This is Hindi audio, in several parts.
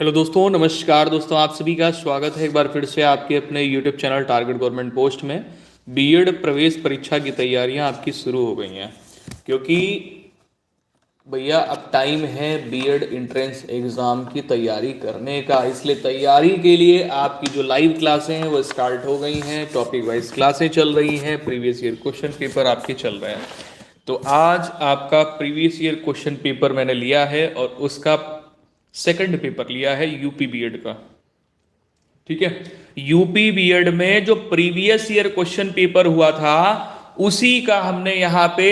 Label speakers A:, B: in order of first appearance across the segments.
A: हेलो दोस्तों, नमस्कार दोस्तों। आप सभी का स्वागत है एक बार फिर से आपके अपने YouTube channel target government post में। बीएड प्रवेश परीक्षा की तैयारियां आपकी शुरू हो गई हैं, क्योंकि भैया अब टाइम है बीएड एंट्रेंस एग्ज़ाम की तैयारी करने का। इसलिए तैयारी के लिए आपकी जो लाइव क्लासें हैं वो स्टार्ट हो गई हैं, टॉपिक वाइज क्लासें चल रही हैं, प्रीवियस ईयर क्वेश्चन पेपर आपके चल रहे हैं। तो आज आपका प्रीवियस ईयर क्वेश्चन पेपर मैंने लिया है और उसका सेकंड पेपर लिया है यूपी बीएड का। ठीक है, यूपी बीएड में जो प्रीवियस ईयर क्वेश्चन पेपर हुआ था उसी का हमने यहाँ पे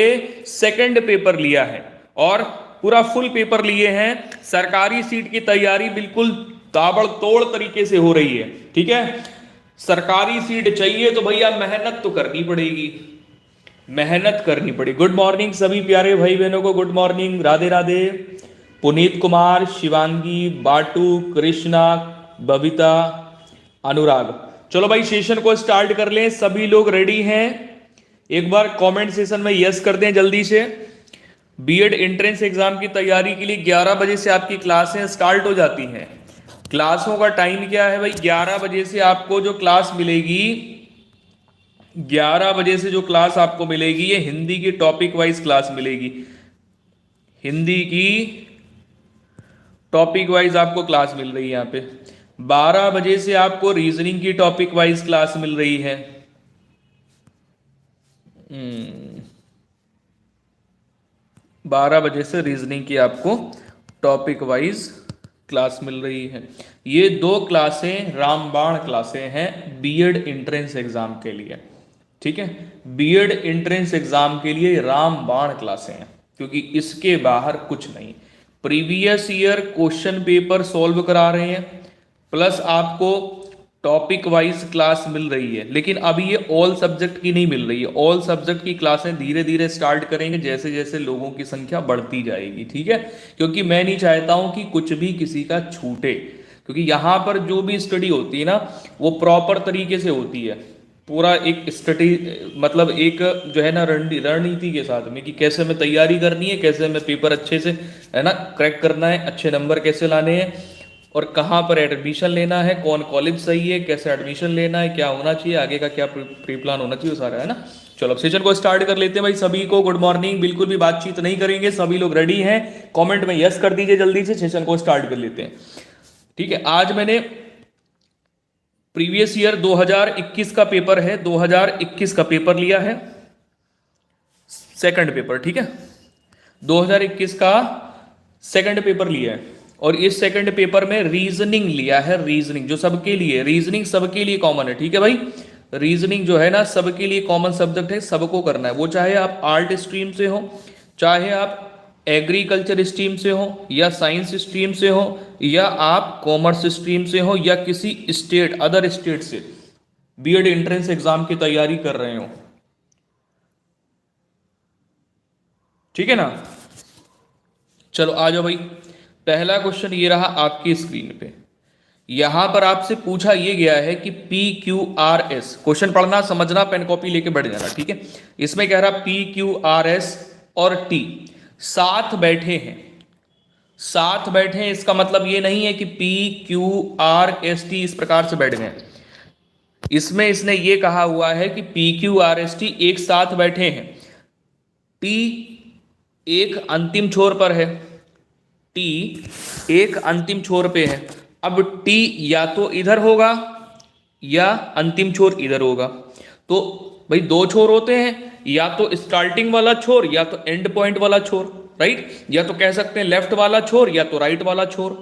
A: सेकंड पेपर लिया है और पूरा फुल पेपर लिए हैं। सरकारी सीट की तैयारी बिल्कुल ताबड़तोड़ तरीके से हो रही है। ठीक है, सरकारी सीट चाहिए तो भैया मेहनत तो करनी पड़ेगी, मेहनत करनी पड़ेगी। गुड मॉर्निंग सभी प्यारे भाई बहनों को, गुड मॉर्निंग, राधे राधे। पुनीत कुमार, शिवांगी, बाटू, कृष्णा, बबीता, अनुराग। चलो भाई सेशन को स्टार्ट कर लें। सभी लोग रेडी हैं? एक बार कमेंट सेशन में यस कर दें जल्दी से। बीएड एंट्रेंस एग्जाम की तैयारी के लिए 11 बजे से आपकी क्लासें स्टार्ट हो जाती हैं। क्लासों का टाइम क्या है भाई? 11 बजे से आपको जो क्लास मिलेगी, 11 बजे से जो क्लास आपको मिलेगी ये हिंदी की टॉपिक वाइज क्लास मिलेगी। हिंदी की टॉपिक वाइज आपको क्लास मिल रही है यहाँ पे। 12 बजे से आपको रीजनिंग की टॉपिक वाइज क्लास मिल रही है। 12 बजे से रीजनिंग की आपको टॉपिक वाइज क्लास मिल रही है। ये दो क्लासें रामबाण क्लासें हैं बीएड एंट्रेंस एग्जाम के लिए। ठीक है, बीएड एंट्रेंस एग्जाम के लिए रामबाण क्लासें हैं, क्योंकि इसके बाहर कुछ नहीं। Previous year question paper solve करा रहे हैं, प्लस आपको टॉपिक वाइज क्लास मिल रही है। लेकिन अभी ये ऑल सब्जेक्ट की नहीं मिल रही है। ऑल सब्जेक्ट की क्लासें धीरे धीरे स्टार्ट करेंगे जैसे जैसे लोगों की संख्या बढ़ती जाएगी। ठीक है, क्योंकि मैं नहीं चाहता हूं कि कुछ भी किसी का छूटे, क्योंकि यहाँ पर जो भी स्टडी होती है ना वो प्रॉपर तरीके से होती है। पूरा एक स्टडी मतलब एक जो है ना रणनीति के साथ में कि कैसे हमें तैयारी करनी है, कैसे हमें पेपर अच्छे से है ना क्रैक करना है, अच्छे नंबर कैसे लाने हैं और कहाँ पर एडमिशन लेना है, कौन कॉलेज सही है, कैसे एडमिशन लेना है, क्या होना चाहिए, आगे का क्या प्री प्लान होना चाहिए, सारा है ना। चलो अब सेशन को स्टार्ट कर लेते हैं भाई। सभी को गुड मॉर्निंग। बिल्कुल भी बातचीत नहीं करेंगे, सभी लोग रेडी हैं? कमेंट में यस कर दीजिए जल्दी से, सेशन को स्टार्ट कर लेते हैं। ठीक है, आज मैंने प्रीवियस ईयर 2021 का पेपर है, 2021 का पेपर लिया है, सेकंड पेपर। ठीक है, 2021 का सेकंड पेपर लिया है और इस सेकंड पेपर में रीजनिंग लिया है। रीजनिंग जो सबके लिए, रीजनिंग सबके लिए कॉमन है। ठीक है भाई, रीजनिंग जो है ना सबके लिए कॉमन सब्जेक्ट है, सबको करना है। वो चाहे आप आर्ट स्ट्रीम से हो, चाहे आप एग्रीकल्चर स्ट्रीम से हो, या साइंस स्ट्रीम से हो, या आप कॉमर्स स्ट्रीम से हो, या किसी स्टेट अदर स्टेट से बीएड एंट्रेंस एग्जाम की तैयारी कर रहे हो। ठीक है ना। चलो आ जाओ भाई। पहला क्वेश्चन ये रहा आपकी स्क्रीन पे। यहां पर आपसे पूछा ये गया है कि PQRS, क्वेश्चन पढ़ना समझना, पेन कॉपी लेके बैठ जाना। ठीक है, इसमें कह रहा PQRS और T साथ बैठे हैं। साथ बैठे हैं इसका मतलब ये नहीं है कि PQRST इस प्रकार से बैठ गए। इसमें इसने ये कहा हुआ है कि PQRST एक साथ बैठे हैं। T एक अंतिम छोर पर है, T एक अंतिम छोर पे है। अब T या तो इधर होगा या अंतिम छोर इधर होगा। तो भाई दो छोर होते हैं, या तो स्टार्टिंग वाला छोर या तो एंड पॉइंट वाला छोर, राइट। या तो कह सकते हैं लेफ्ट वाला छोर या तो राइट वाला छोर।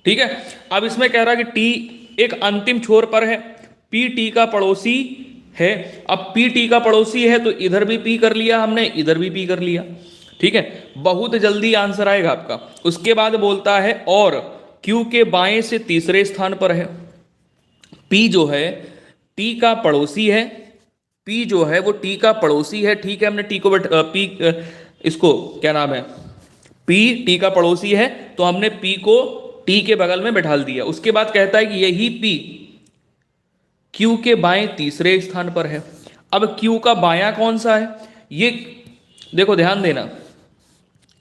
A: ठीक है, अब इसमें कह रहा है कि T एक अंतिम छोर पर है, P T का पड़ोसी है। अब P T का पड़ोसी है तो इधर भी P कर लिया हमने, इधर भी P कर लिया। ठीक है, बहुत जल्दी आंसर आएगा आपका। उसके बाद बोलता है और Q के बाएं से तीसरे स्थान पर है। P जो है T का पड़ोसी है, P जो है वो T का पड़ोसी है। ठीक है, हमने T को P इसको क्या नाम है, P T का पड़ोसी है तो हमने P को T के बगल में बैठा दिया। उसके बाद कहता है कि यही P Q के बाएं तीसरे स्थान पर है। अब Q का बायां कौन सा है, ये देखो ध्यान देना,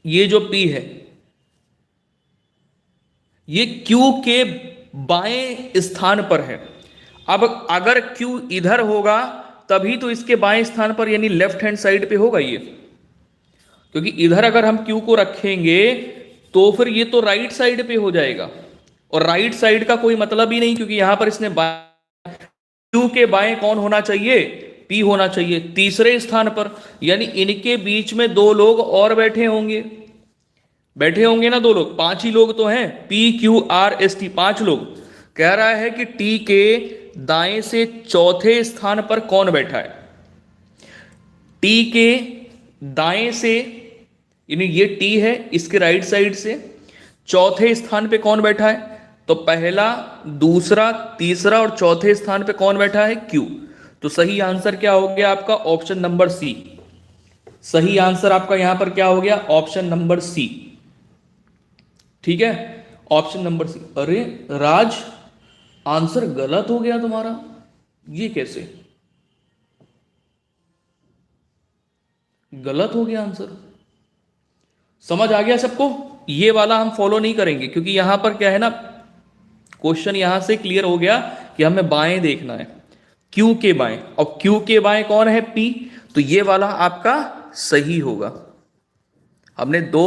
A: ये जो P है ये Q के बाएं स्थान पर है। अब अगर Q इधर होगा तभी तो इसके बाएं स्थान पर यानी लेफ्ट हैंड साइड पे होगा ये, क्योंकि इधर अगर हम Q को रखेंगे तो फिर ये तो राइट साइड पे हो जाएगा, और राइट साइड का कोई मतलब ही नहीं, क्योंकि यहां पर इसने Q के बाएं कौन होना चाहिए, P होना चाहिए तीसरे स्थान पर, यानी इनके बीच में दो लोग और बैठे होंगे, बैठे होंगे ना दो लोग, पांच ही लोग तो हैं, PQRST पांच लोग। कह रहा है कि T के दाएं से चौथे स्थान पर कौन बैठा है, T के दाएं से, यानी ये T है, इसके राइट साइड से चौथे स्थान पे कौन बैठा है, तो पहला, दूसरा, तीसरा और चौथे स्थान पे कौन बैठा है, Q। तो सही आंसर क्या हो गया आपका, ऑप्शन नंबर सी। सही आंसर आपका यहां पर क्या हो गया, ऑप्शन नंबर सी। ठीक है, ऑप्शन नंबर सी। अरे राज, आंसर गलत हो गया तुम्हारा, ये कैसे गलत हो गया आंसर, समझ आ गया सबको। ये वाला हम फॉलो नहीं करेंगे, क्योंकि यहां पर क्या है ना, क्वेश्चन यहां से क्लियर हो गया कि हमें बाएं देखना है, Q के बाएं, और Q के बाएं कौन है, P। तो ये वाला आपका सही होगा। हमने दो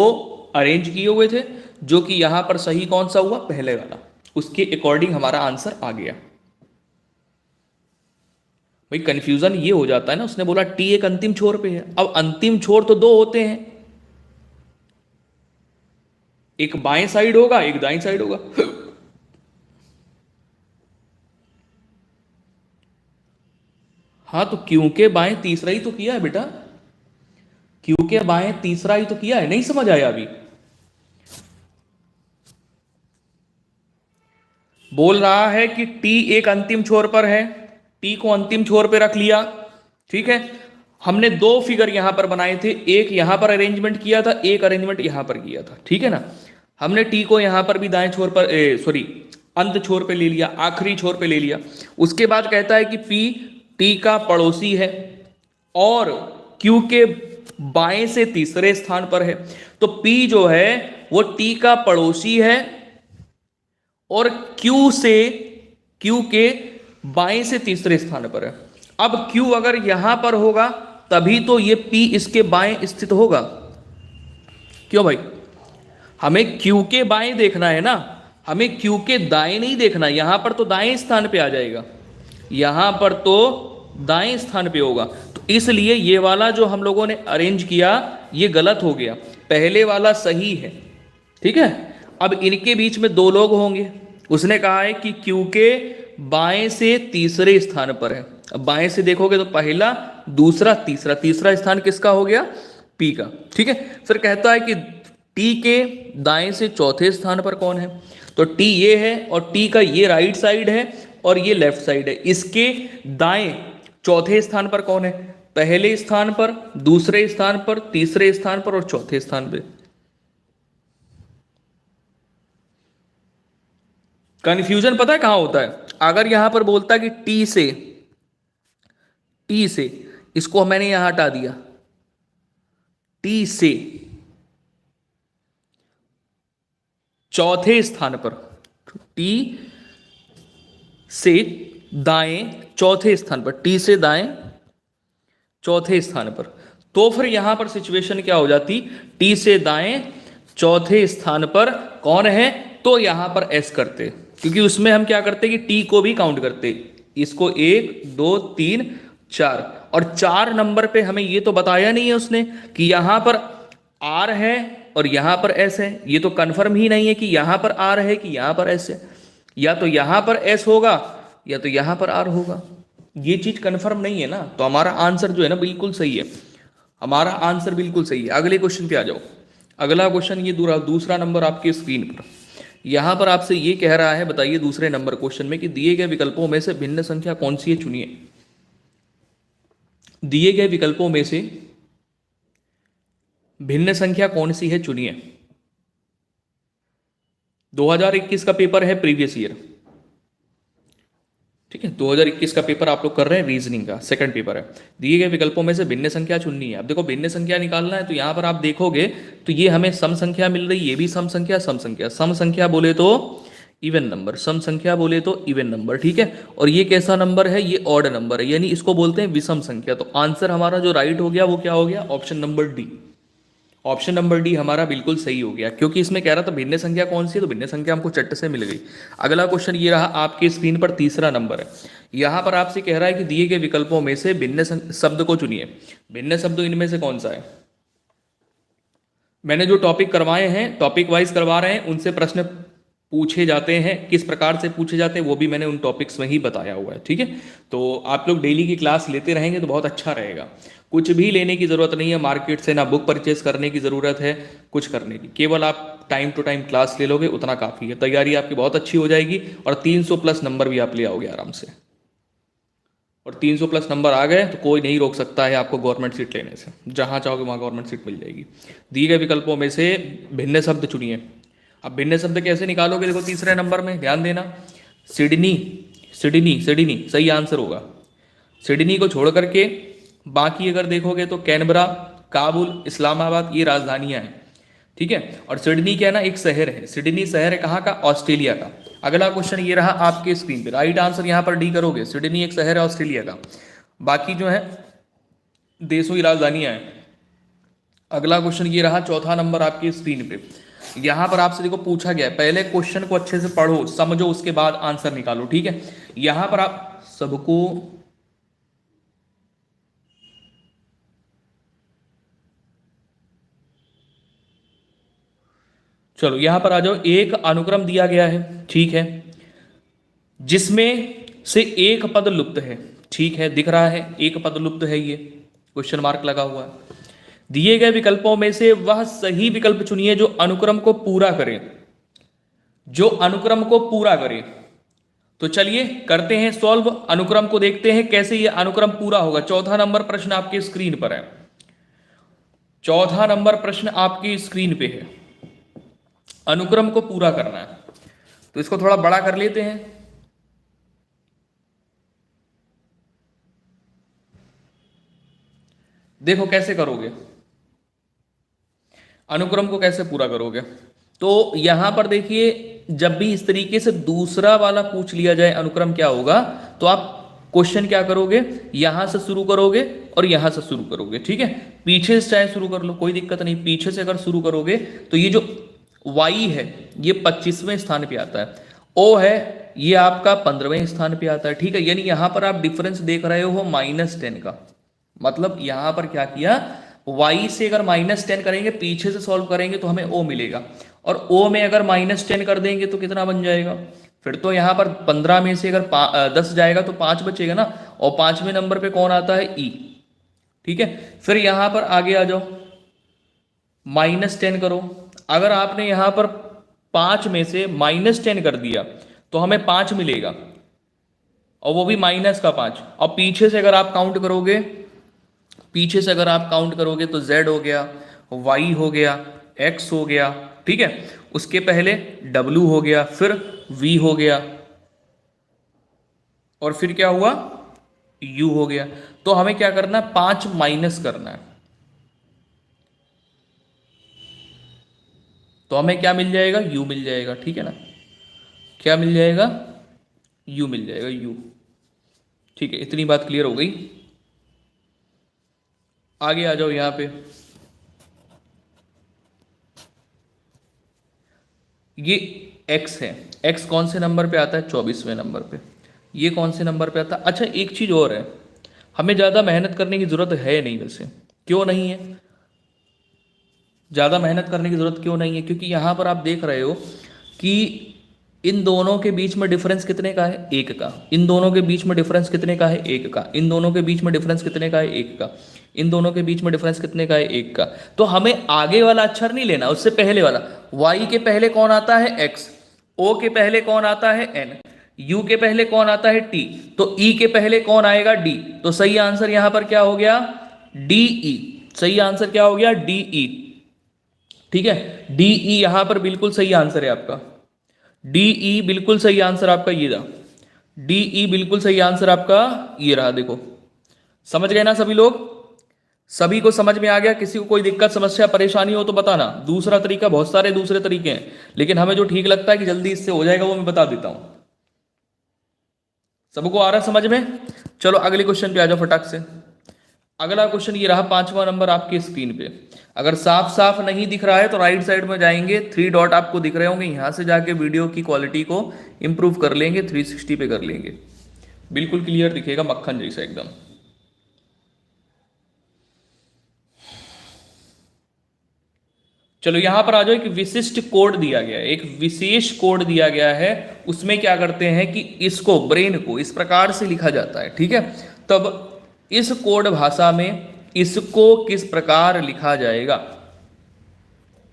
A: अरेंज किए हुए थे, जो कि यहां पर सही कौन सा हुआ, पहले वाला, उसके अकॉर्डिंग हमारा आंसर आ गया। भाई कंफ्यूजन ये हो जाता है ना, उसने बोला T एक अंतिम छोर पे है, अब अंतिम छोर तो दो होते हैं, एक बाएं साइड होगा एक दाएं साइड होगा। हाँ तो Q के बाएं तीसरा ही तो किया है बेटा, Q के बाएं तीसरा ही तो किया है, नहीं समझ आया अभी। बोल रहा है कि T एक अंतिम छोर पर है, T को अंतिम छोर पे रख लिया, ठीक है। हमने दो फिगर यहां पर बनाए थे, एक यहां पर अरेंजमेंट किया था, एक अरेंजमेंट यहां पर किया था, ठीक है ना। हमने T को यहां पर भी दाएं छोर पर, सॉरी अंत छोर पे ले लिया, आखिरी छोर पे ले लिया। उसके बाद कहता है कि P T का पड़ोसी है और Q के बाएं से तीसरे स्थान पर है। तो P जो है वो T का पड़ोसी है और Q के बाएं से तीसरे स्थान पर है। अब Q अगर यहां पर होगा तभी तो ये P इसके बाएं स्थित होगा। क्यों भाई, हमें Q के बाएं देखना है ना, हमें Q के दाएं नहीं देखना। यहां पर तो दाएं स्थान पे आ जाएगा, यहां पर तो दाएं स्थान पे होगा, तो इसलिए ये वाला जो हम लोगों ने अरेंज किया ये गलत हो गया, पहले वाला सही है, ठीक है। अब इनके बीच में दो लोग होंगे, उसने कहा है कि Q के बाएं से तीसरे स्थान पर है। अब बाएं से देखोगे तो पहला, दूसरा, तीसरा, तीसरा स्थान किसका हो गया, P का, ठीक है। फिर कहता है कि T के दाएं से चौथे स्थान पर कौन है, तो T ये है और T का ये राइट साइड है और ये लेफ्ट साइड है। इसके दाएं चौथे स्थान पर कौन है, पहले स्थान पर, दूसरे स्थान पर, तीसरे स्थान पर और चौथे स्थान पर। कंफ्यूजन पता है कहां होता है, अगर यहां पर बोलता कि टी से इसको मैंने यहां हटा दिया, टी से चौथे स्थान पर, टी से दाएं चौथे स्थान पर, टी से दाएं चौथे स्थान पर, तो फिर यहां पर सिचुएशन क्या हो जाती, टी से दाएं चौथे स्थान पर कौन है, तो यहां पर एस करते, क्योंकि उसमें हम क्या करते कि टी को भी काउंट करते, इसको 1 2 3 4, और 4 नंबर पे हमें ये तो बताया नहीं है उसने कि यहां पर आर है और यहां पर एस है। ये तो कंफर्म ही नहीं है कि यहां पर आर है कि यहां पर एस है, या तो यहां पर एस होगा या तो यहां पर आर होगा, ये चीज कंफर्म नहीं है ना। तो हमारा आंसर जो है ना बिल्कुल सही है, हमारा आंसर बिल्कुल सही है। अगले क्वेश्चन पे आ जाओ। अगला क्वेश्चन ये दूसरा नंबर आपके स्क्रीन पर, यहां पर आपसे ये कह रहा है, बताइए दूसरे नंबर क्वेश्चन में कि दिए गए विकल्पों में से भिन्न संख्या कौन सी है, चुनिए। दिए गए विकल्पों में से भिन्न संख्या कौन सी है, चुनिए। 2021 का पेपर है, प्रीवियस ईयर, ठीक है, 2021 का पेपर आप लोग कर रहे हैं, रीजनिंग का सेकंड पेपर है। दिए गए विकल्पों में से भिन्न संख्या चुननी है। अब देखो भिन्न संख्या निकालना है, तो यहाँ पर आप देखोगे तो ये हमें सम संख्या मिल रही है, ये भी सम संख्या, सम संख्या, सम संख्या बोले तो इवन नंबर, सम संख्या बोले तो इवन नंबर, ठीक है। और ये कैसा नंबर है, ये ऑड नंबर है, यानी इसको बोलते हैं विषम संख्या। तो आंसर हमारा जो राइट हो गया वो क्या हो गया, option number D. Option number D हमारा बिल्कुल सही हो गया, क्योंकि इसमें कह रहा था भिन्न संख्या कौन सी है, तो भिन्न संख्या हमको चट से मिल गई। अगला क्वेश्चन ये रहा आपके स्क्रीन पर, तीसरा नंबर है। यहां पर आपसे कह रहा है कि दिए गए विकल्पों में से भिन्न शब्द को चुनिए। भिन्न शब्द इनमें से कौन सा है। मैंने जो टॉपिक करवाए हैं, टॉपिक वाइज करवा रहे हैं, उनसे प्रश्न पूछे जाते हैं, किस प्रकार से पूछे जाते हैं वो भी मैंने उन टॉपिक्स में ही बताया हुआ है, ठीक है। तो आप लोग डेली की क्लास लेते रहेंगे तो बहुत अच्छा रहेगा। कुछ भी लेने की ज़रूरत नहीं है मार्केट से, ना बुक परचेज करने की ज़रूरत है कुछ करने की, केवल आप टाइम टू टाइम क्लास ले लोगे उतना काफ़ी है, तैयारी आपकी बहुत अच्छी हो जाएगी और 300 प्लस नंबर भी आप ले आओगे आराम से। और 300 प्लस नंबर आ गए तो कोई नहीं रोक सकता है आपको गवर्नमेंट सीट लेने से, जहाँ चाहोगे वहाँ गवर्नमेंट सीट मिल जाएगी। दिए गए विकल्पों में से भिन्न शब्द चुनिए। अब भिन्न शब्द कैसे निकालोगे, देखो तीसरे नंबर में ध्यान देना, सिडनी, सिडनी, सिडनी सही आंसर होगा। सिडनी को छोड़ करके बाकी अगर देखोगे तो कैनबरा, काबुल, इस्लामाबाद ये राजधानियां हैं, ठीक है। और सिडनी क्या है ना, एक शहर है, सिडनी शहर है कहाँ का, ऑस्ट्रेलिया का। अगला क्वेश्चन ये रहा आपके स्क्रीन पे, राइट आंसर यहाँ पर डी करोगे, सिडनी एक शहर है ऑस्ट्रेलिया का, बाकी जो है देशों की राजधानियां हैं। अगला क्वेश्चन ये रहा चौथा नंबर आपकी स्क्रीन पे। यहां पर आपसे देखो पूछा गया है, पहले क्वेश्चन को अच्छे से पढ़ो समझो, उसके बाद आंसर निकालो, ठीक है। यहां पर आप सबको चलो यहां पर आ जाओ। एक अनुक्रम दिया गया है, ठीक है, जिसमें से एक पद लुप्त है, ठीक है, दिख रहा है एक पद लुप्त है, ये क्वेश्चन मार्क लगा हुआ है। दिए गए विकल्पों में से वह सही विकल्प चुनिए जो अनुक्रम को पूरा करे, जो अनुक्रम को पूरा करे। तो चलिए करते हैं सॉल्व, अनुक्रम को देखते हैं कैसे ये अनुक्रम पूरा होगा। चौथा नंबर प्रश्न आपके स्क्रीन पर है, चौथा नंबर प्रश्न आपकी स्क्रीन पे है, अनुक्रम को पूरा करना है। तो इसको थोड़ा बड़ा कर लेते हैं, देखो कैसे करोगे, अनुक्रम को कैसे पूरा करोगे। तो यहां पर देखिए, जब भी इस तरीके से दूसरा वाला पूछ लिया जाए अनुक्रम क्या होगा, तो आप क्वेश्चन क्या करोगे, यहां से शुरू करोगे और यहां से शुरू करोगे, ठीक है। पीछे से चाहे शुरू कर लो, कोई दिक्कत नहीं, पीछे से अगर शुरू करोगे तो ये जो y है ये 25वें स्थान पे आता है, o है ये आपका 15वें स्थान पे आता है, ठीक है। यानी यहां पर आप डिफरेंस देख रहे हो -10 का, मतलब यहां पर क्या किया, y से अगर -10 करेंगे, पीछे से सॉल्व करेंगे तो हमें o मिलेगा, और o में अगर -10 कर देंगे तो कितना बन जाएगा, फिर तो यहां पर 15 में से अगर 10 जाएगा तो 5 बचेगा ना, और 5वें नंबर पे कौन आता है, e, ठीक है। फिर यहां पर आगे आ जाओ, -10 करो, अगर आपने यहां पर 5 में से -10 कर दिया तो हमें 5 मिलेगा, और वो भी -5। और पीछे से अगर आप काउंट करोगे, पीछे से अगर आप काउंट करोगे तो z हो गया, y हो गया, x हो गया, ठीक है। उसके पहले w हो गया, फिर v हो गया, और फिर क्या हुआ, u हो गया। तो हमें क्या करना है, 5 माइनस करना है, तो हमें क्या मिल जाएगा, u मिल जाएगा, ठीक है ना। क्या मिल जाएगा, u मिल जाएगा, u, ठीक है। इतनी बात क्लियर हो गई। आगे आ जाओ, यहां पे ये x है, x कौन से नंबर पे आता है, 24वें नंबर पे। ये कौन से नंबर पे आता है, अच्छा एक चीज और है, हमें ज्यादा मेहनत करने की जरूरत है नहीं, वैसे क्यों नहीं है, ज्यादा मेहनत करने की जरूरत क्यों नहीं है, क्योंकि यहां पर आप देख रहे हो कि इन दोनों के बीच में डिफरेंस कितने का है, 1 का। इन दोनों के बीच में डिफरेंस कितने का है, 1 का। इन दोनों के बीच में डिफरेंस कितने का है, 1 का। इन दोनों के बीच में डिफरेंस कितने का है, 1 का। तो हमें आगे वाला अक्षर नहीं लेना, उससे पहले वाला। y के पहले कौन आता है, x, o के पहले कौन आता है, n, u के पहले कौन आता है, t, तो e के पहले कौन आएगा, d। तो सही आंसर यहां पर क्या हो गया, de। सही आंसर क्या हो गया, de, ठीक है। de यहां पर बिल्कुल सही आंसर है आपका, de बिल्कुल सही आंसर आपका ये था, डी ई बिल्कुल सही आंसर आपका ये रहा। देखो समझ गए ना सभी लोग, सभी को समझ में आ गया? किसी को कोई दिक्कत समस्या परेशानी हो तो बताना। दूसरा तरीका, बहुत सारे दूसरे तरीके हैं, लेकिन हमें जो ठीक लगता है कि जल्दी इससे हो जाएगा वो मैं बता देता हूं। सबको आ रहा है समझ में? चलो अगले क्वेश्चन पे आ जाओ फटाक से। अगला क्वेश्चन ये रहा 5वां नंबर आपकी स्क्रीन पे। अगर साफ साफ नहीं दिख रहा है तो राइट साइड में जाएंगे, 3 डॉट आपको दिख रहे होंगे, यहां से जाके वीडियो की क्वालिटी को इंप्रूव कर लेंगे, 360 पे कर लेंगे, बिल्कुल क्लियर दिखेगा, मक्खन जैसा एकदम। चलो यहां पर आ जाओ, एक विशिष्ट कोड दिया गया है, एक विशेष कोड दिया गया है। उसमें क्या करते हैं कि इसको, ब्रेन को इस प्रकार से लिखा जाता है, ठीक है? तब इस कोड भाषा में इसको किस प्रकार लिखा जाएगा?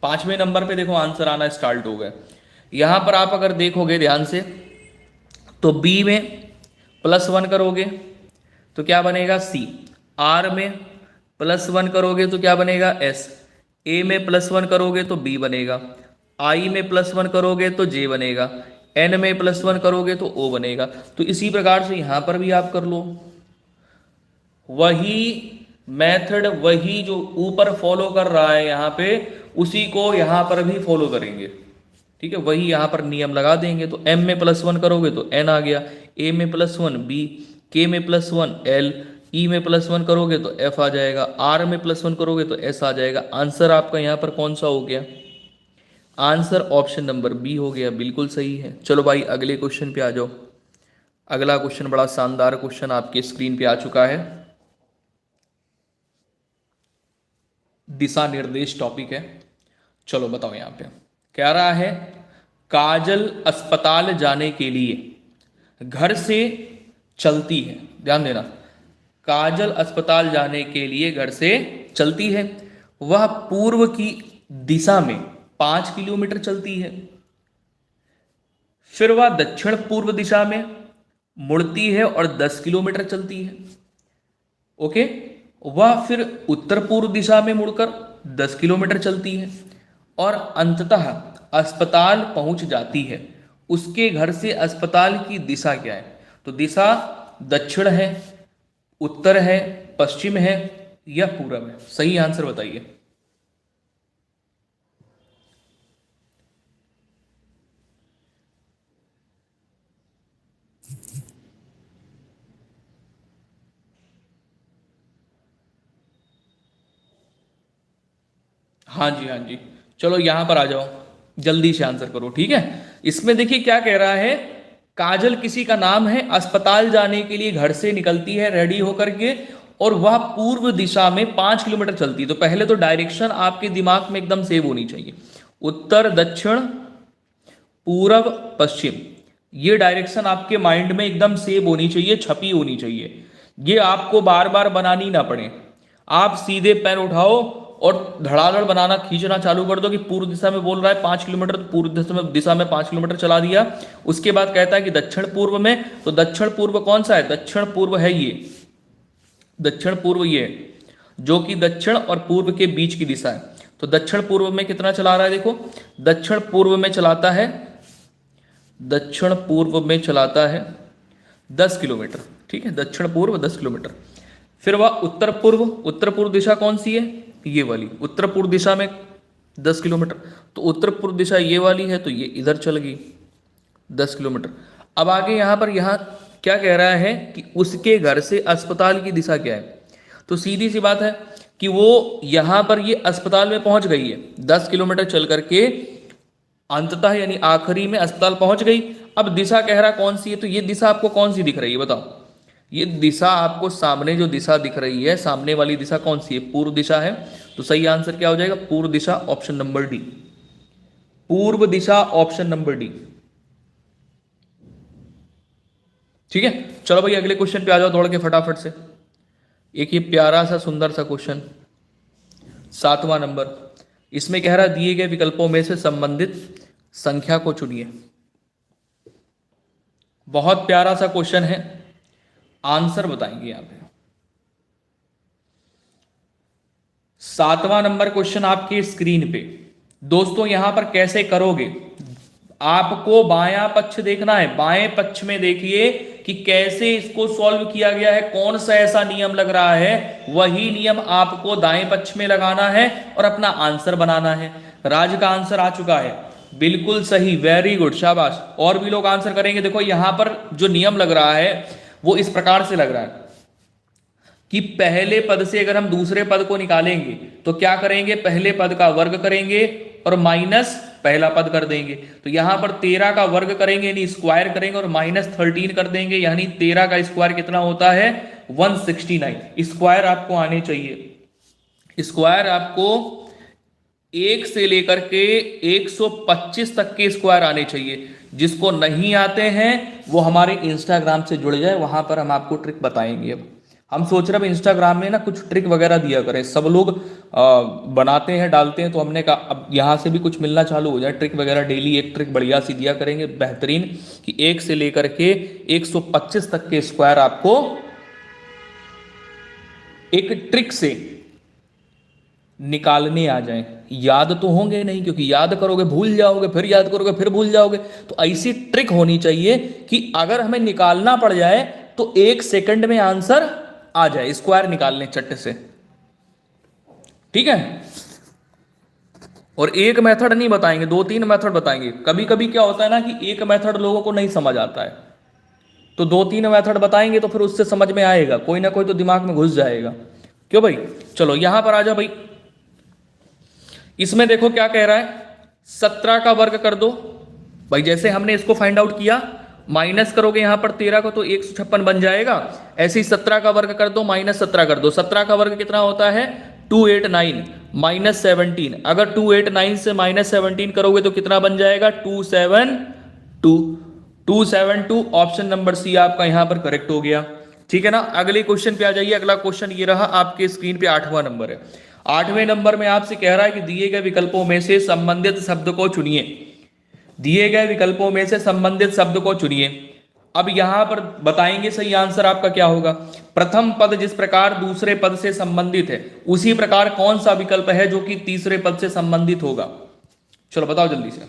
A: 5वें नंबर पे देखो आंसर आना स्टार्ट हो गया। यहां पर आप अगर देखोगे ध्यान से तो बी में +1 करोगे तो क्या बनेगा? सी। आर में +1 करोगे तो क्या बनेगा? एस। ए में +1 करोगे तो बी बनेगा। आई में +1 करोगे तो जे बनेगा। एन में +1 करोगे तो ओ बनेगा। तो इसी प्रकार से यहां पर भी आप कर लो, वही मेथड, वही जो ऊपर फॉलो कर रहा है यहां पे, उसी को यहां पर भी फॉलो करेंगे, ठीक है? वही यहां पर नियम लगा देंगे। तो एम में +1 करोगे तो एन आ गया, ए में +1 बी, के में +1 एल, ई में +1 करोगे तो एफ आ जाएगा, आर में +1 करोगे तो एस आ जाएगा। आंसर आपका यहां पर कौन सा हो गया? आंसर ऑप्शन नंबर बी हो गया, बिल्कुल सही है। चलो भाई अगले क्वेश्चन पे आ जाओ। अगला क्वेश्चन बड़ा शानदार क्वेश्चन आपके स्क्रीन पे आ चुका है। दिशा निर्देश टॉपिक है। चलो बताओ, यहां पे कह रहा है काजल अस्पताल जाने के लिए घर से चलती है। ध्यान देना, काजल अस्पताल जाने के लिए घर से चलती है। वह पूर्व की दिशा में 5 किलोमीटर चलती है। फिर वह दक्षिण पूर्व दिशा में मुड़ती है और 10 किलोमीटर चलती है। ओके, वह फिर उत्तर पूर्व दिशा में मुड़कर 10 किलोमीटर चलती है और अंततः अस्पताल पहुंच जाती है। उसके घर से अस्पताल की दिशा क्या है? तो दिशा दक्षिण है, उत्तर है, पश्चिम है या पूरब है? सही आंसर बताइए। हाँ जी, हाँ जी। चलो यहां पर आ जाओ, जल्दी से आंसर करो, ठीक है? इसमें देखिए क्या कह रहा है, काजल किसी का नाम है, अस्पताल जाने के लिए घर से निकलती है रेडी होकर के, और वह पूर्व दिशा में 5 किलोमीटर चलती है। तो पहले तो डायरेक्शन आपके दिमाग में एकदम सेव होनी चाहिए, उत्तर दक्षिण पूरब पश्चिम, ये डायरेक्शन आपके माइंड में एकदम सेव होनी चाहिए, छपी होनी चाहिए। ये आपको बार बार बनानी ना पड़े। आप सीधे पेन उठाओ और धड़ाधड़ बनाना, खींचना चालू कर दो कि पूर्व दिशा में बोल रहा है 5 किलोमीटर, तो पूर्व दिशा में 5 किलोमीटर चला दिया। उसके बाद कहता है कि दक्षिण पूर्व में, तो दक्षिण पूर्व कौन सा है? दक्षिण पूर्व है ये, दक्षिण पूर्व ये, जो कि दक्षिण और पूर्व के बीच की दिशा है। तो दक्षिण पूर्व में कितना चला रहा है? देखो, दक्षिण पूर्व में चलाता है, दक्षिण पूर्व में चलाता है 10 किलोमीटर, ठीक है? दक्षिण पूर्व 10 किलोमीटर। फिर वह उत्तर पूर्व, उत्तर पूर्व दिशा कौन सी है? ये वाली। उत्तर पूर्व दिशा में 10 किलोमीटर, तो उत्तर पूर्व दिशा ये वाली है, तो ये इधर चल गई 10 किलोमीटर। अब आगे यहाँ पर, यहाँ क्या कह रहा है कि उसके घर से अस्पताल की दिशा क्या है? तो सीधी सी बात है कि वो यहाँ पर ये अस्पताल में पहुंच गई है, 10 किलोमीटर चल करके अंततः यानी आखिरी में अस्पताल पहुंच गई। अब दिशा कह रहा कौन सी है? तो ये दिशा आपको कौन सी दिख रही है बताओ? ये दिशा आपको सामने जो दिशा दिख रही है, सामने वाली दिशा कौन सी है? पूर्व दिशा है। तो सही आंसर क्या हो जाएगा? पूर्व दिशा, ऑप्शन नंबर डी। पूर्व दिशा, ऑप्शन नंबर डी। ठीक है, चलो भाई अगले क्वेश्चन पे आ जाओ दौड़ के फटाफट से। एक ये प्यारा सा सुंदर सा क्वेश्चन, 7वां नंबर। इसमें कह रहा दिए गए विकल्पों में से संबंधित संख्या को चुनिए। बहुत प्यारा सा क्वेश्चन है, आंसर बताएंगे यहां पे। 7वां नंबर क्वेश्चन आपके स्क्रीन पे। दोस्तों यहां पर कैसे करोगे? आपको बायां पक्ष देखना है, बाएं पक्ष में देखिए कि कैसे इसको सॉल्व किया गया है, कौन सा ऐसा नियम लग रहा है, वही नियम आपको दाएं पक्ष में लगाना है और अपना आंसर बनाना है। राज का आंसर आ चुका है, बिल्कुल सही, वेरी गुड, शाबाश। और भी लोग आंसर करेंगे। देखो यहां पर जो नियम लग रहा है वो इस प्रकार से लग रहा है कि पहले पद से अगर हम दूसरे पद को निकालेंगे तो क्या करेंगे, पहले पद का वर्ग करेंगे और माइनस पहला पद कर देंगे। तो यहां पर 13 का वर्ग करेंगे यानी स्क्वायर करेंगे और -13 कर देंगे, यानी 13 का स्क्वायर कितना होता है 169। स्क्वायर आपको आने चाहिए, स्क्वायर आपको 1 से लेकर के 125 तक के स्क्वायर आने चाहिए। जिसको नहीं आते हैं वो हमारे इंस्टाग्राम से जुड़ जाए, वहां पर हम आपको ट्रिक बताएंगे। अब हम सोच रहे हैं इंस्टाग्राम में ना कुछ ट्रिक वगैरह दिया करें, सब लोग बनाते हैं डालते हैं, तो हमने कहा अब यहाँ से भी कुछ मिलना चालू हो जाए, ट्रिक वगैरह डेली एक ट्रिक बढ़िया सी दिया करेंगे बेहतरीन, कि 1 से लेकर के 125 तक के स्क्वायर आपको एक ट्रिक से निकालने आ जाए। याद तो होंगे नहीं, क्योंकि याद करोगे भूल जाओगे, फिर याद करोगे फिर भूल जाओगे। तो ऐसी ट्रिक होनी चाहिए कि अगर हमें निकालना पड़ जाए तो 1 सेकंड में आंसर आ जाए, स्क्वायर निकालने चट्ट से, ठीक है। और एक मेथड नहीं बताएंगे, 2-3 मेथड बताएंगे। कभी कभी क्या होता है ना कि एक मेथड लोगों को नहीं समझ आता है, तो 2-3 मेथड बताएंगे तो फिर उससे समझ में आएगा, कोई ना कोई तो दिमाग में घुस जाएगा। क्यों भाई, चलो यहां पर आ जाओ भाई। इसमें देखो क्या कह रहा है, 17 का वर्ग कर दो भाई। जैसे हमने इसको फाइंड आउट किया, माइनस करोगे यहां पर 13 को तो 156 बन जाएगा। ऐसे ही 17 का वर्ग कर दो, -17 कर दो। 17 का वर्ग कितना होता है 289 -17। अगर 289 से -17 करोगे तो कितना बन जाएगा 272। ऑप्शन नंबर सी आपका यहां पर करेक्ट हो गया, ठीक है ना। अगले क्वेश्चन पे आ जाइए। अगला क्वेश्चन ये रहा आपके स्क्रीन पे, 8वां नंबर है। 8वें नंबर में आपसे कह रहा है कि दिए गए विकल्पों में से संबंधित शब्द को चुनिए। दिए गए विकल्पों में से संबंधित शब्द को चुनिए। अब यहां पर बताएंगे सही आंसर आपका क्या होगा। प्रथम पद जिस प्रकार दूसरे पद से संबंधित है, उसी प्रकार कौन सा विकल्प है जो कि तीसरे पद से संबंधित होगा। चलो बताओ जल्दी से।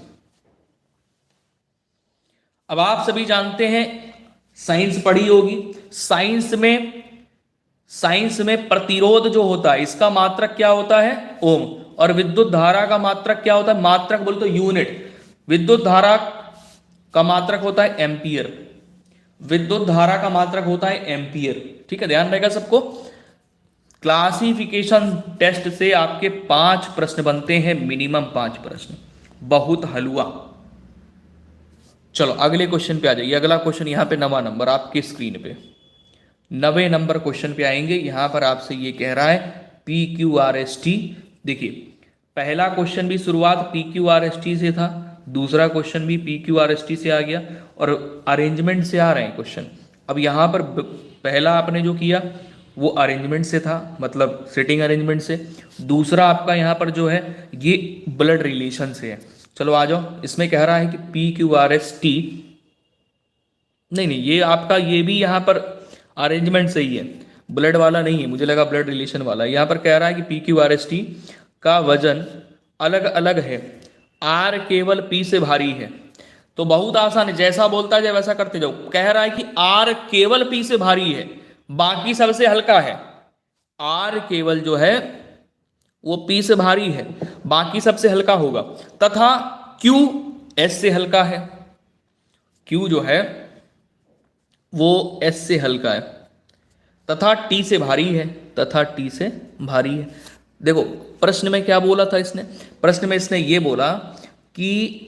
A: अब आप सभी जानते हैं, साइंस पढ़ी होगी, साइंस में प्रतिरोध जो होता है इसका मात्रक क्या होता है ओम, और विद्युत धारा का मात्रक क्या होता है, मात्रक बोल तो यूनिट। विद्युत धारा का मात्रक होता है एम्पियर, विद्युत धारा का मात्रक होता है एम्पियर, ठीक है, ध्यान रहेगा सबको। क्लासिफिकेशन टेस्ट से आपके 5 प्रश्न बनते हैं, मिनिमम 5 प्रश्न, बहुत हलवा। चलो अगले क्वेश्चन पे आ जाइए। अगला क्वेश्चन यहां पे 9वां नंबर आपकी स्क्रीन पे, 9वें नंबर क्वेश्चन पे आएंगे। यहां पर आपसे ये कह रहा है PQRST। देखिए पहला क्वेश्चन भी शुरुआत PQRST से था, दूसरा क्वेश्चन भी PQRST से आ गया, और अरेंजमेंट से आ रहे हैं क्वेश्चन। अब यहां पर पहला आपने जो किया वो अरेंजमेंट से था, मतलब सिटिंग अरेंजमेंट से। दूसरा आपका यहां पर जो है ये ब्लड रिलेशन से है। चलो आ जाओ, इसमें कह रहा है कि PQRST, नहीं ये आपका ये भी यहां पर अरेंजमेंट से ही है, ब्लड वाला नहीं है, मुझे लगा ब्लड रिलेशन वाला। यहां पर कह रहा है कि PQRST का वजन अलग अलग है, R केवल P से भारी है। तो बहुत आसान है, जैसा बोलता जाए वैसा करते जाओ। कह रहा है कि R केवल P से भारी है, बाकी सबसे हल्का है। R केवल जो है वो P से भारी है, बाकी सबसे हल्का होगा। तथा Q S से हल्का है, Q जो है वो S से हल्का है। तथा T से भारी है, तथा T से भारी है। देखो प्रश्न में क्या बोला था इसने, प्रश्न में इसने ये बोला कि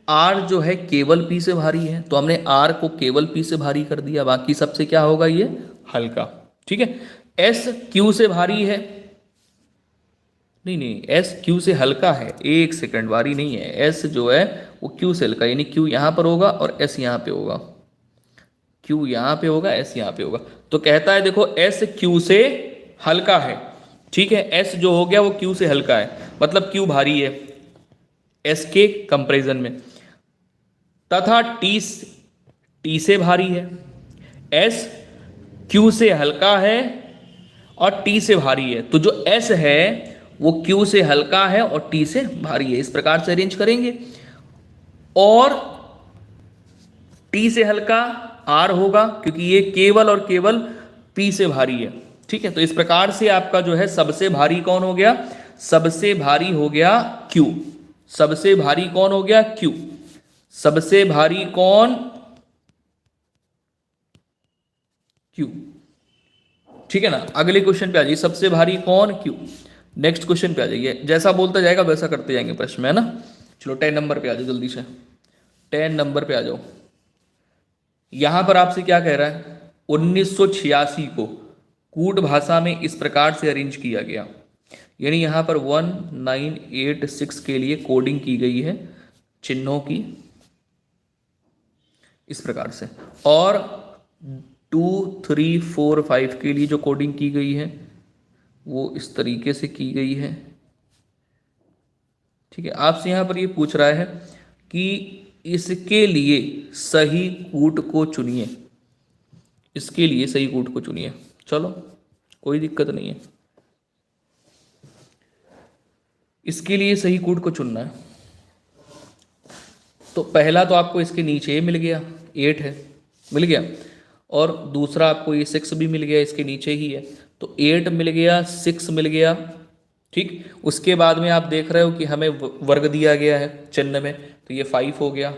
A: R जो है केवल P से भारी है, तो हमने R को केवल P से भारी कर दिया, बाकी सबसे क्या होगा ये हल्का, ठीक है। S Q से भारी है, नहीं S Q से हल्का है, एक सेकंड, भारी नहीं है। S जो है वो Q से हल्का, यानी Q यहां पर होगा और S यहां पे होगा, Q यहां पे होगा, S यहां पे होगा। तो कहता है देखो S Q से हल्का है, ठीक है। S जो हो गया वो Q से हल्का है, मतलब Q भारी है S के कंपैरिजन में। तथा T से भारी है, S Q से हल्का है और T से भारी है। तो जो S है वो Q से हल्का है और T से भारी है, इस प्रकार से अरेंज करेंगे। और T से हल्का आर होगा, क्योंकि ये केवल और केवल पी से भारी है। ठीक है, तो इस प्रकार से आपका जो है सबसे भारी कौन हो गया, सबसे भारी हो गया क्यू। सबसे भारी कौन हो गया, क्यू। सबसे भारी कौन, क्यू। ठीक है ना, अगले क्वेश्चन पे आ जाइए, सबसे भारी कौन, क्यू। नेक्स्ट क्वेश्चन पे आ जाइए, जैसा बोलता जाएगा वैसा करते जाएंगे प्रश्न में, है ना। चलो 10 नंबर पे आ जाओ जल्दी से, 10 नंबर पे आ जाओ। यहां पर आपसे क्या कह रहा है, 1986 को कूट भाषा में इस प्रकार से अरेंज किया गया, यानी यहां पर 1986 के लिए कोडिंग की गई है चिन्हों की इस प्रकार से, और 2 3 4 5 के लिए जो कोडिंग की गई है वो इस तरीके से की गई है। ठीक है, आपसे यहां पर ये पूछ रहा है कि इसके लिए सही कूट को चुनिए, इसके लिए सही कूट को चुनिए। चलो कोई दिक्कत नहीं है, इसके लिए सही कूट को चुनना है। तो पहला तो आपको इसके नीचे मिल गया, 8 है, मिल गया, और दूसरा आपको ये 6 भी मिल गया, इसके नीचे ही है, तो 8 मिल गया, 6 मिल गया। ठीक, उसके बाद में आप देख रहे हो कि हमें वर्ग दिया गया है चिन्ह में, तो ये 5 हो गया,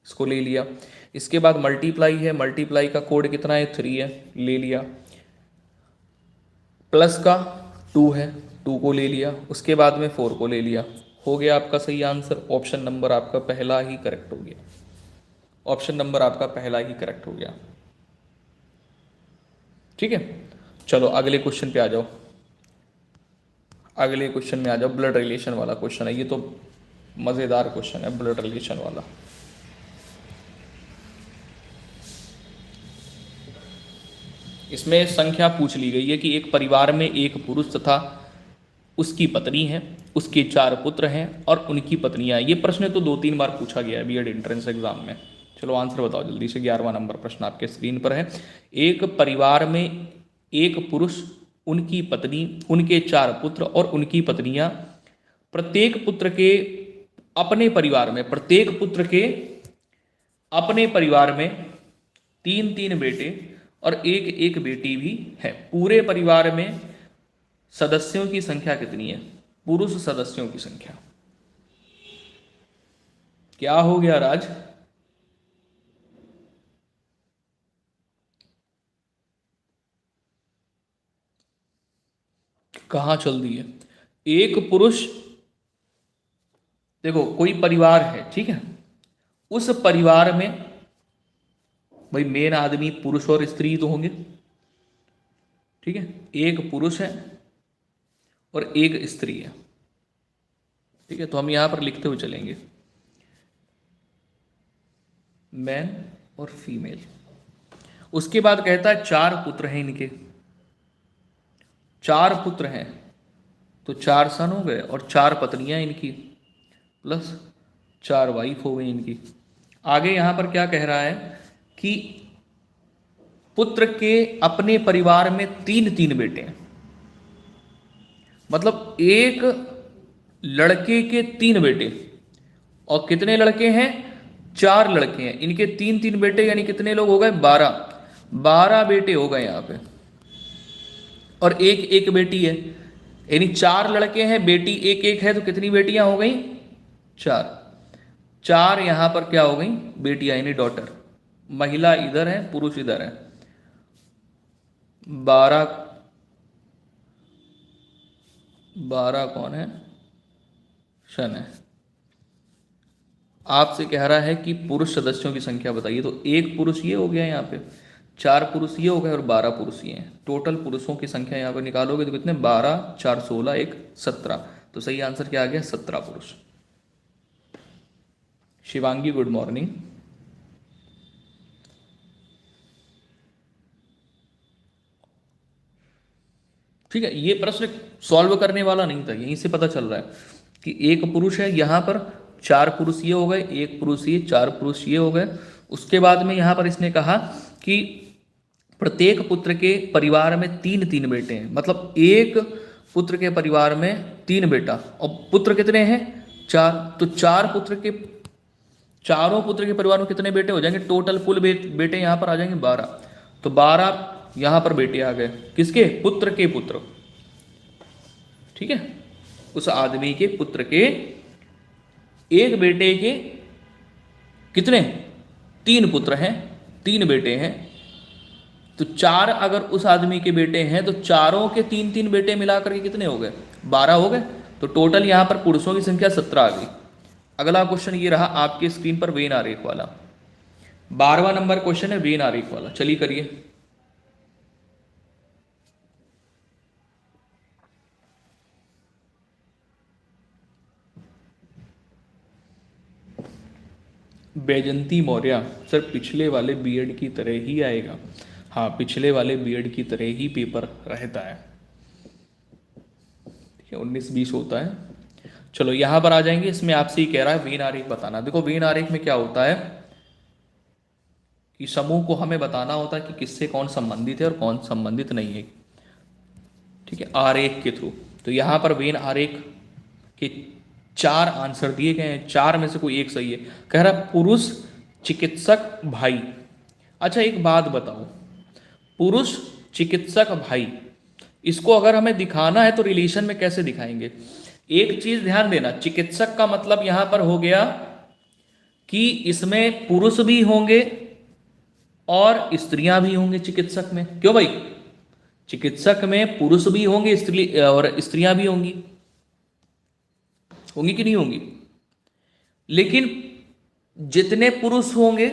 A: इसको ले लिया। इसके बाद मल्टीप्लाई है, मल्टीप्लाई का कोड कितना है, 3 है, ले लिया। प्लस का 2 है, 2 को ले लिया। उसके बाद में 4 को ले लिया। हो गया आपका सही आंसर, ऑप्शन नंबर आपका पहला ही करेक्ट हो गया, ऑप्शन नंबर आपका पहला ही करेक्ट हो गया। ठीक है, चलो अगले क्वेश्चन पे आ जाओ, अगले क्वेश्चन में आ जाओ। ब्लड रिलेशन वाला क्वेश्चन है ये, तो मजेदार क्वेश्चन है ब्लड रिलेशन वाला। इसमें संख्या पूछ ली गई है कि एक परिवार में एक पुरुष तथा उसकी पत्नी है, उसके 4 पुत्र हैं और उनकी पत्नियां। ये प्रश्न तो 2-3 बार पूछा गया है बीएड एंट्रेंस एग्जाम में। चलो आंसर बताओ जल्दी से, 11वां नंबर प्रश्न आपके स्क्रीन पर है। एक परिवार में एक पुरुष, उनकी पत्नी, उनके 4 पुत्र और उनकी पत्नियां, प्रत्येक पुत्र के अपने परिवार में, प्रत्येक पुत्र के अपने परिवार में 3-3 बेटे और 1-1 बेटी भी है। पूरे परिवार में सदस्यों की संख्या कितनी है, पुरुष सदस्यों की संख्या। क्या हो गया राज, कहां चल दी है। एक पुरुष, देखो कोई परिवार है, ठीक है, उस परिवार में भाई मेन आदमी पुरुष और स्त्री तो होंगे, ठीक है, एक पुरुष है और एक स्त्री है। ठीक है, तो हम यहां पर लिखते हुए चलेंगे मैन और फीमेल। उसके बाद कहता है 4 पुत्र हैं इनके, 4 पुत्र हैं तो 4 सन हो गए और 4 पत्नियां इनकी, प्लस 4 वाइफ हो गई इनकी। आगे यहां पर क्या कह रहा है कि पुत्र के अपने परिवार में 3-3 बेटे हैं, मतलब एक लड़के के 3 बेटे, और कितने लड़के हैं, 4 लड़के हैं, इनके 3-3 बेटे, यानी कितने लोग हो गए, 12 बेटे हो गए यहां पे, और 1-1 बेटी है, यानी 4 लड़के हैं, बेटी 1-1 है, तो कितनी बेटियां हो गई, 4 यहां पर क्या हो गई, बेटियां यानी डॉटर। महिला इधर है, पुरुष इधर है, 12 कौन है, शन है। आपसे कह रहा है कि पुरुष सदस्यों की संख्या बताइए, तो 1 पुरुष ये हो गया यहाँ पे, 4 पुरुष ये हो गए और 12 पुरुष ये हैं। टोटल पुरुषों की संख्या यहाँ पर निकालोगे तो कितने, 12, 4, 16, 1, 17। तो सही आंसर क्या आ गया, 17 पुरुष। Shivangi good morning. ठीक है, ये प्रश्न सॉल्व करने वाला नहीं था, यहीं से पता चल रहा है कि एक पुरुष है, यहां पर 4 पुरुष ये हो गए, 1 पुरुष ये, 4 पुरुष ये हो गए। उसके बाद में यहां पर इसने कहा कि प्रत्येक पुत्र के परिवार में 3-3 बेटे हैं, मतलब एक पुत्र के परिवार में 3 बेटा, और पुत्र कितने हैं, 4, तो 4 पुत्र के चारों पुत्र के परिवार में कितने बेटे हो जाएंगे? टोटल कुल बेटे यहां पर आ जाएंगे 12। तो 12 यहां पर बेटे आ गए, किसके? पुत्र के पुत्र। ठीक है, उस आदमी के पुत्र के एक बेटे के कितने? 3 पुत्र हैं, 3 बेटे हैं। तो 4 अगर उस आदमी के बेटे हैं तो चारों के 3-3 बेटे मिलाकर के कितने हो गए? 12 हो गए। तो टोटल यहां पर पुरुषों की संख्या 17 आ गई। अगला क्वेश्चन ये रहा आपके स्क्रीन पर वेन आरेख वाला, 12वां नंबर क्वेश्चन है वेन आरेख वाला। चलिए करिए। बैजंती मौर्य सर पिछले वाले बीएड की तरह ही आएगा? हाँ, पिछले वाले बीएड की तरह ही पेपर रहता है। ठीक है, 19-20 होता है। चलो यहां पर आ जाएंगे। इसमें आपसे ही कह रहा है वेन आरेख बताना। देखो वेन आरेख में क्या होता है कि समूह को हमें बताना होता है कि किससे कौन संबंधित है और कौन संबंधित नहीं है। ठीक है, आरेख के थ्रू। तो यहां पर वेन आरेख के 4 आंसर दिए गए हैं, 4 में से कोई एक सही है। कह रहा पुरुष चिकित्सक भाई। अच्छा एक बात बताओ, पुरुष चिकित्सक भाई, इसको अगर हमें दिखाना है तो रिलेशन में कैसे दिखाएंगे? एक चीज ध्यान देना, चिकित्सक का मतलब यहां पर हो गया कि इसमें पुरुष भी होंगे और स्त्रियां भी होंगे चिकित्सक में। क्यों भाई? चिकित्सक में पुरुष भी होंगे स्त्री और स्त्रियां भी होंगी, होंगी कि नहीं होंगी? लेकिन जितने पुरुष होंगे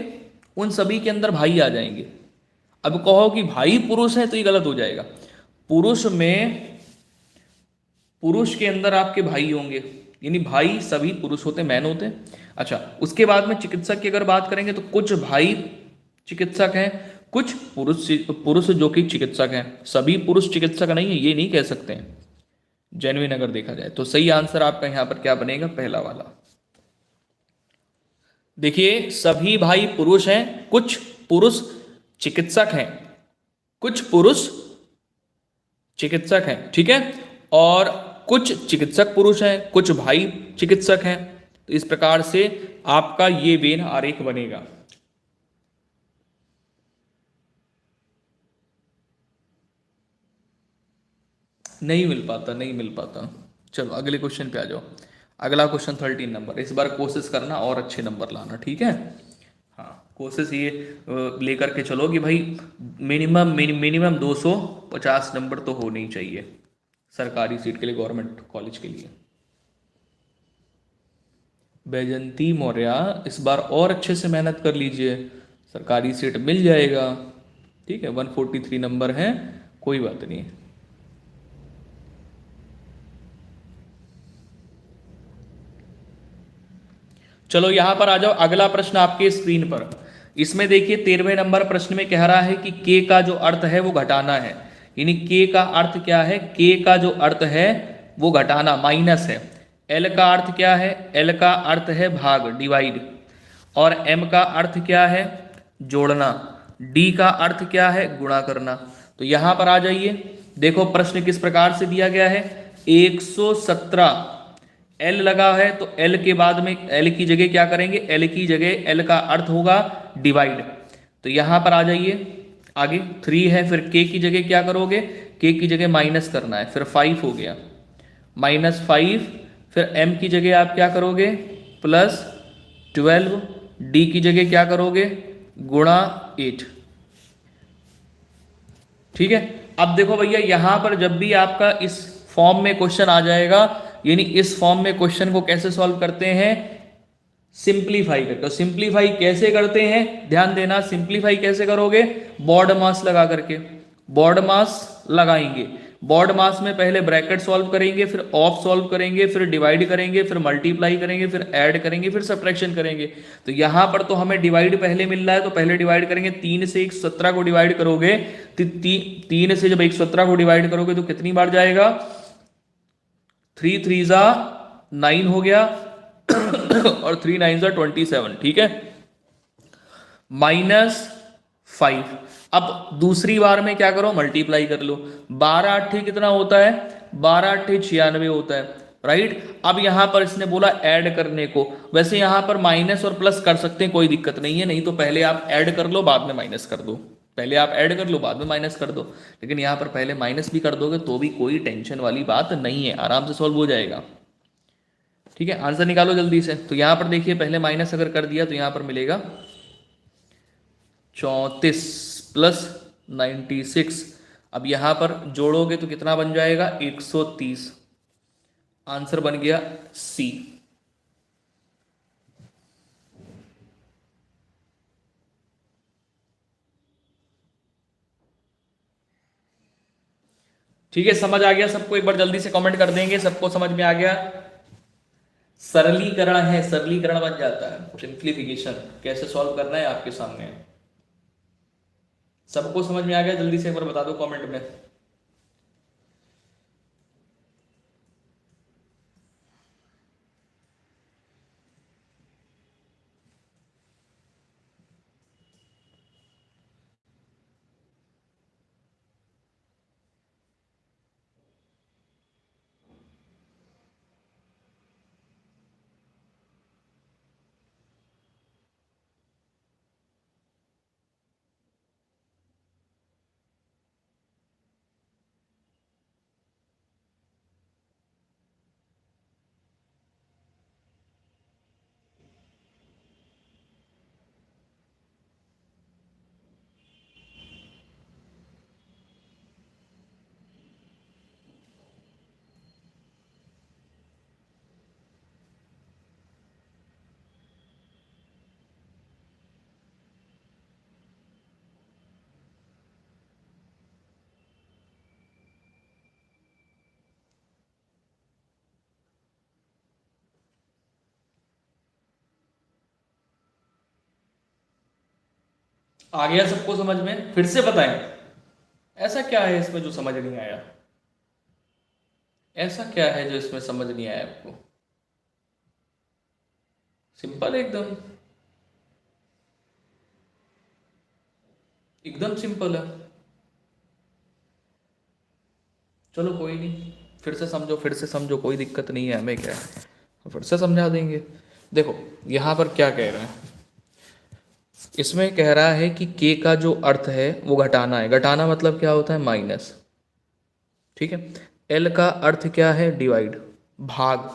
A: उन सभी के अंदर भाई आ जाएंगे। अब कहो कि भाई पुरुष है तो ये गलत हो जाएगा। पुरुष में, पुरुष के अंदर आपके भाई होंगे, यानी भाई सभी पुरुष होते, मैन होते हैं। अच्छा, उसके बाद में चिकित्सक की अगर बात करेंगे तो कुछ भाई चिकित्सक हैं, कुछ पुरुष जो कि चिकित्सक हैं। सभी पुरुष चिकित्सक नहीं है, ये नहीं कह सकते हैं जेन्युइन अगर देखा जाए। तो सही आंसर आपका यहां पर क्या बनेगा? पहला वाला। देखिए सभी भाई पुरुष हैं, कुछ पुरुष चिकित्सक हैं, कुछ पुरुष चिकित्सक हैं। ठीक है, और कुछ चिकित्सक पुरुष हैं, कुछ भाई चिकित्सक हैं। तो इस प्रकार से आपका ये वेन आरेख बनेगा। नहीं मिल पाता, नहीं मिल पाता। चलो अगले क्वेश्चन पे आ जाओ। अगला क्वेश्चन 13 नंबर। इस बार कोशिश करना और अच्छे नंबर लाना, ठीक है? हाँ, कोशिश ये लेकर के चलो कि भाई मिनिमम 250 नंबर तो होने ही चाहिए सरकारी सीट के लिए, गवर्नमेंट कॉलेज के लिए। बैजंती मौर्य इस बार और अच्छे से मेहनत कर लीजिए, सरकारी सीट मिल जाएगा। ठीक है, 143 नंबर है, कोई बात नहीं। चलो यहां पर आ जाओ। अगला प्रश्न आपके स्क्रीन पर। इसमें देखिए 13वें नंबर प्रश्न में कह रहा है कि के का जो अर्थ है वो घटाना है। यानी के का अर्थ क्या है? के का जो अर्थ है वो घटाना, माइनस है। एल का अर्थ क्या है? एल का अर्थ है भाग, डिवाइड। और एम का अर्थ क्या है? जोड़ना। डी का अर्थ क्या है? गुणा करना। तो यहां पर आ जाइए, देखो प्रश्न किस प्रकार से दिया गया है। 117 एल लगा है तो एल के बाद में एल की जगह क्या करेंगे? एल की जगह एल का अर्थ होगा डिवाइड। तो यहां पर आ जाइए आगे, 3 है, फिर के की जगह क्या करोगे? के की जगह माइनस करना है, फिर 5 हो गया, -5। फिर एम की जगह आप क्या करोगे? +12। डी की जगह क्या करोगे? गुणा 8। ठीक है, अब देखो भैया यहां पर जब भी आपका इस फॉर्म में क्वेश्चन आ जाएगा, यानी इस फॉर्म में क्वेश्चन को कैसे सॉल्व करते हैं? सिंप्लीफाई करके। सिंप्लीफाई कैसे करते हैं? ध्यान देना, सिंप्लीफाई कैसे करोगे? बॉर्ड मास लगा करके। बॉर्ड मास लगाएंगे, बॉर्ड मास में पहले ब्रैकेट सॉल्व करेंगे, फिर ऑफ सॉल्व करेंगे, फिर डिवाइड करेंगे, फिर मल्टीप्लाई करेंगे, फिर ऐड करेंगे, फिर सब्ट्रैक्शन करेंगे। तो यहां पर तो हमें डिवाइड पहले मिल रहा है, तो पहले डिवाइड करेंगे। 3 से 117 को डिवाइड करोगे, 3 से जब 117 को डिवाइड करोगे तो कितनी बार जाएगा? 3 3 जा 9 हो गया और 3 9 जा 27। ठीक है, -5। अब दूसरी बार में क्या करो? मल्टीप्लाई कर लो। 12 8 कितना होता है? 12 8 96 होता है। राइट। अब यहां पर इसने बोला ऐड करने को, वैसे यहां पर माइनस और प्लस कर सकते हैं, कोई दिक्कत नहीं है, नहीं तो पहले आप ऐड कर लो बाद में माइनस कर दो, पहले आप ऐड कर लो बाद में माइनस कर दो, लेकिन यहां पर पहले माइनस भी कर दोगे तो भी कोई टेंशन वाली बात नहीं है, आराम से सॉल्व हो जाएगा। ठीक है, आंसर निकालो जल्दी से। तो यहां पर देखिए पहले माइनस अगर कर दिया तो यहां पर मिलेगा 34 प्लस 96। अब यहां पर जोड़ोगे तो कितना बन जाएगा 130। आंसर बन गया सी। ठीक है, समझ आ गया सबको? एक बार जल्दी से कमेंट कर देंगे, सबको समझ में आ गया? सरलीकरण है, सरलीकरण बन जाता है, सिंप्लीफिकेशन कैसे सॉल्व करना है आपके सामने है। सबको समझ में आ गया? जल्दी से एक बार बता दो कमेंट में। आ गया सबको समझ में? फिर से बताएं, ऐसा क्या है इसमें जो समझ नहीं आया? ऐसा क्या है जो इसमें समझ नहीं आया आपको? सिंपल है एकदम, एकदम सिंपल है। चलो कोई नहीं, फिर से समझो, फिर से समझो, कोई दिक्कत नहीं है, हमें क्या है, फिर से समझा देंगे। देखो यहाँ पर क्या कह रहे हैं, इसमें कह रहा है कि के का जो अर्थ है वो घटाना है। घटाना मतलब क्या होता है? माइनस। ठीक है। एल का अर्थ क्या है? डिवाइड, भाग।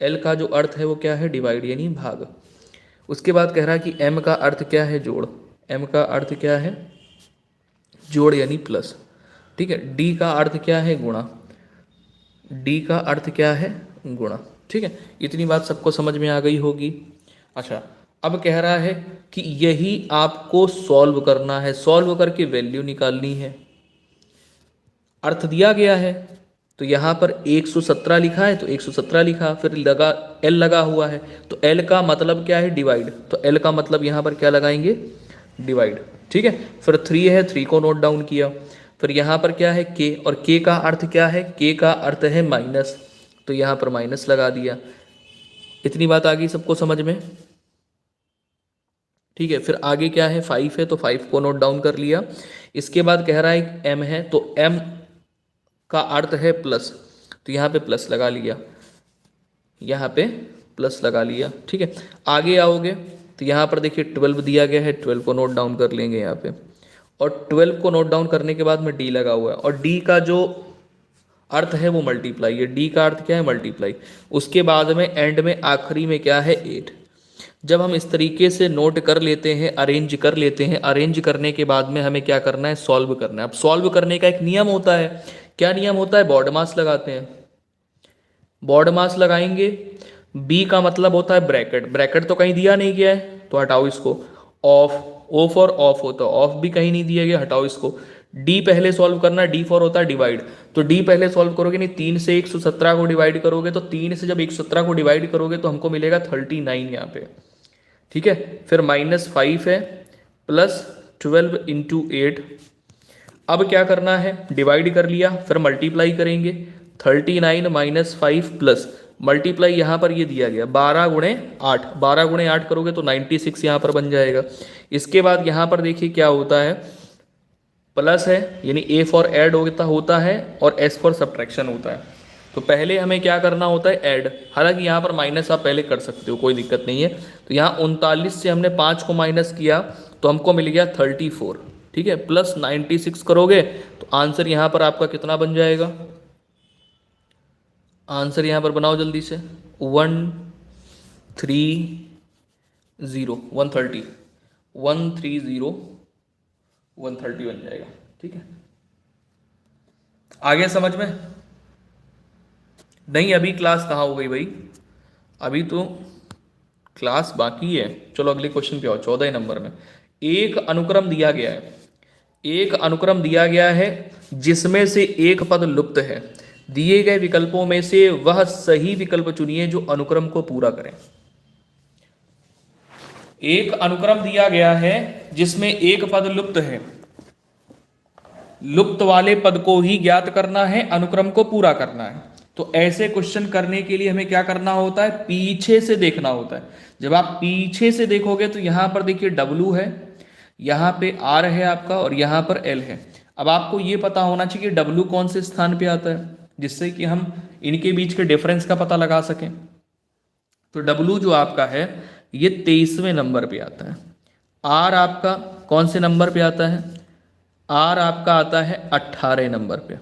A: एल का जो अर्थ है वो क्या है? डिवाइड यानी भाग। उसके बाद कह रहा है कि एम का अर्थ क्या है? जोड़। एम का अर्थ क्या है? जोड़ यानी प्लस। ठीक है। डी का अर्थ क्या है? गुणा। डी का अर्थ क्या है? गुणा। ठीक है, इतनी बात सबको समझ में आ गई होगी। अच्छा, अब कह रहा है कि यही आपको सॉल्व करना है, सॉल्व करके वैल्यू निकालनी है। अर्थ दिया गया है तो यहाँ पर 117 लिखा है तो 117 लिखा, फिर लगा एल लगा हुआ है तो एल का मतलब क्या है? डिवाइड। तो एल का मतलब यहाँ पर क्या लगाएंगे? डिवाइड। ठीक है। फिर 3 है, 3 को नोट डाउन किया। फिर यहाँ पर क्या है? के, और के का अर्थ क्या है? के का अर्थ है माइनस, तो यहाँ पर माइनस लगा दिया। इतनी बात आ गई सबको समझ में? ठीक है। फिर आगे क्या है? 5 है तो 5 को नोट डाउन कर लिया। इसके बाद कह रहा है एम है तो एम का अर्थ है प्लस, तो यहाँ पे प्लस लगा लिया, यहाँ पे प्लस लगा लिया। ठीक है। आगे आओगे तो यहाँ पर देखिए 12 दिया गया है, 12 को नोट डाउन कर लेंगे यहाँ पे, और 12 को नोट डाउन करने के बाद में डी लगा हुआ है, और डी का जो अर्थ है वो मल्टीप्लाई है। डी का अर्थ क्या है? मल्टीप्लाई। उसके बाद में एंड में आखिरी में क्या है? 8। जब हम इस तरीके से नोट कर लेते हैं, अरेंज कर लेते हैं, अरेंज करने के बाद में हमें क्या करना है? सॉल्व करना है। अब सॉल्व करने का एक नियम होता है। क्या नियम होता है? बॉड मास लगाते हैं। बॉड मास लगाएंगे, बी का मतलब होता है ब्रैकेट। ब्रैकेट तो कहीं दिया नहीं गया है तो हटाओ इसको। ऑफ, ओ फॉर ऑफ होता है, ऑफ भी कहीं नहीं दिया गया, हटाओ इसको। डी पहले सॉल्व करना है, डी फॉर होता है डिवाइड, तो डी पहले सॉल्व करोगे, नहीं 3 से 117 को डिवाइड करोगे, तो 3 से जब 117 को डिवाइड करोगे तो हमको मिलेगा 39 यहाँ पे। ठीक है। फिर -5 है प्लस 12 इंटू 8। अब क्या करना है? डिवाइड कर लिया, फिर मल्टीप्लाई करेंगे। 39 माइनस 5 प्लस मल्टीप्लाई यहाँ पर ये दिया गया 12 गुणे 8, 12 गुणे 8 करोगे तो 96 यहाँ पर बन जाएगा। इसके बाद यहाँ पर देखिए क्या होता है, प्लस है यानी ए फॉर ऐड होता है और एस फॉर सब्ट्रैक्शन होता है। तो पहले हमें क्या करना होता है, ऐड। हालांकि यहाँ पर माइनस आप पहले कर सकते हो, कोई दिक्कत नहीं है। तो यहाँ 39 से हमने 5 को माइनस किया तो हमको मिल गया 34, ठीक है, प्लस 96 करोगे तो आंसर यहाँ पर आपका कितना बन जाएगा, आंसर यहाँ पर बनाओ जल्दी से, 130, 130 बन जाएगा, ठीक है। आगे समझ में? नहीं, अभी क्लास कहाँ हो गई भाई, अभी तो क्लास बाकी है। चलो अगले क्वेश्चन पे आओ, 14 नंबर में एक अनुक्रम दिया गया है, एक अनुक्रम दिया गया है जिसमें से एक पद लुप्त है, दिए गए विकल्पों में से वह सही विकल्प चुनिए जो अनुक्रम को पूरा करें। एक अनुक्रम दिया गया है जिसमें एक पद लुप्त है, लुप्त वाले पद को ही ज्ञात करना है, अनुक्रम को पूरा करना है। तो ऐसे क्वेश्चन करने के लिए हमें क्या करना होता है, पीछे से देखना होता है। जब आप पीछे से देखोगे तो यहां पर देखिए W है, यहां पे R है आपका और यहां पर L है। अब आपको ये पता होना चाहिए कि W कौन से स्थान पे आता है, जिससे कि हम इनके बीच के डिफरेंस का पता लगा सकें। तो W जो आपका है ये 23वें नंबर पे आता है। R आपका कौन से नंबर पे आता है, R आपका आता है 18 नंबर पे।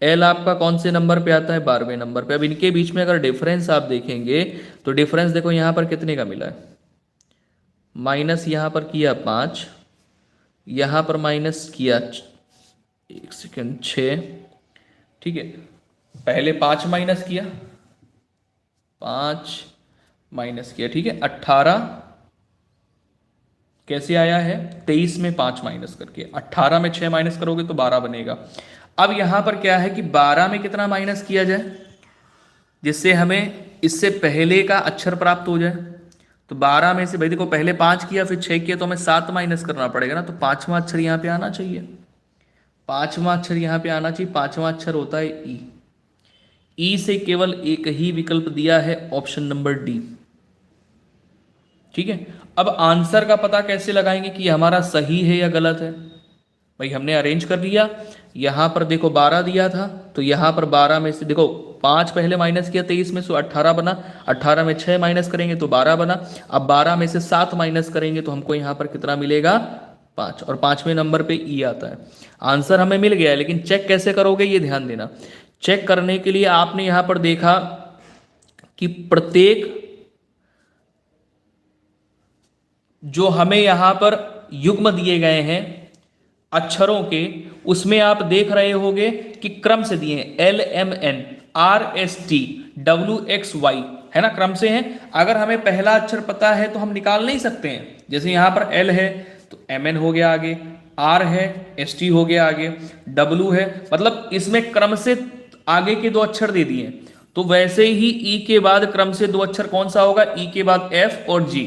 A: L आपका कौन से नंबर पे आता है, 12वें नंबर पे। अब इनके बीच में अगर डिफरेंस आप देखेंगे तो डिफरेंस देखो यहाँ पर कितने का मिला है, माइनस यहाँ पर किया 5, यहाँ पर माइनस किया 1 सेकेंड 6, ठीक है। पहले 5 माइनस किया, 5 माइनस किया, ठीक है। 18 कैसे आया है, 23 में 5 माइनस करके, 18 में 6 माइनस करोगे तो 12 बनेगा। अब यहां पर क्या है कि 12 में कितना माइनस किया जाए जिससे हमें इससे पहले का अक्षर प्राप्त हो जाए। तो 12 में से भाई देखो पहले 5 किया फिर 6 किया तो हमें 7 माइनस करना पड़ेगा ना, तो 5वां अक्षर यहाँ पे आना चाहिए, 5वां अक्षर यहाँ पे आना चाहिए। 5वां अक्षर होता है ई। ई से केवल एक ही विकल्प दिया है, ऑप्शन नंबर डी, ठीक है। अब आंसर का पता कैसे लगाएंगे कि हमारा सही है या गलत है, भाई हमने अरेंज कर लिया। यहां पर देखो 12 दिया था तो यहां पर 12 में से देखो 5 पहले माइनस किया 23 में, सो 18 बना, 18 में 6 माइनस करेंगे तो 12 बना। अब 12 में से 7 माइनस करेंगे तो हमको यहां पर कितना मिलेगा, 5, और 5वें नंबर पे ई आता है। आंसर हमें मिल गया है, लेकिन चेक कैसे करोगे ये ध्यान देना। चेक करने के लिए आपने यहां पर देखा कि प्रत्येक जो हमें यहां पर युग्म दिए गए हैं अक्षरों के, उसमें आप देख रहे होंगे कि क्रम से दिए हैं, LMN RST WXY, है ना, क्रम से हैं। अगर हमें पहला अक्षर पता है तो हम निकाल नहीं सकते हैं। जैसे यहां पर L है तो MN हो गया आगे, R है ST हो गया आगे, W है, मतलब इसमें क्रम से आगे के 2 अक्षर दे दिए। तो वैसे ही E के बाद क्रम से 2 अक्षर कौन सा होगा, E के बाद F और G।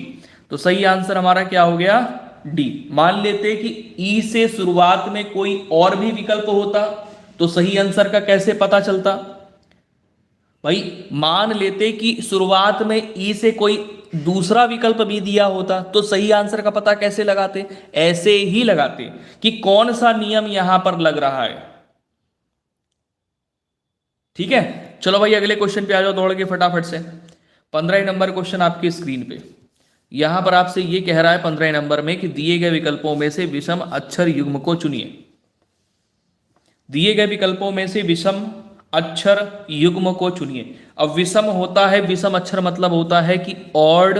A: तो सही आंसर हमारा क्या हो गया, डी। मान लेते कि ई से शुरुआत में कोई और भी विकल्प होता तो सही आंसर का कैसे पता चलता, भाई मान लेते कि शुरुआत में ई से कोई दूसरा विकल्प भी दिया होता तो सही आंसर का पता कैसे लगाते, ऐसे ही लगाते कि कौन सा नियम यहां पर लग रहा है, ठीक है। चलो भाई अगले क्वेश्चन पे आ जाओ दौड़ के फटाफट से। 15 नंबर क्वेश्चन आपकी स्क्रीन पे, यहां पर आपसे ये कह रहा है 15 नंबर में कि दिए गए विकल्पों में से विषम अक्षर युग्म को चुनिए। दिए गए विकल्पों में से विषम अक्षर युग्म को चुनिए। अब विषम होता है, विषम अक्षर मतलब होता है कि ऑड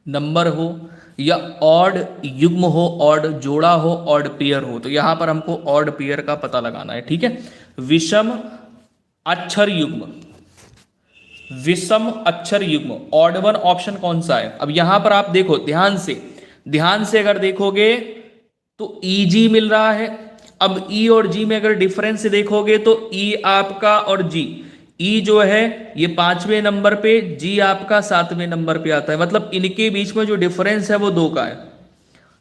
A: नंबर हो या ऑड युग्म हो, ऑड जोड़ा हो, ऑड पेयर हो। तो यहां पर हमको ऑड पेयर का पता लगाना है, ठीक है। विषम अक्षर युग्म, विषम अक्षर युग्म ऑड वन ऑप्शन कौन सा है। अब यहां पर आप देखो ध्यान से अगर देखोगे तो EG मिल रहा है। अब E और G में अगर डिफरेंस देखोगे तो E आपका और G, E जो है ये 5वें नंबर पे, G आपका 7वें नंबर पे आता है, मतलब इनके बीच में जो डिफरेंस है वो 2 का है,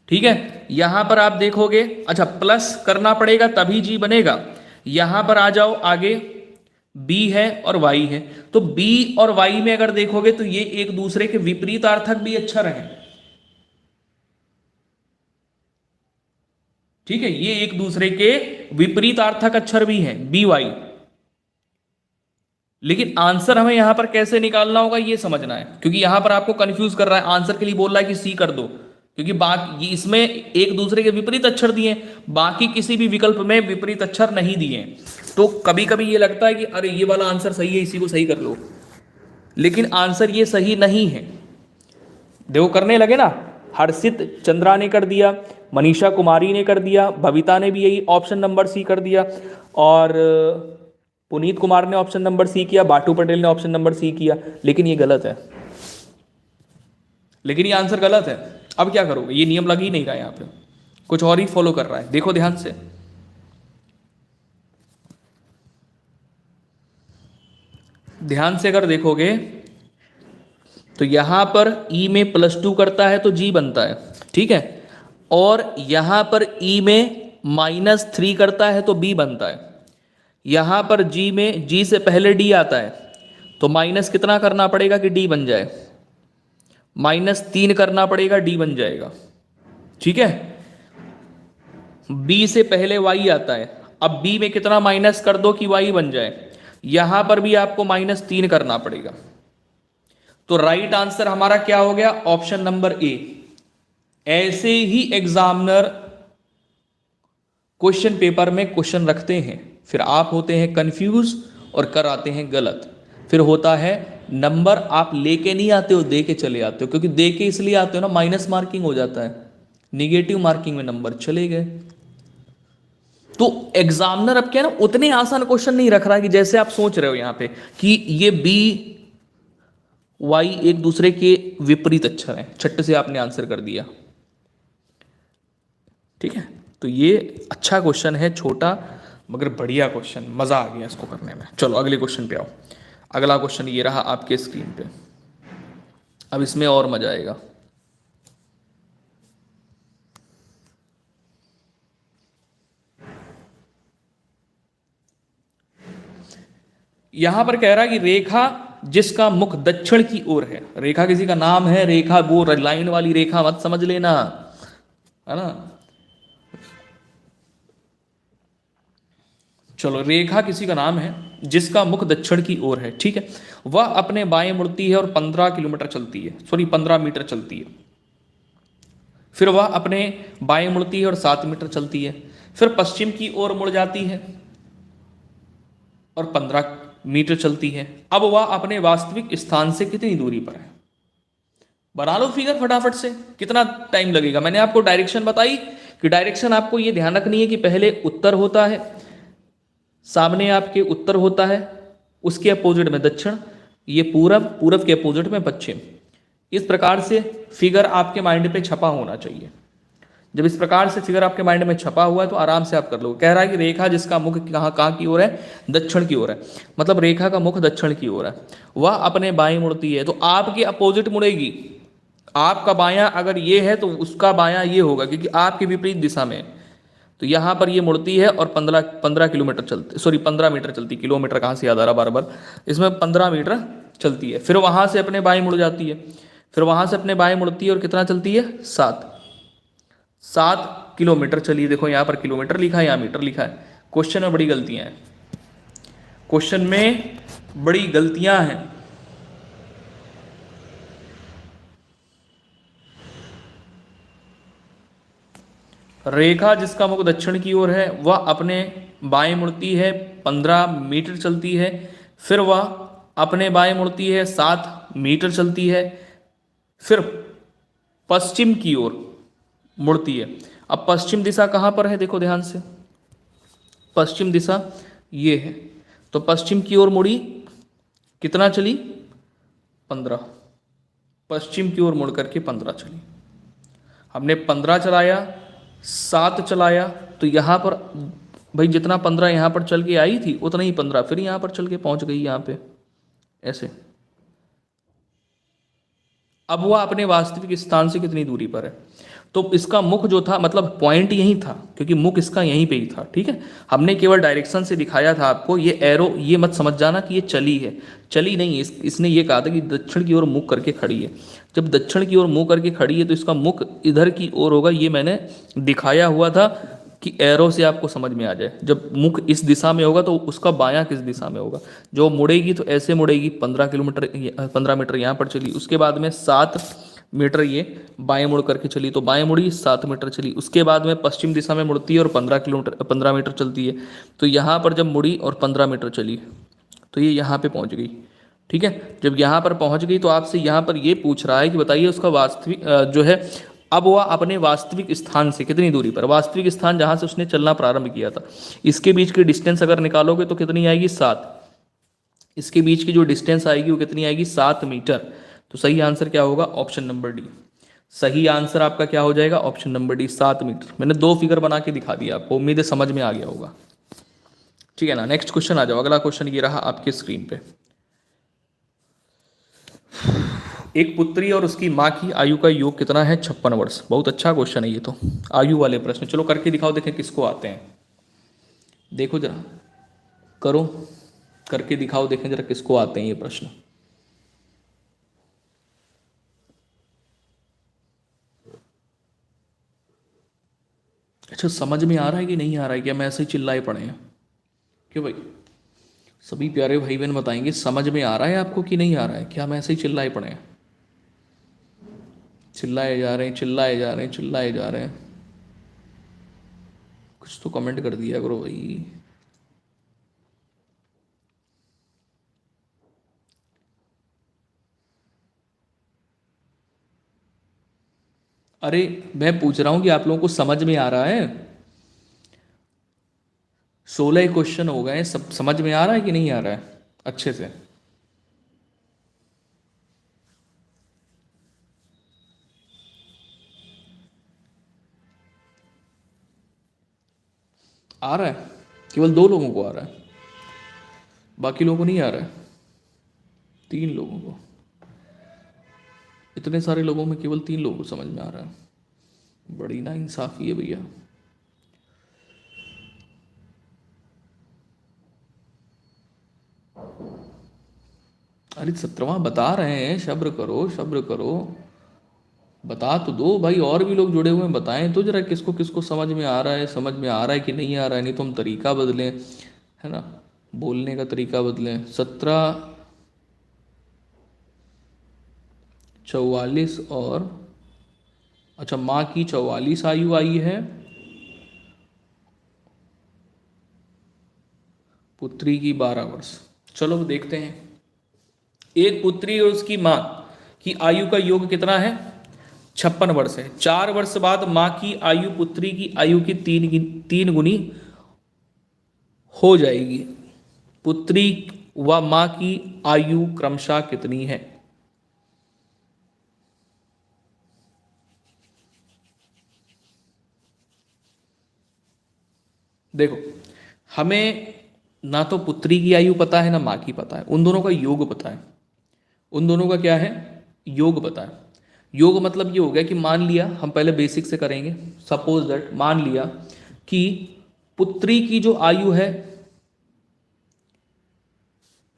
A: ठीक है। यहां पर आप देखोगे, अच्छा प्लस करना पड़ेगा तभी G बनेगा। यहां पर आ जाओ आगे, B है और Y है, तो B और Y में अगर देखोगे तो ये एक दूसरे के विपरीतार्थक भी अक्षर हैं, ठीक है, ये एक दूसरे के विपरीतार्थक अक्षर भी हैं BY, लेकिन आंसर हमें यहां पर कैसे निकालना होगा ये समझना है, क्योंकि यहां पर आपको कंफ्यूज कर रहा है, आंसर के लिए बोल रहा है कि सी कर दो, क्योंकि बाकी इसमें एक दूसरे के विपरीत अक्षर दिए, बाकी किसी भी विकल्प में विपरीत अक्षर नहीं दिए। तो कभी कभी ये लगता है कि अरे ये वाला आंसर सही है, इसी को सही कर लो, लेकिन आंसर ये सही नहीं है। देखो करने लगे ना, हर्षित चंद्रा ने कर दिया, मनीषा कुमारी ने कर दिया, भविता ने भी यही ऑप्शन नंबर सी कर दिया, और पुनीत कुमार ने ऑप्शन नंबर सी किया, बाटू पटेल ने ऑप्शन नंबर सी किया, लेकिन ये गलत है, लेकिन ये आंसर गलत है। अब क्या करोगे, ये नियम लग ही नहीं रहा है, यहां पे कुछ और ही फॉलो कर रहा है। देखो ध्यान से, ध्यान से अगर देखोगे तो यहां पर ई में +2 करता है तो जी बनता है, ठीक है, और यहां पर ई में -3 करता है तो बी बनता है। यहां पर जी में जी से पहले डी आता है तो माइनस कितना करना पड़ेगा कि डी बन जाए, -3 करना पड़ेगा, डी बन जाएगा, ठीक है। बी से पहले वाई आता है, अब बी में कितना माइनस कर दो कि वाई बन जाए, यहां पर भी आपको -3 करना पड़ेगा। तो राइट आंसर हमारा क्या हो गया, ऑप्शन नंबर ए। ऐसे ही एग्जामिनर क्वेश्चन पेपर में क्वेश्चन रखते हैं, फिर आप होते हैं कंफ्यूज और कराते हैं गलत, फिर होता है नंबर आप लेके नहीं आते हो, दे के चले आते हो, क्योंकि दे के इसलिए आते हो ना, माइनस मार्किंग हो जाता है, निगेटिव मार्किंग में नंबर चले गए। तो एग्जामिनर अब क्या ना, उतने आसान क्वेश्चन नहीं रख रहा है कि जैसे आप सोच रहे हो यहां पे कि ये बी वाई एक दूसरे के विपरीत अक्षर है, छठ से आपने आंसर कर दिया, ठीक है। तो ये अच्छा क्वेश्चन है, छोटा मगर बढ़िया क्वेश्चन, मजा आ गया इसको करने में। चलो अगले क्वेश्चन पे आओ। अगला क्वेश्चन ये रहा आपके स्क्रीन पे, अब इसमें और मजा आएगा। यहां पर कह रहा है कि रेखा जिसका मुख दक्षिण की ओर है, रेखा किसी का नाम है, रेखा वो लाइन वाली रेखा मत समझ लेना, है ना। चलो, रेखा किसी का नाम है जिसका मुख दक्षिण की ओर है, ठीक है, वह अपने बाएं मुड़ती है और 15 किलोमीटर चलती है, सॉरी 15 मीटर चलती है। फिर वह अपने बाएं मुड़ती है और 7 मीटर चलती है, फिर पश्चिम की ओर मुड़ जाती है और 15 मीटर चलती है। अब वह अपने वास्तविक स्थान से कितनी दूरी पर है। बना लो फिगर फटाफट से, कितना टाइम लगेगा। मैंने आपको डायरेक्शन बताई कि डायरेक्शन आपको यह ध्यान रखनी है कि पहले उत्तर होता है, सामने आपके उत्तर होता है, उसके अपोजिट में दक्षिण, ये पूरब, पूरब के अपोजिट में पश्चिम। इस प्रकार से फिगर आपके माइंड पे छपा होना चाहिए। जब इस प्रकार से फिगर आपके माइंड में छपा हुआ है तो आराम से आप कर लो। कह रहा है कि रेखा जिसका मुख कहाँ की ओर है, दक्षिण की ओर है, मतलब रेखा का मुख दक्षिण की ओर है, वह अपने बाएं मुड़ती है, तो आपके अपोजिट मुड़ेगी। आपका बायां अगर ये है तो उसका बायां ये होगा, क्योंकि आपके विपरीत दिशा में। तो यहाँ पर ये मुड़ती है और 15 किलोमीटर चलती, सॉरी 15 मीटर चलती, किलोमीटर कहाँ से याद आ रहा बार बार, इसमें 15 मीटर चलती है। फिर वहाँ से अपने बाएं मुड़ जाती है, फिर वहाँ से अपने बाएं मुड़ती है और कितना चलती है, 7 किलोमीटर चलिए। देखो यहाँ पर किलोमीटर लिखा है, यहाँ मीटर लिखा है। क्वेश्चन में बड़ी गलतियाँ हैं, क्वेश्चन में बड़ी गलतियाँ हैं। रेखा जिसका मुख दक्षिण की ओर है वह अपने बाएं मुड़ती है, 15 मीटर चलती है, फिर वह अपने बाएं मुड़ती है, 7 मीटर चलती है, फिर पश्चिम की ओर मुड़ती है। अब पश्चिम दिशा कहाँ पर है, देखो ध्यान से, पश्चिम दिशा ये है, तो पश्चिम की ओर मुड़ी, कितना चली, 15, पश्चिम की ओर मुड़ करके 15 चली। हमने 15 चलाया, 7 चलाया, तो यहाँ पर भाई जितना 15 यहाँ पर चल के आई थी उतना ही 15 फिर यहाँ पर चल के पहुँच गई यहाँ पे, ऐसे। अब वह अपने वास्तविक स्थान से कितनी दूरी पर है, तो इसका मुख जो था, मतलब पॉइंट यही था, क्योंकि मुख इसका यहीं पे ही था, ठीक है। हमने केवल डायरेक्शन से दिखाया था आपको, ये एरो ये मत समझ जाना कि ये चली है, चली नहीं। इसने ये कहा था कि दक्षिण की ओर मुख करके खड़ी है। जब दक्षिण की ओर मुँह करके खड़ी है तो इसका मुख इधर की ओर होगा, ये मैंने दिखाया हुआ था कि एरो से आपको समझ में आ जाए। जब मुख इस दिशा में होगा तो उसका बायां किस दिशा में होगा। जो मुड़ेगी तो ऐसे मुड़ेगी, 15 किलोमीटर 15 मीटर यहाँ पर चली, उसके बाद में 7 मीटर ये बाएं मुड़ करके चली तो बाएं मुड़ी, 7 मीटर चली, उसके बाद में पश्चिम दिशा में मुड़ती है और 15 मीटर चलती है। तो यहाँ पर जब मुड़ी और 15 मीटर चली तो ये यहाँ पे पहुँच गई। ठीक है, जब यहाँ पर पहुँच गई तो आपसे यहाँ पर ये पूछ रहा है कि बताइए उसका वास्तविक जो है, अब वह अपने वास्तविक स्थान से कितनी दूरी पर, वास्तविक स्थान जहाँ से उसने चलना प्रारंभ किया था, इसके बीच की डिस्टेंस अगर निकालोगे तो कितनी आएगी, 7। इसके बीच की जो डिस्टेंस आएगी वो कितनी आएगी, 7 मीटर। तो सही आंसर क्या होगा, ऑप्शन नंबर डी। सही आंसर आपका क्या हो जाएगा, ऑप्शन नंबर डी, 7 मीटर। मैंने 2 फिगर बना के दिखा दिया आपको, उम्मीद है समझ में आ गया होगा। ठीक है ना, नेक्स्ट क्वेश्चन आ जाओ। अगला क्वेश्चन ये रहा आपके स्क्रीन पे। एक पुत्री और उसकी माँ की आयु का योग कितना है, 56 वर्ष। बहुत अच्छा क्वेश्चन है ये तो, आयु वाले प्रश्न। चलो करके दिखाओ, देखें किसको आते हैं। देखो जरा, करो करके दिखाओ, देखें जरा किसको आते हैं ये प्रश्न। अच्छा, समझ में आ रहा है कि नहीं आ रहा है, क्या मैं ऐसे ही चिल्लाए पड़े हैं? क्यों भाई, सभी प्यारे भाई बहन बताएंगे समझ में आ रहा है आपको कि नहीं आ रहा है, क्या मैं ऐसे ही चिल्लाए पड़े हैं? चिल्लाए जा रहे हैं, चिल्लाए जा रहे हैं, चिल्लाए जा रहे हैं। कुछ तो कमेंट कर दिया करो भाई। अरे मैं पूछ रहा हूं कि आप लोगों को समझ में आ रहा है? 16 क्वेश्चन हो गए, सब समझ में आ रहा है कि नहीं आ रहा है अच्छे से? आ रहा है? केवल 2 लोगों को आ रहा है, बाकी लोगों को नहीं आ रहा है? 3 लोगों को? इतने सारे लोगों में केवल 3 लोगों को समझ में आ रहा है, बड़ी ना इंसाफी है भैया। अरे 17वां बता रहे हैं, सब्र करो सब्र करो, बता तो दो भाई, और भी लोग जुड़े हुए हैं, बताएं तो जरा किसको किसको समझ में आ रहा है, समझ में आ रहा है कि नहीं आ रहा है। नहीं तो हम तरीका बदलें, है ना, बोलने का तरीका बदलें। 17, 44 और अच्छा, माँ की 44 आयु आई है, पुत्री की 12 वर्ष। चलो देखते हैं, एक पुत्री और उसकी माँ की आयु का योग कितना है, 56 वर्ष है। 4 वर्ष बाद माँ की आयु पुत्री की आयु की 3 गुनी हो जाएगी। पुत्री व माँ की आयु क्रमशः कितनी है? देखो, हमें ना तो पुत्री की आयु पता है ना माँ की पता है, उन दोनों का योग पता है। उन दोनों का क्या है, योग पता है। योग मतलब ये हो गया कि मान लिया, हम पहले बेसिक से करेंगे। सपोज दैट, मान लिया कि पुत्री की जो आयु है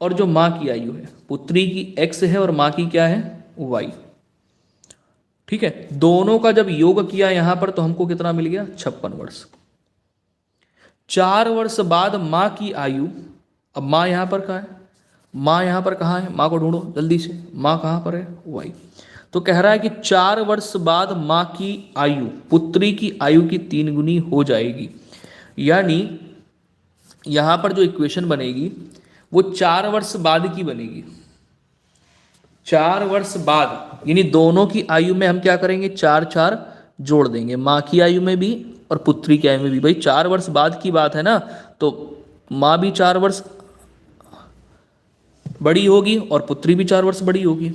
A: और जो माँ की आयु है, पुत्री की x है और माँ की क्या है, y। ठीक है, दोनों का जब योग किया यहां पर तो हमको कितना मिल गया, 56 वर्ष। 4 वर्ष बाद माँ की आयु, अब माँ यहां पर कहाँ है, माँ यहां पर कहाँ है, माँ को ढूंढो जल्दी से, माँ कहां पर है, y। तो कह रहा है कि 4 वर्ष बाद माँ की आयु पुत्री की आयु की 3 गुनी हो जाएगी। यानी यहां पर जो इक्वेशन बनेगी वो 4 वर्ष बाद की बनेगी। 4 वर्ष बाद, यानी दोनों की आयु में हम क्या करेंगे, 4 4 जोड़ देंगे, माँ की आयु में भी और पुत्री की आयु में भी। भाई 4 वर्ष बाद की बात है ना, तो माँ भी 4 वर्ष बड़ी होगी और पुत्री भी 4 वर्ष बड़ी होगी।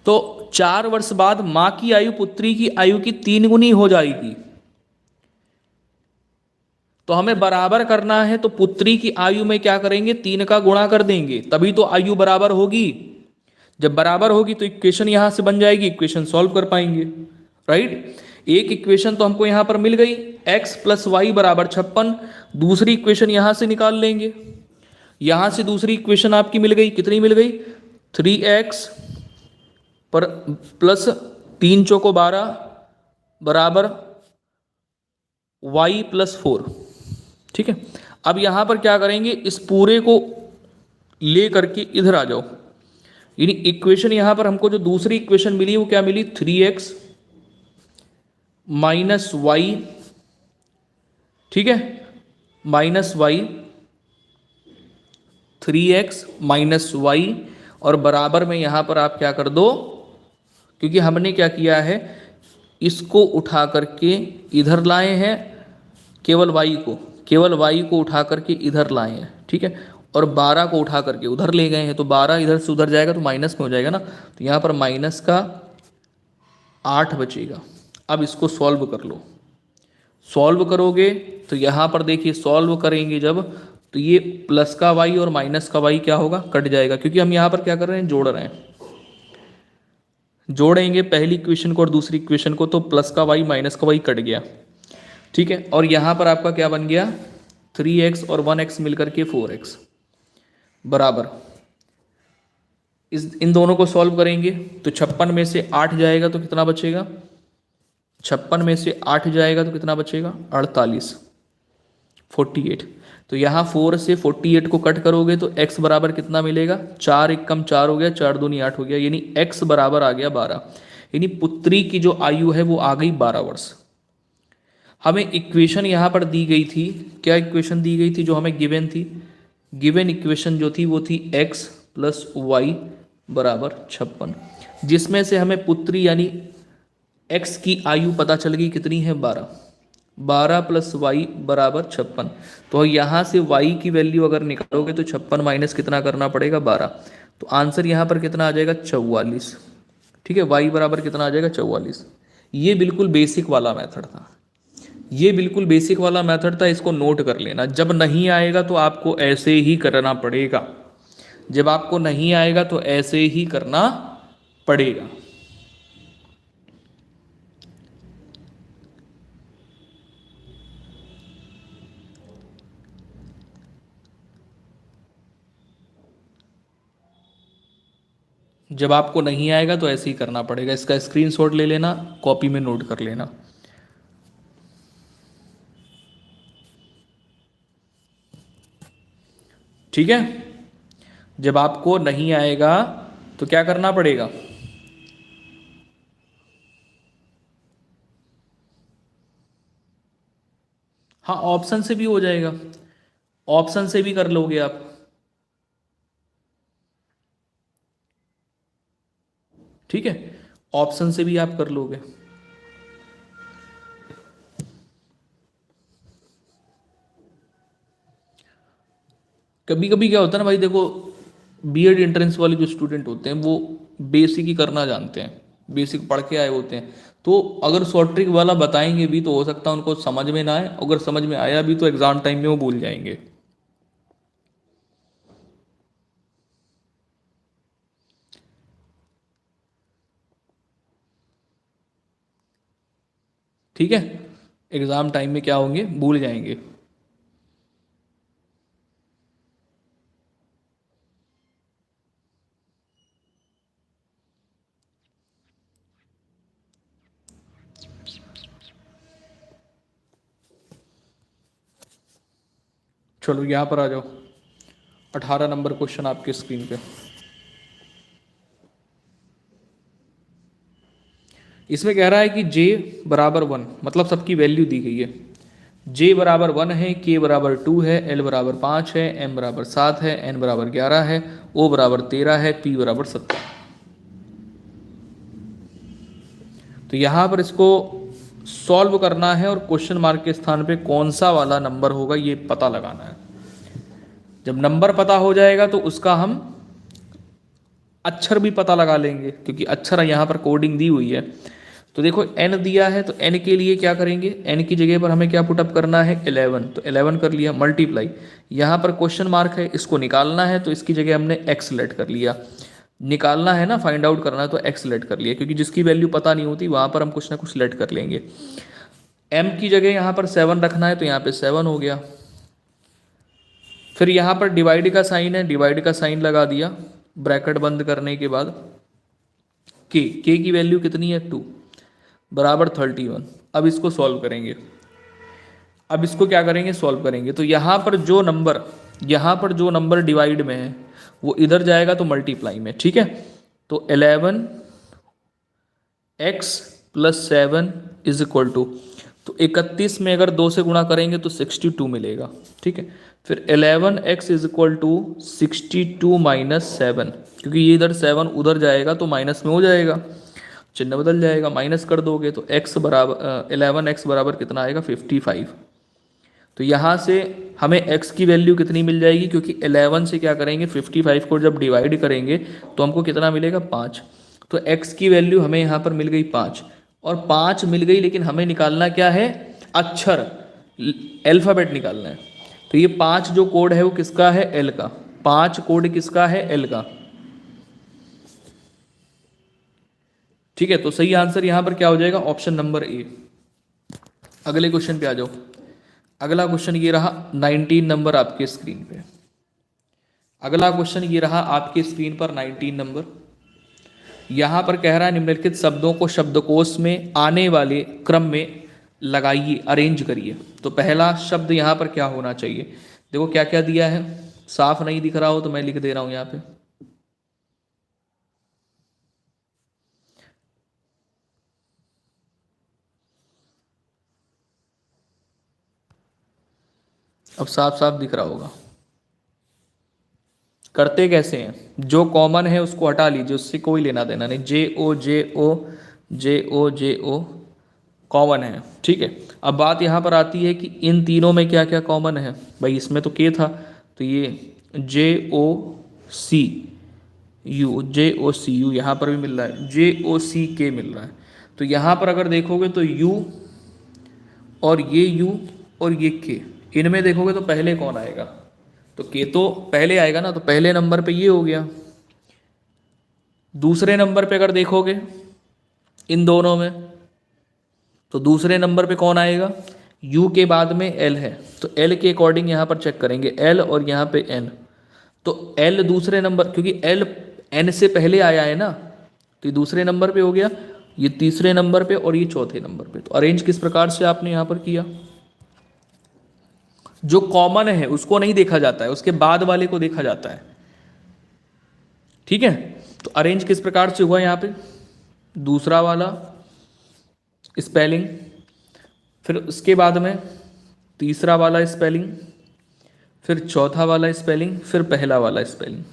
A: तो 4 वर्ष बाद माँ की आयु पुत्री की आयु की 3 गुनी हो जाएगी। तो हमें बराबर करना है, तो पुत्री की आयु में क्या करेंगे, 3 का गुणा कर देंगे, तभी तो आयु बराबर होगी। जब बराबर होगी तो इक्वेशन यहां से बन जाएगी, इक्वेशन सॉल्व कर पाएंगे, राइट। एक इक्वेशन तो हमको यहां पर मिल गई, x प्लस वाई बराबर 56। दूसरी इक्वेशन यहां से निकाल लेंगे, यहां से दूसरी इक्वेशन आपकी मिल गई, कितनी मिल गई, 3x पर प्लस 3 चौको 12 बराबर y प्लस 4। ठीक है, अब यहां पर क्या करेंगे, इस पूरे को ले करके इधर आ जाओ। यानी इक्वेशन यहां पर हमको जो दूसरी इक्वेशन मिली वो क्या मिली, 3x माइनस वाई, ठीक है, minus Y, 3x minus Y, और बराबर में यहां पर आप क्या कर दो, क्योंकि हमने क्या किया है, इसको उठा करके इधर लाए हैं, केवल y को उठा करके इधर लाए हैं, ठीक है, और 12 को उठा करके उधर ले गए हैं, तो 12 इधर से उधर जाएगा तो माइनस में हो जाएगा ना, तो यहाँ पर माइनस का 8 बचेगा। अब इसको सॉल्व कर लो, सॉल्व करोगे तो यहाँ पर देखिए, सॉल्व करेंगे जब, तो ये प्लस का y और माइनस का y क्या होगा, कट जाएगा, क्योंकि हम यहाँ पर क्या कर रहे हैं, जोड़ रहे हैं। जोड़ेंगे पहली इक्वेशन को और दूसरी इक्वेशन को, तो प्लस का y माइनस का y कट गया, ठीक है, और यहाँ पर आपका क्या बन गया, 3x और 1x मिलकर के 4x बराबर, इन दोनों को सॉल्व करेंगे तो 56 में से 8 जाएगा तो कितना बचेगा, 56 में से 8 जाएगा तो कितना बचेगा, 48, 48। तो यहाँ 4 से 48 को कट करोगे तो x बराबर कितना मिलेगा, 4 एक कम 4 हो गया, 4 दूनी 8 हो गया, यानी x बराबर आ गया 12। यानी पुत्री की जो आयु है वो आ गई 12 वर्ष। हमें इक्वेशन यहाँ पर दी गई थी, क्या इक्वेशन दी गई थी जो हमें गिवन थी, गिवन इक्वेशन जो थी वो थी x प्लस वाई बराबर 56, जिसमें से हमें पुत्री यानी x की आयु पता चल गई कितनी है, 12, 12 प्लस वाई बराबर 56। तो यहाँ से y की वैल्यू अगर निकालोगे तो 56 माइनस कितना करना पड़ेगा, 12, तो आंसर यहाँ पर कितना आ जाएगा, 44। ठीक है, y बराबर कितना आ जाएगा, 44। ये बिल्कुल बेसिक वाला मेथड था, ये बिल्कुल बेसिक वाला मेथड था, इसको नोट कर लेना। जब नहीं आएगा तो आपको ऐसे ही करना पड़ेगा, जब आपको नहीं आएगा तो ऐसे ही करना पड़ेगा। जब आपको नहीं आएगा तो ऐसे ही करना पड़ेगा। इसका स्क्रीनशॉट ले लेना, कॉपी में नोट कर लेना। ठीक है, जब आपको नहीं आएगा तो क्या करना पड़ेगा, हाँ ऑप्शन से भी हो जाएगा, ऑप्शन से भी कर लोगे आप। ठीक है, ऑप्शन से भी आप कर लोगे। कभी कभी क्या होता है ना भाई, देखो बीएड एंट्रेंस वाले जो स्टूडेंट होते हैं वो बेसिक ही करना जानते हैं, बेसिक पढ़ के आए होते हैं, तो अगर शॉर्ट ट्रिक वाला बताएंगे भी तो हो सकता है उनको समझ में ना आए, अगर समझ में आया भी तो एग्जाम टाइम में वो भूल जाएंगे। ठीक है, एग्जाम टाइम में क्या होंगे, भूल जाएंगे। चलो यहाँ पर आ जाओ, 18 नंबर क्वेश्चन आपके स्क्रीन पे। इसमें कह रहा है कि j बराबर 1, मतलब सबकी वैल्यू दी गई है। j बराबर 1 है, k बराबर 2 है, l बराबर 5 है, m बराबर 7 है, n बराबर 11 है, o बराबर 13 है, p बराबर 17। तो यहाँ पर इसको सॉल्व करना है और क्वेश्चन मार्क के स्थान पे कौन सा वाला नंबर होगा ये पता लगाना है। जब नंबर पता हो जाएगा तो उसका हम अक्षर भी पता लगा लेंगे, क्योंकि अक्षर यहाँ पर कोडिंग दी हुई है। तो देखो n दिया है, तो n के लिए क्या करेंगे, n की जगह पर हमें क्या पुटअप करना है, 11, तो 11 कर लिया, मल्टीप्लाई, यहाँ पर क्वेश्चन मार्क है, इसको निकालना है तो इसकी जगह हमने x सेलेक्ट कर लिया। निकालना है ना, फाइंड आउट करना है, तो x सेलेक्ट कर लिया, क्योंकि जिसकी वैल्यू पता नहीं होती वहाँ पर हम कुछ ना कुछ सेलेक्ट कर लेंगे। m की जगह यहाँ पर 7 रखना है, तो यहाँ पे 7 हो गया। फिर यहाँ पर डिवाइड का साइन है, डिवाइड का साइन लगा दिया, ब्रैकेट बंद करने के बाद k की वैल्यू कितनी है, 2 बराबर 31। अब इसको सॉल्व करेंगे, अब इसको क्या करेंगे, सॉल्व करेंगे। तो यहाँ पर जो नंबर डिवाइड में है वो इधर जाएगा तो मल्टीप्लाई में, ठीक है। तो 11x plus 7 is equal to, तो 31 में अगर 2 से गुणा करेंगे तो 62 मिलेगा, ठीक है। फिर 11x is equal to 62 minus 7, क्योंकि ये इधर 7 उधर जाएगा तो माइनस में हो जाएगा, चिन्ह बदल जाएगा, माइनस कर दोगे तो x बराबर 11x बराबर कितना आएगा 55। तो यहाँ से हमें x की वैल्यू कितनी मिल जाएगी, क्योंकि 11 से क्या करेंगे 55 को जब डिवाइड करेंगे तो हमको कितना मिलेगा 5। तो x की वैल्यू हमें यहाँ पर मिल गई 5, और 5 मिल गई, लेकिन हमें निकालना क्या है, अक्षर, अल्फ़ाबेट निकालना है। तो ये 5 जो कोड है वो किसका है, L का। 5 कोड किसका है, L का, ठीक है। तो सही आंसर यहाँ पर क्या हो जाएगा, ऑप्शन नंबर ए। अगले क्वेश्चन पे आ जाओ। अगला क्वेश्चन ये रहा 19 नंबर आपके स्क्रीन पे। अगला क्वेश्चन ये रहा आपके स्क्रीन पर 19 नंबर। यहाँ पर कह रहा है निम्नलिखित शब्दों को शब्दकोश में आने वाले क्रम में लगाइए, अरेंज करिए। तो पहला शब्द यहाँ पर क्या होना चाहिए, देखो क्या क्या दिया है, साफ नहीं दिख रहा हो तो मैं लिख दे रहा हूँ यहाँ पे। अब साफ साफ दिख रहा होगा। करते कैसे हैं, जो कॉमन है उसको हटा लीजिए, उससे कोई लेना देना नहीं। जे ओ कॉमन है, ठीक है। अब बात यहाँ पर आती है कि इन तीनों में क्या क्या कॉमन है। भाई इसमें तो के था, तो ये जे ओ सी यू यहाँ पर भी मिल रहा है, JOCK मिल रहा है। तो यहाँ पर अगर देखोगे तो यू और ये यू और ये के, इनमें देखोगे तो पहले कौन आएगा, तो के तो पहले आएगा ना, तो पहले नंबर पे ये हो गया। दूसरे नंबर पे अगर देखोगे इन दोनों में, तो दूसरे नंबर पे कौन आएगा, यू के बाद में एल है, तो एल के अकॉर्डिंग यहाँ पर चेक करेंगे, एल और यहाँ पे एन। तो एल दूसरे नंबर, क्योंकि एल एन से पहले आया है ना, तो ये दूसरे नंबर पे हो गया, ये तीसरे नंबर पे और ये चौथे नंबर पे। तो अरेंज किस प्रकार से आपने यहाँ पर किया, जो कॉमन है उसको नहीं देखा जाता है, उसके बाद वाले को देखा जाता है, ठीक है। तो अरेंज किस प्रकार से हुआ यहाँ पे, दूसरा वाला स्पेलिंग, फिर उसके बाद में तीसरा वाला स्पेलिंग, फिर चौथा वाला स्पेलिंग, फिर पहला वाला स्पेलिंग।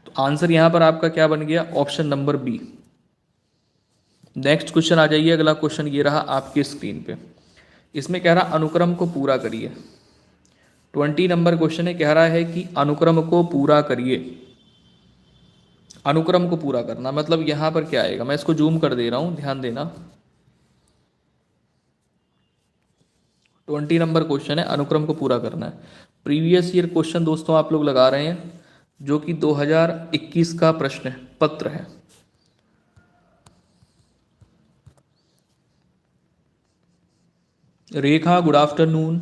A: तो आंसर यहाँ पर आपका क्या बन गया, option number B. Next question आ जाइए। अगला क्वेश्चन ये रहा आपकी स्क्रीन पे। इसमें कह रहा अनुक्रम को पूरा करिए। 20 नंबर क्वेश्चन है, कह रहा है कि अनुक्रम को पूरा करिए। अनुक्रम को पूरा करना मतलब यहाँ पर क्या आएगा, मैं इसको जूम कर दे रहा हूँ, ध्यान देना। 20 नंबर क्वेश्चन है, अनुक्रम को पूरा करना है। प्रीवियस ईयर क्वेश्चन दोस्तों आप लोग लगा रहे हैं, जो कि 2021 का प्रश्न है, पत्र है। रेखा गुड आफ्टरनून।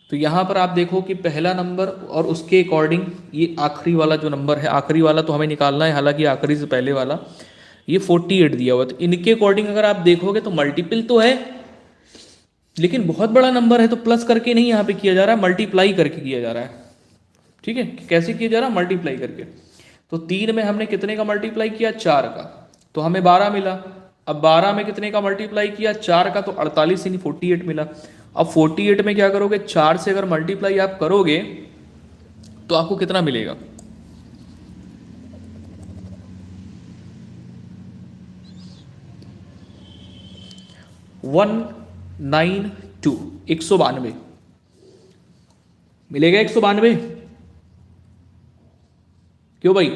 A: तो यहाँ पर आप देखो कि पहला नंबर और उसके अकॉर्डिंग ये आखिरी वाला जो नंबर है, आखिरी वाला तो हमें निकालना है, हालांकि आखिरी से पहले वाला ये 48 दिया हुआ। तो इनके अकॉर्डिंग अगर आप देखोगे तो मल्टीपल तो है, लेकिन बहुत बड़ा नंबर है, तो प्लस करके नहीं यहाँ पे किया जा रहा है, मल्टीप्लाई करके किया जा रहा है, ठीक है। कैसे किया जा रहा है, मल्टीप्लाई करके। तो 3 में हमने कितने का मल्टीप्लाई किया, 4 का, तो हमें 12 मिला। अब 12 में कितने का मल्टीप्लाई किया, 4 का, तो 48 यानी 48 मिला। अब 48 में क्या करोगे, 4 से अगर मल्टीप्लाई आप करोगे तो आपको कितना मिलेगा, 192, 192 मिलेगा, 192। क्यों भाई,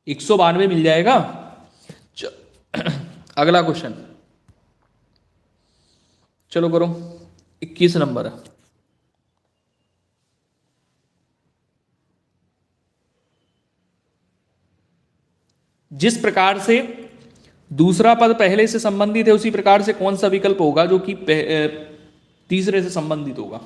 A: 192 मिल जाएगा। अगला क्वेश्चन चलो करो, 21 नंबर है। जिस प्रकार से दूसरा पद पहले से संबंधित है, उसी प्रकार से कौन सा विकल्प होगा जो कि तीसरे से संबंधित होगा।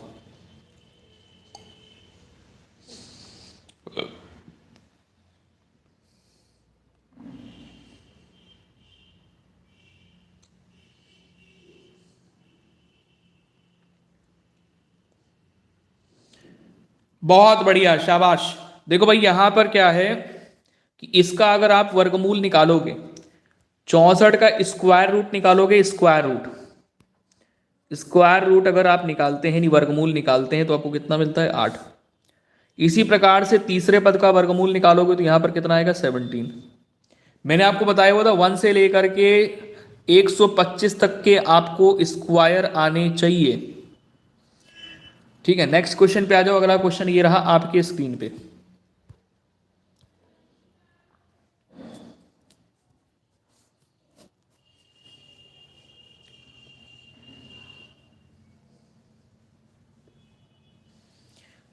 A: बहुत बढ़िया, शाबाश। देखो भाई यहां पर क्या है कि इसका अगर आप वर्गमूल निकालोगे, 64 का स्क्वायर रूट निकालोगे, स्क्वायर रूट अगर आप निकालते हैं, नहीं वर्गमूल निकालते हैं, तो आपको कितना मिलता है? 8। इसी प्रकार से तीसरे पद का वर्गमूल निकालोगे तो यहां पर कितना आएगा? 17। मैंने आपको बताया हुआ था 1 से लेकर के 125 तक के आपको स्क्वायर आने चाहिए। ठीक है, नेक्स्ट क्वेश्चन पे आ जाओ। अगला क्वेश्चन ये रहा आपके स्क्रीन पे।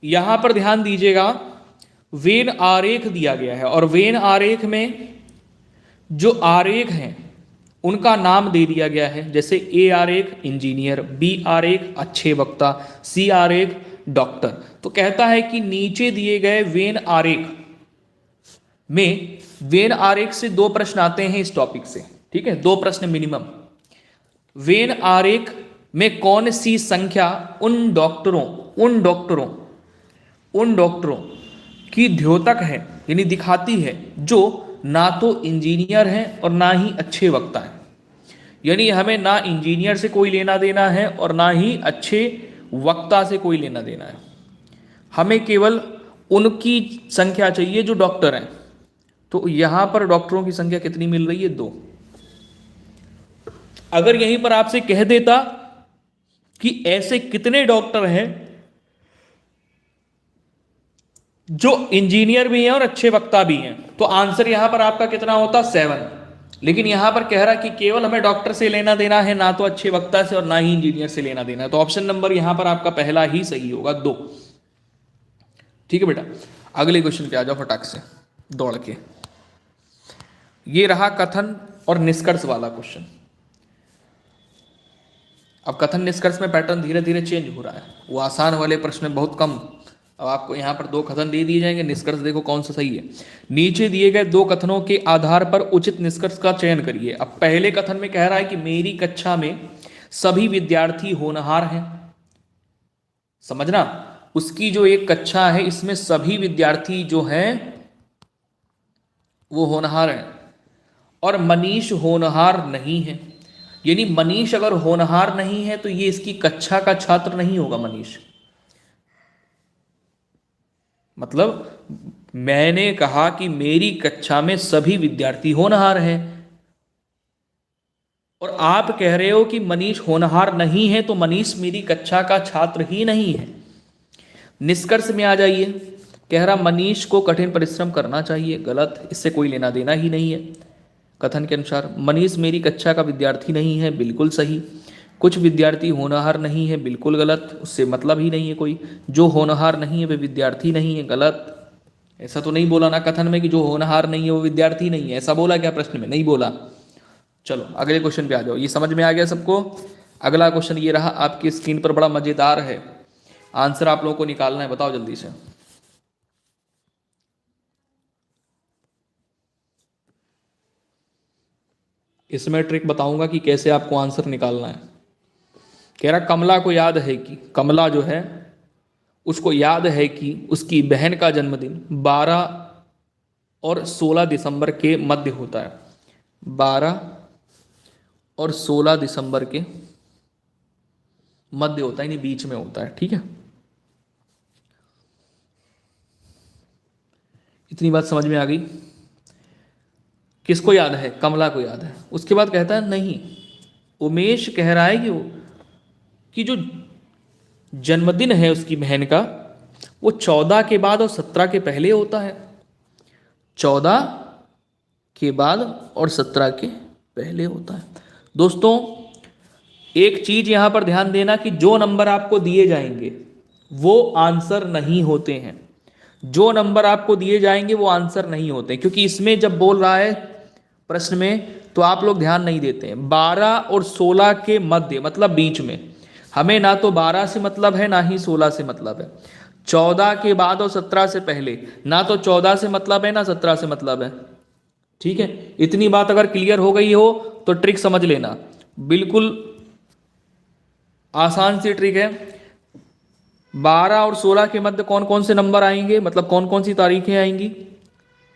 A: यहां पर ध्यान दीजिएगा, वेन आरेख दिया गया है और वेन आरेख में जो आरेख हैं उनका नाम दे दिया गया है। जैसे ए आरेख इंजीनियर, बी आरेख अच्छे वक्ता, सी आरेख डॉक्टर। तो कहता है कि नीचे दिए गए वेन आरेख में, वेन आरेख से 2 प्रश्न आते हैं इस टॉपिक से। ठीक है, 2 प्रश्न मिनिमम। वेन आरेख में कौन सी संख्या उन डॉक्टरों की द्योतक है, यानी दिखाती है, जो ना तो इंजीनियर हैं और ना ही अच्छे वक्ता हैं। यानी हमें ना इंजीनियर से कोई लेना देना है और ना ही अच्छे वक्ता से कोई लेना देना है। हमें केवल उनकी संख्या चाहिए जो डॉक्टर हैं। तो यहां पर डॉक्टरों की संख्या कितनी मिल रही है? 2। अगर यहीं पर आपसे कह देता कि ऐसे कितने डॉक्टर हैं जो इंजीनियर भी हैं और अच्छे वक्ता भी हैं, तो आंसर यहां पर आपका कितना होता? 7। लेकिन यहां पर कह रहा कि केवल हमें डॉक्टर से लेना देना है, ना तो अच्छे वक्ता से और ना ही इंजीनियर से लेना देना है। तो ऑप्शन नंबर यहां पर आपका पहला ही सही होगा, 2। ठीक है बेटा, अगले क्वेश्चन पे आ जाओ फटाक से दौड़ के। ये रहा कथन और निष्कर्ष वाला क्वेश्चन। अब कथन निष्कर्ष में पैटर्न धीरे धीरे चेंज हो रहा है। वो आसान वाले प्रश्न बहुत कम, अब आपको यहां पर 2 कथन दे दिए जाएंगे, निष्कर्ष देखो कौन सा सही है। नीचे दिए गए 2 कथनों के आधार पर उचित निष्कर्ष का चयन करिए। अब पहले कथन में कह रहा है कि मेरी कक्षा में सभी विद्यार्थी होनहार हैं। समझना, उसकी जो एक कक्षा है इसमें सभी विद्यार्थी जो हैं वो होनहार हैं और मनीष होनहार नहीं है। यानी मनीष अगर होनहार नहीं है तो ये इसकी कक्षा का छात्र नहीं होगा। मनीष मतलब मैंने कहा कि मेरी कक्षा में सभी विद्यार्थी होनहार हैं और आप कह रहे हो कि मनीष होनहार नहीं है, तो मनीष मेरी कक्षा का छात्र ही नहीं है। निष्कर्ष में आ जाइए, कह रहा मनीष को कठिन परिश्रम करना चाहिए, गलत, इससे कोई लेना देना ही नहीं है। कथन के अनुसार मनीष मेरी कक्षा का विद्यार्थी नहीं है, बिल्कुल सही। कुछ विद्यार्थी होनहार नहीं है, बिल्कुल गलत, उससे मतलब ही नहीं है कोई। जो होनहार नहीं है वे विद्यार्थी नहीं है, गलत। ऐसा तो नहीं बोला ना कथन में कि जो होनहार नहीं है वो विद्यार्थी नहीं है, ऐसा बोला क्या प्रश्न में? नहीं बोला। चलो अगले क्वेश्चन पे आ जाओ। ये समझ में आ गया सबको? अगला क्वेश्चन ये रहा आपकी स्क्रीन पर, बड़ा मजेदार है। आंसर आप लोगों को निकालना है, बताओ जल्दी से। इसमें ट्रिक बताऊंगा कि कैसे आपको आंसर निकालना है। कह रहा कमला को याद है कि, कमला जो है उसको याद है कि उसकी बहन का जन्मदिन 12 और 16 दिसंबर के मध्य होता है। 12 और 16 दिसंबर के मध्य होता है, यानी बीच में होता है। ठीक है, इतनी बात समझ में आ गई? किसको याद है? कमला को याद है। उसके बाद कहता है नहीं, उमेश कह रहा है कि जो जन्मदिन है उसकी बहन का वो 14 के बाद और 17 के पहले होता है। 14 के बाद और 17 के पहले होता है। दोस्तों एक चीज यहां पर ध्यान देना कि जो नंबर आपको दिए जाएंगे वो आंसर नहीं होते हैं। जो नंबर आपको दिए जाएंगे वो आंसर नहीं होते, क्योंकि इसमें जब बोल रहा है प्रश्न में तो आप लोग ध्यान नहीं देते हैं। 12 और 16 के मध्य मतलब बीच में, हमें ना तो 12 से मतलब है ना ही 16 से मतलब है। 14 के बाद और 17 से पहले, ना तो 14 से मतलब है ना 17 से मतलब है। ठीक है, इतनी बात अगर क्लियर हो गई हो तो ट्रिक समझ लेना, बिल्कुल आसान सी ट्रिक है। 12 और 16 के मध्य कौन कौन से नंबर आएंगे, मतलब कौन कौन सी तारीखें आएंगी?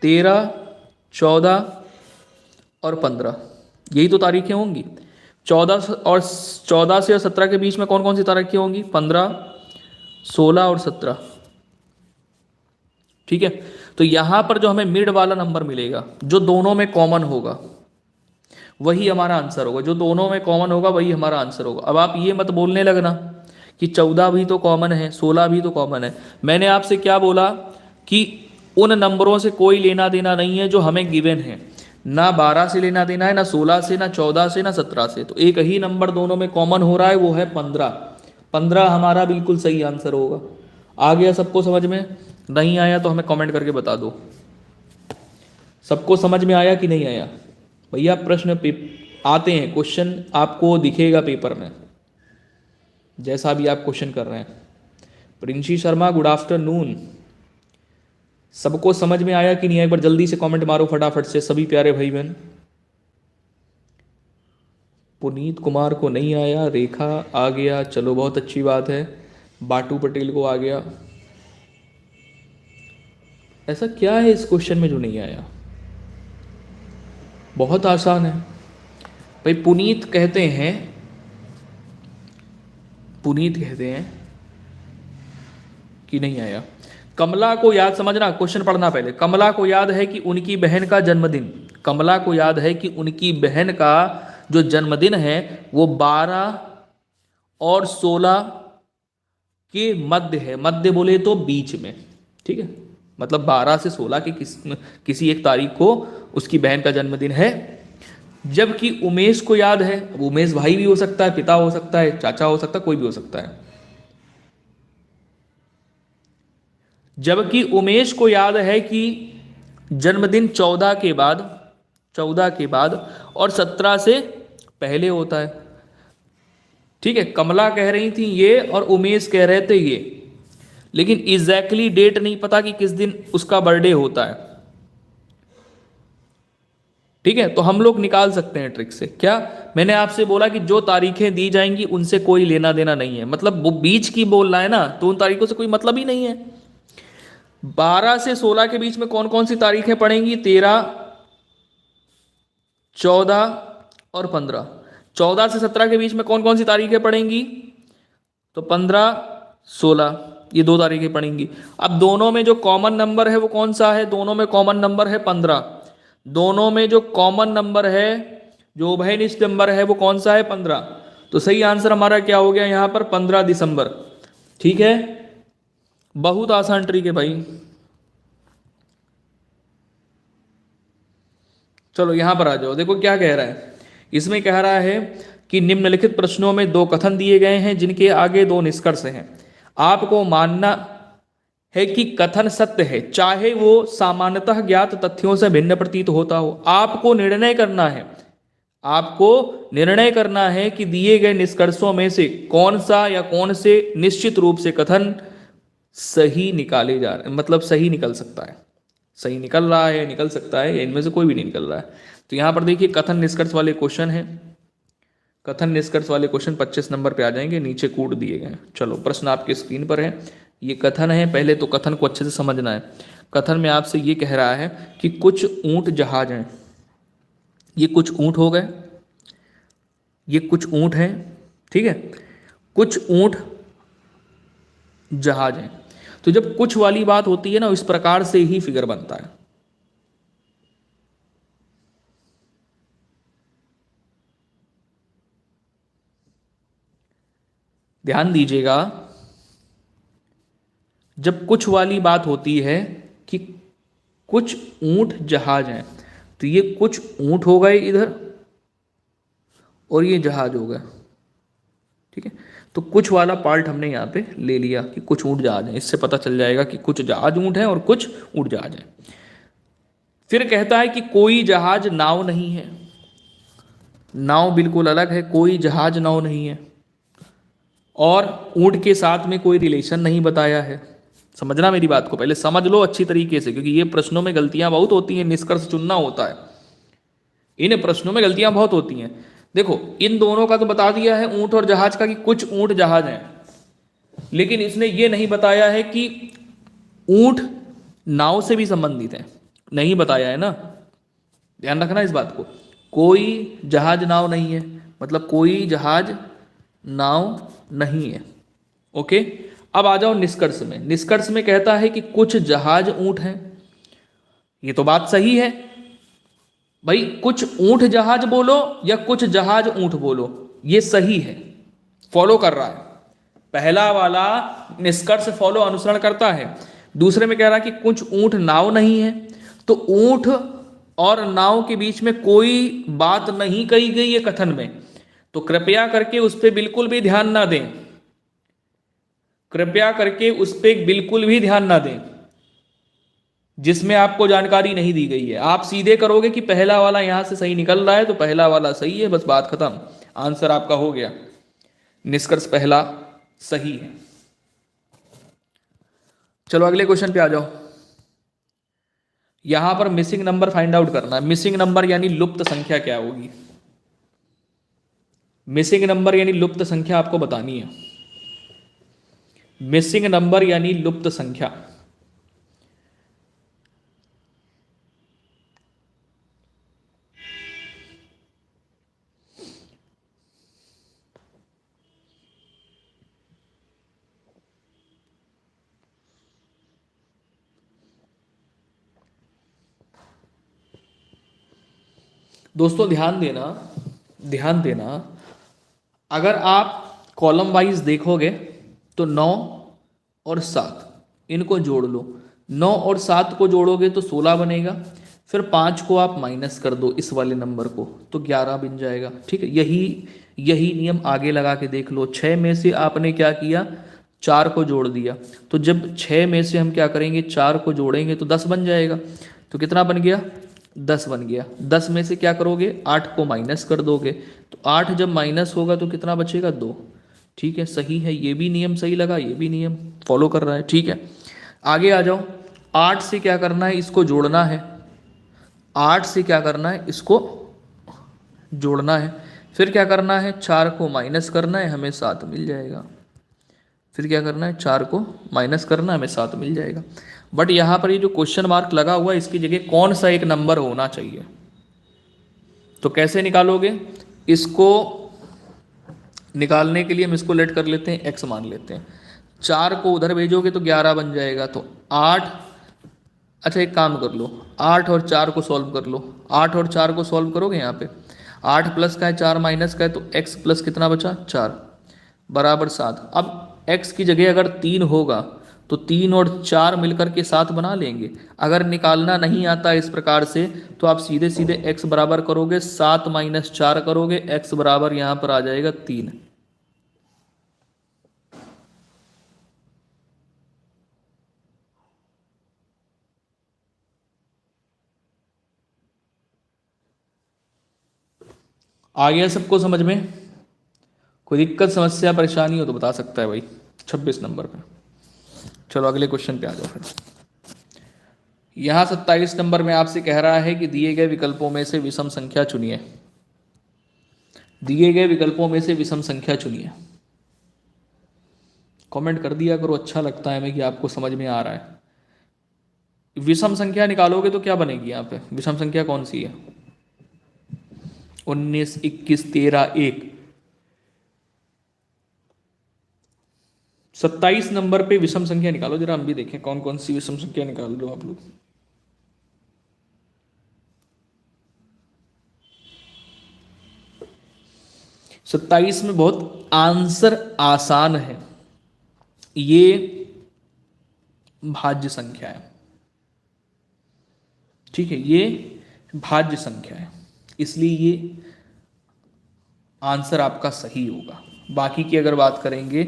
A: 13, 14 और 15, यही तो तारीखें होंगी। 14 से 17 के बीच में कौन कौन सी तारीखें होंगी? 15, 16 और 17। ठीक है, तो यहां पर जो हमें मिड वाला नंबर मिलेगा, जो दोनों में कॉमन होगा, वही हमारा आंसर होगा। जो दोनों में कॉमन होगा वही हमारा आंसर होगा। अब आप ये मत बोलने लगना कि 14 भी तो कॉमन है, 16 भी तो कॉमन है। मैंने आपसे क्या बोला कि उन नंबरों से कोई लेना देना नहीं है जो हमें गिवन है, ना 12 से लेना देना है, ना 16 से, ना 14 से, ना 17 से। तो एक ही नंबर दोनों में कॉमन हो रहा है, वो है 15। 15 हमारा बिल्कुल सही आंसर होगा। आ गया सबको समझ में? नहीं आया तो हमें कमेंट करके बता दो। सबको समझ में आया कि नहीं आया? भैया प्रश्न आते हैं, क्वेश्चन आपको दिखेगा पेपर में, जैसा भी आप क्वेश्चन कर रहे हैं। Princy Sharma good afternoon. सबको समझ में आया कि नहीं आया? एक बार जल्दी से कमेंट मारो फटाफट से सभी प्यारे भाई बहन। पुनीत कुमार को नहीं आया, रेखा आ गया, चलो बहुत अच्छी बात है। बाटू पटेल को आ गया। ऐसा क्या है इस क्वेश्चन में जो नहीं आया? बहुत आसान है भाई। पुनीत कहते हैं कि नहीं आया। कमला को याद, समझना क्वेश्चन पढ़ना पहले। कमला को याद है कि उनकी बहन का जन्मदिन, कमला को याद है कि उनकी बहन का जो जन्मदिन है वो 12 और 16 के मध्य है। मध्य बोले तो बीच में, ठीक है, मतलब 12 से 16 के किसी एक तारीख को उसकी बहन का जन्मदिन है। जबकि उमेश को याद है, उमेश भाई भी हो सकता है, पिता हो सकता है, चाचा हो सकता है, कोई भी हो सकता है। जबकि उमेश को याद है कि जन्मदिन 14 के बाद और 17 से पहले होता है। ठीक है, कमला कह रही थी ये और उमेश कह रहे थे ये, लेकिन एग्जैक्टली डेट नहीं पता कि किस दिन उसका बर्थडे होता है। ठीक है, तो हम लोग निकाल सकते हैं ट्रिक से। क्या मैंने आपसे बोला कि जो तारीखें दी जाएंगी उनसे कोई लेना देना नहीं है, मतलब वो बीच की बोलना है ना, तो उन तारीखों से कोई मतलब ही नहीं है। 12 से 16 के बीच में कौन कौन सी तारीखें पड़ेंगी? 13, 14 और 15। 14 से 17 के बीच में कौन कौन सी तारीखें पड़ेंगी? तो 15, 16, ये दो तारीखें पड़ेंगी। अब दोनों में जो कॉमन नंबर है वो कौन सा है? दोनों में कॉमन नंबर है 15। दोनों में जो कॉमन नंबर है, जो उभयनिष्ठ नंबर है, वो कौन सा है? 15। तो सही आंसर हमारा क्या हो गया यहां पर? 15 दिसंबर। ठीक है, बहुत आसान ट्रिक है भाई। चलो यहां पर आ जाओ, देखो क्या कह रहा है। इसमें कह रहा है कि निम्नलिखित प्रश्नों में दो कथन दिए गए हैं जिनके आगे दो निष्कर्ष हैं। आपको मानना है कि कथन सत्य है, चाहे वो सामान्यतः ज्ञात तथ्यों से भिन्न प्रतीत होता हो। आपको निर्णय करना है कि दिए गए निष्कर्षों में से कौन सा या कौन से निश्चित रूप से कथन सही निकाले जा रहे हैं, मतलब सही निकल सकता है, सही निकल रहा है, निकल सकता है, या इनमें से कोई भी नहीं निकल रहा है। तो यहां पर देखिए कथन निष्कर्ष वाले क्वेश्चन है। कथन निष्कर्ष वाले क्वेश्चन 25 नंबर पे आ जाएंगे, नीचे कूट दिए गए। चलो प्रश्न आपके स्क्रीन पर है, ये कथन है। पहले तो कथन को अच्छे से समझना है। कथन में आपसे ये कह रहा है कि कुछ ऊंट जहाज हैं। ये कुछ ऊंट हो गए, ये कुछ ऊंट हैं, ठीक है, कुछ ऊंट जहाज हैं। तो जब कुछ वाली बात होती है ना, इस प्रकार से ही फिगर बनता है। ध्यान दीजिएगा, जब कुछ वाली बात होती है कि कुछ ऊंट जहाज हैं, तो ये कुछ ऊंट हो गए इधर और ये जहाज हो गया। ठीक है, तो कुछ वाला पार्ट हमने यहाँ पे ले लिया कि कुछ ऊंट जहाज हैं। इससे पता चल जाएगा कि कुछ जहाज ऊंट हैं और कुछ ऊंट जहाज हैं। फिर कहता है कि कोई जहाज नाव नहीं है। नाव बिल्कुल अलग है, कोई जहाज नाव नहीं है, और ऊंट के साथ में कोई रिलेशन नहीं बताया है। समझना मेरी बात को, पहले समझ लो अच्छी तरीके से, क्योंकि ये प्रश्नों में गलतियां बहुत होती हैं, निष्कर्ष चुनना होता है। इन प्रश्नों में गलतियां बहुत होती हैं। देखो इन दोनों का तो बता दिया है, ऊंट और जहाज का, कि कुछ ऊंट जहाज हैं। लेकिन इसने ये नहीं बताया है कि ऊंट नाव से भी संबंधित है, नहीं बताया है ना, ध्यान रखना इस बात को। कोई जहाज नाव नहीं है, मतलब कोई जहाज नाव नहीं है। ओके, अब आ जाओ निष्कर्ष में। निष्कर्ष में कहता है कि कुछ जहाज ऊंट हैं। ये तो बात सही है भाई, कुछ ऊंट जहाज बोलो या कुछ जहाज ऊंट बोलो, ये सही है, फॉलो कर रहा है। पहला वाला निष्कर्ष फॉलो अनुसरण करता है। दूसरे में कह रहा है कि कुछ ऊंट नाव नहीं है, तो ऊंट और नाव के बीच में कोई बात नहीं कही गई है कथन में, तो कृपया करके उस पर बिल्कुल भी ध्यान ना दें, कृपया करके उस पर बिल्कुल भी ध्यान ना दें जिसमें आपको जानकारी नहीं दी गई है। आप सीधे करोगे कि पहला वाला यहां से सही निकल रहा है तो पहला वाला सही है, बस बात खत्म, आंसर आपका हो गया, निष्कर्ष पहला सही है। चलो अगले क्वेश्चन पे आ जाओ। यहां पर मिसिंग नंबर फाइंड आउट करना है। मिसिंग नंबर यानी लुप्त संख्या क्या होगी, मिसिंग नंबर यानी लुप्त संख्या आपको बतानी है। मिसिंग नंबर यानी लुप्त संख्या। दोस्तों ध्यान देना, ध्यान देना, अगर आप कॉलम वाइज देखोगे तो 9 और 7 इनको जोड़ लो, 9 और 7 को जोड़ोगे तो 16 बनेगा, फिर 5 को आप माइनस कर दो इस वाले नंबर को तो 11 बन जाएगा। ठीक है, यही नियम आगे लगा के देख लो। 6 में से आपने क्या किया, 4 को जोड़ दिया, तो जब 6 में से हम क्या करेंगे, 4 को जोड़ेंगे तो 10 बन जाएगा। तो कितना बन गया, 10 बन गया। 10 में से क्या करोगे, 8 को माइनस कर दोगे, तो 8 जब माइनस होगा तो कितना बचेगा, 2। ठीक है, सही है, ये भी नियम सही लगा, ये भी नियम फॉलो कर रहा है। ठीक है, आगे आ जाओ। 8 से क्या करना है, इसको जोड़ना है, 8 से क्या करना है, इसको जोड़ना है, फिर क्या करना है, 4 को माइनस करना है, हमें 7 मिल जाएगा। फिर क्या करना है, 4 को माइनस करना है, हमें 7 मिल जाएगा। बट यहाँ पर ये जो क्वेश्चन मार्क लगा हुआ है इसकी जगह कौन सा एक नंबर होना चाहिए, तो कैसे निकालोगे, इसको निकालने के लिए हम इसको लेट कर लेते हैं, x मान लेते हैं। 4 को उधर भेजोगे तो 11 बन जाएगा, तो 8, अच्छा एक काम कर लो, 8 और 4 को सॉल्व कर लो। 8 और 4 को सॉल्व करोगे, यहाँ पे 8 प्लस का है, 4 माइनस का है, तो x प्लस कितना बचा, 4 बराबर 7। अब x की जगह अगर 3 होगा तो 3 और 4 मिलकर के 7 बना लेंगे। अगर निकालना नहीं आता इस प्रकार से तो आप सीधे सीधे x बराबर करोगे 7 माइनस 4 करोगे, x बराबर यहाँ पर आ जाएगा 3। आ गया सबको समझ में, कोई दिक्कत समस्या परेशानी हो तो बता सकता है भाई 26 नंबर पे। चलो अगले क्वेश्चन पे आ जाओ फिर। यहाँ 27 नंबर में आपसे कह रहा है कि दिए गए विकल्पों में से विषम संख्या चुनिए, दिए गए विकल्पों में से विषम संख्या चुनिए। कमेंट कर दिया करो, अच्छा लगता है हमें कि आपको समझ में आ रहा है। विषम संख्या निकालोगे तो क्या बनेगी, यहाँ पे विषम संख्या कौन सी है, 19, 21, 13, 1। 27 नंबर पे विषम संख्या निकालो जरा, हम भी देखें कौन कौन सी विषम संख्या निकाल रहे हो आप लोग। सत्ताईस में बहुत आंसर आसान है, ये भाज्य संख्या है। ठीक है, ये भाज्य संख्या है, इसलिए ये आंसर आपका सही होगा। बाकी की अगर बात करेंगे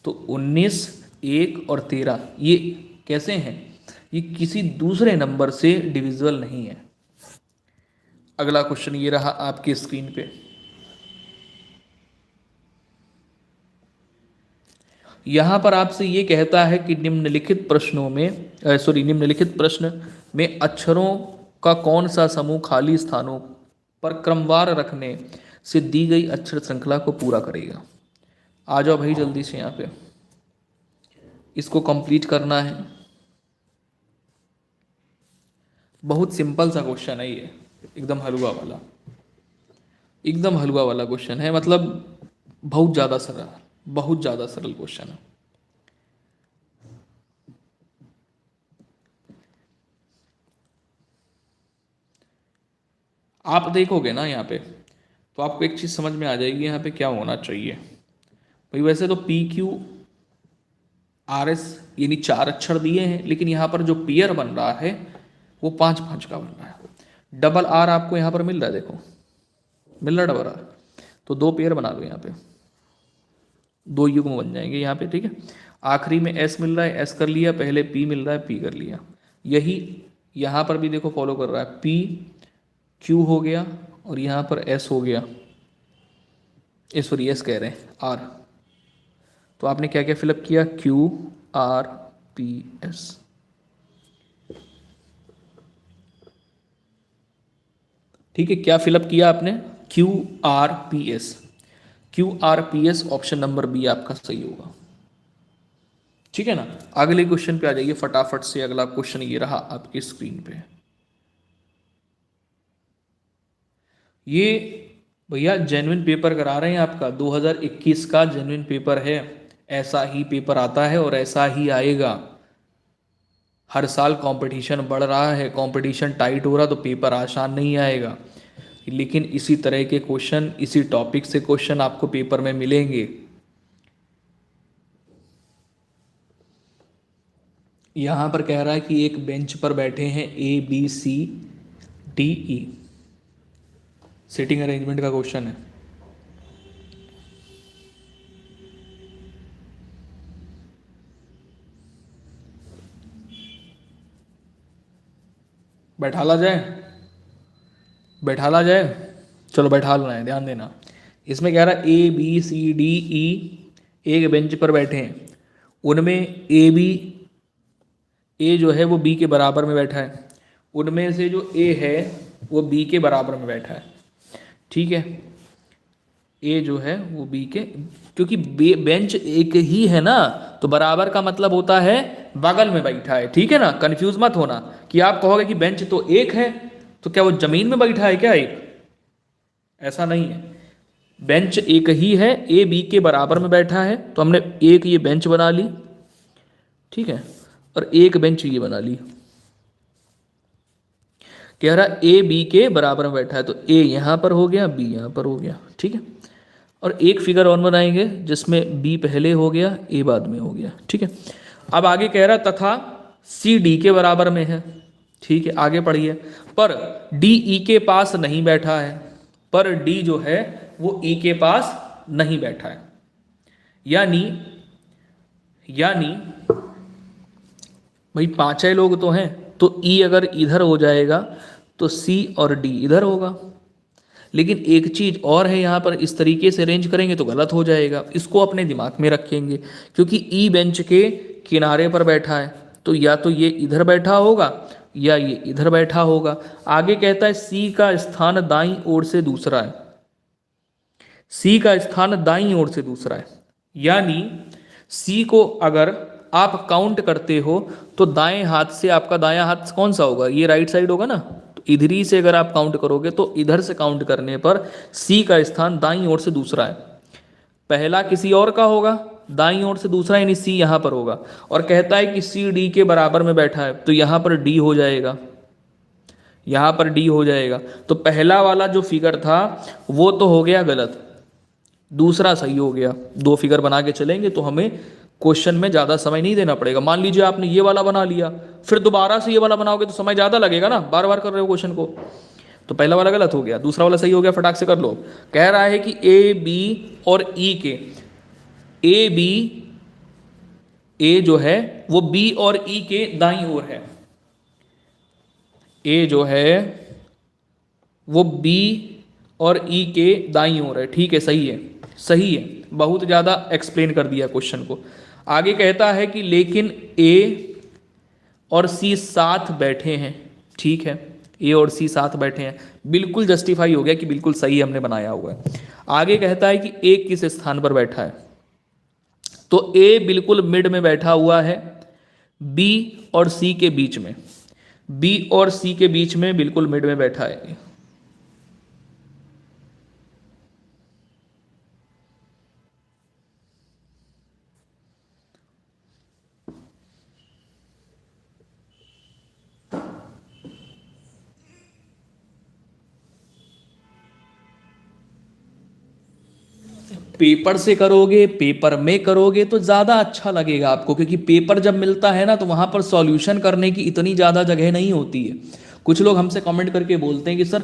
A: तो 19, 1 और 13 ये कैसे हैं, ये किसी दूसरे नंबर से डिविजिबल नहीं है। अगला क्वेश्चन ये रहा आपकी स्क्रीन पे। यहां पर आपसे ये कहता है कि निम्नलिखित प्रश्नों में निम्नलिखित प्रश्न में अक्षरों का कौन सा समूह खाली स्थानों पर क्रमवार रखने से दी गई अक्षर श्रृंखला को पूरा करेगा। आ जाओ भाई जल्दी से यहाँ पे। इसको कंप्लीट करना है। बहुत सिंपल सा क्वेश्चन है ये, एकदम हलवा वाला, एकदम हलवा वाला क्वेश्चन है, मतलब बहुत ज़्यादा सरल, बहुत ज़्यादा सरल क्वेश्चन है। आप देखोगे ना यहाँ पे तो आपको एक चीज़ समझ में आ जाएगी यहाँ पे क्या होना चाहिए भाई। वैसे तो PQRS यानी 4 अक्षर दिए हैं, लेकिन यहाँ पर जो पेयर बन रहा है वो 5-5 का बन रहा है। डबल आर आपको यहाँ पर मिल रहा है, देखो मिल रहा है डबल आर, तो 2 पेयर बना लो यहाँ पे, 2 युग्म बन जाएंगे यहाँ पे, ठीक है। आखिरी में S मिल रहा है, S कर लिया, पहले P मिल रहा है, P कर लिया। यही यहाँ पर भी देखो फॉलो कर रहा है, PQ हो गया और यहाँ पर S हो गया, सॉरी S कह रहे हैं R। तो आपने क्या क्या फिलअप किया, QRPS, ठीक है। क्या फिलअप किया आपने, QRPS। QRPS option number B आपका सही होगा, ठीक है ना। अगले क्वेश्चन पे आ जाइए फटाफट से। अगला क्वेश्चन ये रहा आपकी स्क्रीन पे। ये भैया जेन्युइन पेपर करा रहे हैं आपका, 2021 का जेन्युइन पेपर है। ऐसा ही पेपर आता है और ऐसा ही आएगा। हर साल कंपटीशन बढ़ रहा है, कंपटीशन टाइट हो रहा, तो पेपर आसान नहीं आएगा, लेकिन इसी तरह के क्वेश्चन, इसी टॉपिक से क्वेश्चन आपको पेपर में मिलेंगे। यहां पर कह रहा है कि एक बेंच पर बैठे हैं ABCDE, सीटिंग अरेंजमेंट का क्वेश्चन है। बैठाला जाए, बैठाला जाए, चलो बैठालना है, ध्यान देना। इसमें कह रहा है ABCDE एक बेंच पर बैठे हैं, उनमें ए जो है वो बी के बराबर में बैठा है, उनमें से जो ए है वो बी के बराबर में बैठा है, ठीक है। ए जो है वो बी के, क्योंकि बेंच एक ही है ना, तो बराबर का मतलब होता है बगल में बैठा है, ठीक है ना। कंफ्यूज मत होना कि आप कहोगे कि बेंच तो एक है, तो क्या वो जमीन में बैठा है क्या एक, ऐसा नहीं है। बेंच एक ही है, ए बी के बराबर में बैठा है, तो हमने एक ये बेंच बना ली, ठीक है, और एक बेंच ये बना ली। कह रहा ए बी के बराबर में बैठा है, तो ए यहां पर हो गया, बी यहां पर हो गया, ठीक है। और एक फिगर और बनाएंगे जिसमें बी पहले हो गया, ए बाद में हो गया, ठीक है। अब आगे कह रहा तथा सी डी के बराबर में है, ठीक है। आगे पढ़िए, पर डी ई के पास नहीं बैठा है, पर डी जो है वो ई के पास नहीं बैठा है, यानी भाई 5 लोग तो हैं, तो ई अगर इधर हो जाएगा तो सी और डी इधर होगा। लेकिन एक चीज और है, यहां पर इस तरीके से अरेंज करेंगे तो गलत हो जाएगा, इसको अपने दिमाग में रखेंगे, क्योंकि ई बेंच के किनारे पर बैठा है, तो या तो ये इधर बैठा होगा या ये इधर बैठा होगा। आगे कहता है सी का स्थान दाईं ओर से दूसरा है, सी का स्थान दाईं ओर से दूसरा है, यानी सी को अगर आप काउंट करते हो तो दाएं हाथ से आपका दायां हाथ कौन सा होगा, ये राइट साइड होगा ना, तो इधर ही से अगर आप काउंट करोगे तो इधर से काउंट करने पर सी का स्थान दाईं ओर से दूसरा है। पहला किसी और का होगा, दाईं ओर से दूसरा यानी सी यहां पर होगा, और कहता है कि सी डी के बराबर में बैठा है, तो यहां पर डी हो जाएगा, यहां पर डी हो जाएगा। तो पहला वाला जो फिगर था वो तो हो गया गलत, दूसरा सही हो गया। 2 फिगर बना के चलेंगे तो हमें क्वेश्चन में ज़्यादा समय नहीं देना पड़ेगा। मान लीजिए आपने ये वाला बना लिया, फिर दोबारा से ये वाला बनाओगे तो समय ज़्यादा लगेगा ना, बार बार कर रहे हो क्वेश्चन को। तो पहला वाला गलत हो गया, दूसरा वाला सही हो गया, फटाक से कर लो। कह रहा है कि ए बी और ई के, ए बी, ए जो है वो बी और ई के दाईं ओर है, ए जो है वो बी और ई के दाईं ओर है, ठीक है, सही है, सही है। बहुत ज़्यादा एक्सप्लेन कर दिया क्वेश्चन को। आगे कहता है कि लेकिन ए और सी साथ बैठे हैं, ठीक है, ए और सी साथ बैठे हैं, बिल्कुल जस्टिफाई हो गया कि बिल्कुल सही हमने बनाया हुआ है। आगे कहता है कि ए किस स्थान पर बैठा है, तो ए बिल्कुल मिड में बैठा हुआ है, बी और सी के बीच में, बी और सी के बीच में बिल्कुल मिड में बैठा है। पेपर से करोगे, पेपर में करोगे तो ज़्यादा अच्छा लगेगा आपको, क्योंकि पेपर जब मिलता है ना तो वहाँ पर सॉल्यूशन करने की इतनी ज़्यादा जगह नहीं होती है। कुछ लोग हमसे कमेंट करके बोलते हैं कि सर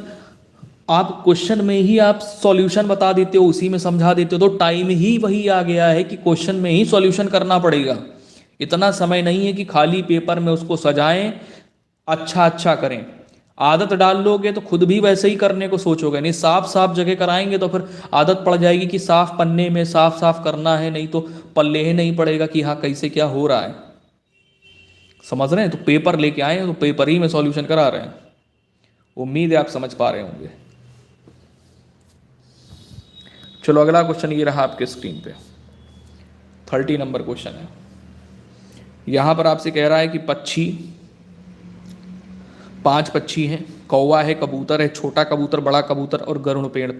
A: आप क्वेश्चन में ही आप सॉल्यूशन बता देते हो, उसी में समझा देते हो, तो टाइम ही वही आ गया है कि क्वेश्चन में ही सॉल्यूशन करना पड़ेगा। इतना समय नहीं है कि खाली पेपर में उसको सजाएं, अच्छा अच्छा करें। आदत डाल लोगे तो खुद भी वैसे ही करने को सोचोगे, नहीं साफ साफ जगह कराएंगे तो फिर आदत पड़ जाएगी कि साफ पन्ने में साफ साफ करना है, नहीं तो पल्ले ही नहीं पड़ेगा कि हाँ कैसे क्या हो रहा है। समझ रहे हैं? तो पेपर लेके आए हैं तो पेपर ही में सॉल्यूशन करा रहे हैं। उम्मीद है आप समझ पा रहे होंगे। चलो अगला क्वेश्चन ये रहा आपके स्क्रीन पे, 30 नंबर क्वेश्चन है। यहां पर आपसे कह रहा है कि पक्षी, 5 पक्षी हैं, कौवा है, कबूतर है, छोटा कबूतर, बड़ा कबूतर और गरुड़ पेड़